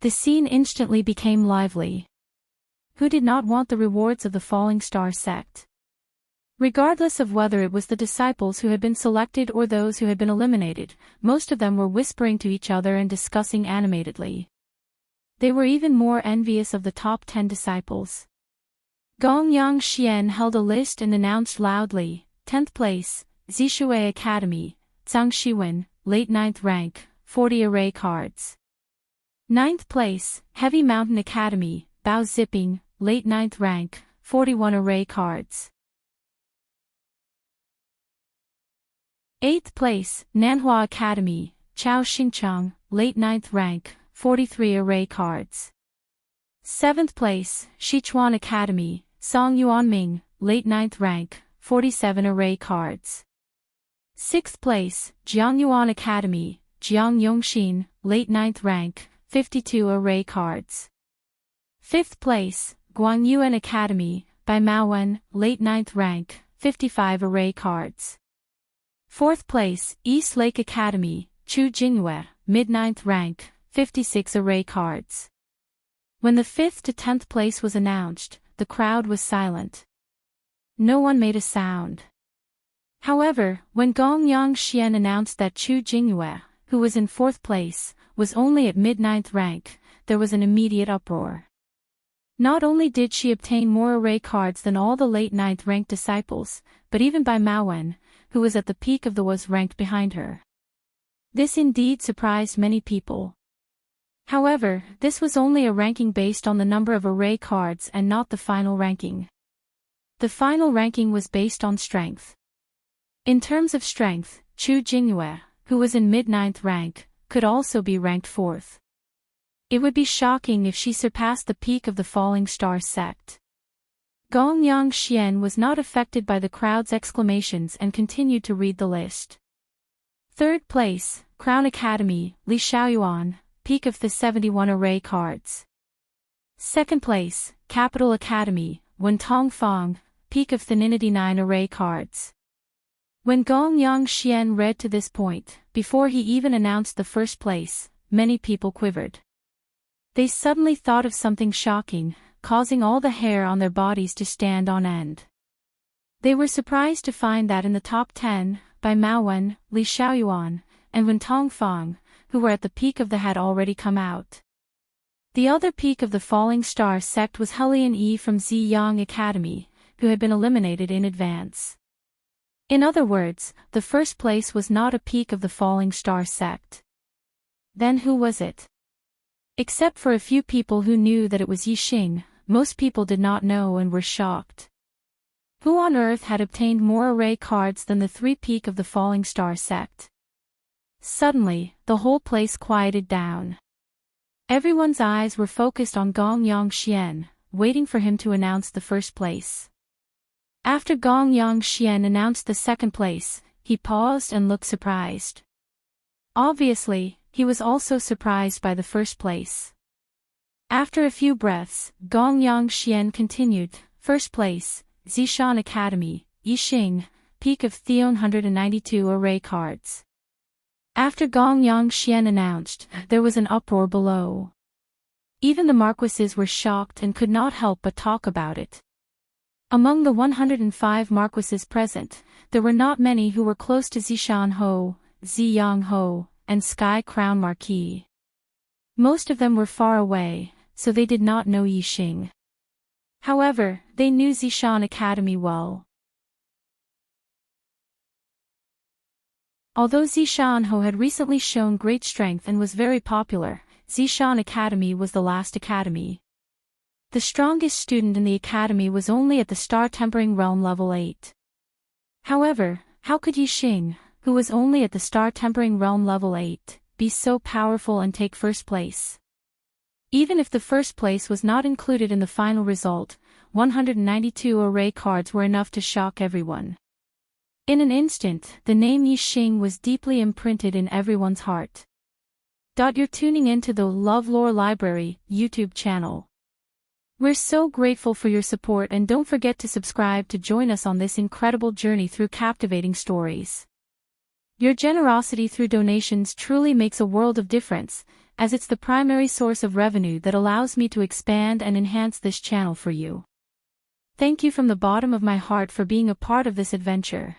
The scene instantly became lively. Who did not want the rewards of the Falling Star sect? Regardless of whether it was the disciples who had been selected or those who had been eliminated, most of them were whispering to each other and discussing animatedly. They were even more envious of the top 10 disciples. Gong Yang Xian held a list and announced loudly, 10th place, Zishui Academy, Zhang Shiwen, late 9th rank, 40 array cards. 9th place, Heavy Mountain Academy, Bao Zipping, late 9th rank, 41 array cards. 8th place, Nanhua Academy, Chao Xingchang, late 9th rank, 43 array cards. 7th place, Sichuan Academy, Song Yuanming, late 9th rank, 47 array cards. 6th place, Jiangyuan Academy, Jiang Yongxin, late 9th rank, 52 array cards. 5th place, Guangyuan Academy, by Maowen, late 9th rank, 55 array cards. 4th place, East Lake Academy, Chu Jingyue, mid-9th rank, 56 array cards. When the 5th to 10th place was announced, the crowd was silent. No one made a sound. However, when Gong Yang Xian announced that Chu Jingyue, who was in 4th place, was only at mid-9th rank, there was an immediate uproar. Not only did she obtain more array cards than all the late 9th ranked disciples, but even by Maowen, who was at the peak of the was ranked behind her. This indeed surprised many people. However, this was only a ranking based on the number of array cards and not the final ranking. The final ranking was based on strength. In terms of strength, Chu Jingyue, who was in mid-9th rank, could also be ranked 4th. It would be shocking if she surpassed the peak of the Falling Star sect. Gong Yang Xian was not affected by the crowd's exclamations and continued to read the list. 3rd place, Crown Academy, Li Xiaoyuan, peak of the 71 array cards. 2nd place, Capital Academy, Wen Tongfang, peak of the 99 array cards. When Gong Yang Xian read to this point, before he even announced the 1st place, many people quivered. They suddenly thought of something shocking, causing all the hair on their bodies to stand on end. They were surprised to find that in the top 10, by Maowen, Li Xiaoyuan, and Wen Tongfang, who were at the peak of the had already come out. The other peak of the Falling Star sect was Hellion E from Ziyang Academy, who had been eliminated in advance. In other words, the first place was not a peak of the Falling Star sect. Then who was it? Except for a few people who knew that it was Yixing, most people did not know and were shocked. Who on earth had obtained more array cards than the 3 peak of the Falling Star sect? Suddenly, the whole place quieted down. Everyone's eyes were focused on Gong Yongxian, waiting for him to announce the first place. After Gong Yongxian announced the second place, he paused and looked surprised. Obviously, he was also surprised by the first place. After a few breaths, Gong Yongxian continued, first place, Zishan Academy, Yixing, peak of Theon 192 array cards. After Gong Yongxian announced, there was an uproar below. Even the marquises were shocked and could not help but talk about it. Among the 105 marquises present, there were not many who were close to Zishan Ho, Ziyang Ho, and Sky Crown Marquis. Most of them were far away, so they did not know Yixing. However, they knew Zishan Academy well. Although Zishan Ho had recently shown great strength and was very popular, Zishan Academy was the last academy. The strongest student in the academy was only at the Star Tempering Realm level 8. However, how could Yixing, who was only at the Star Tempering Realm level 8, be so powerful and take first place? Even if the first place was not included in the final result, 192 array cards were enough to shock everyone. In an instant, the name Yixing was deeply imprinted in everyone's heart. You're tuning into the LoveLore Library YouTube channel. We're so grateful for your support, and don't forget to subscribe to join us on this incredible journey through captivating stories. Your generosity through donations truly makes a world of difference, as it's the primary source of revenue that allows me to expand and enhance this channel for you. Thank you from the bottom of my heart for being a part of this adventure.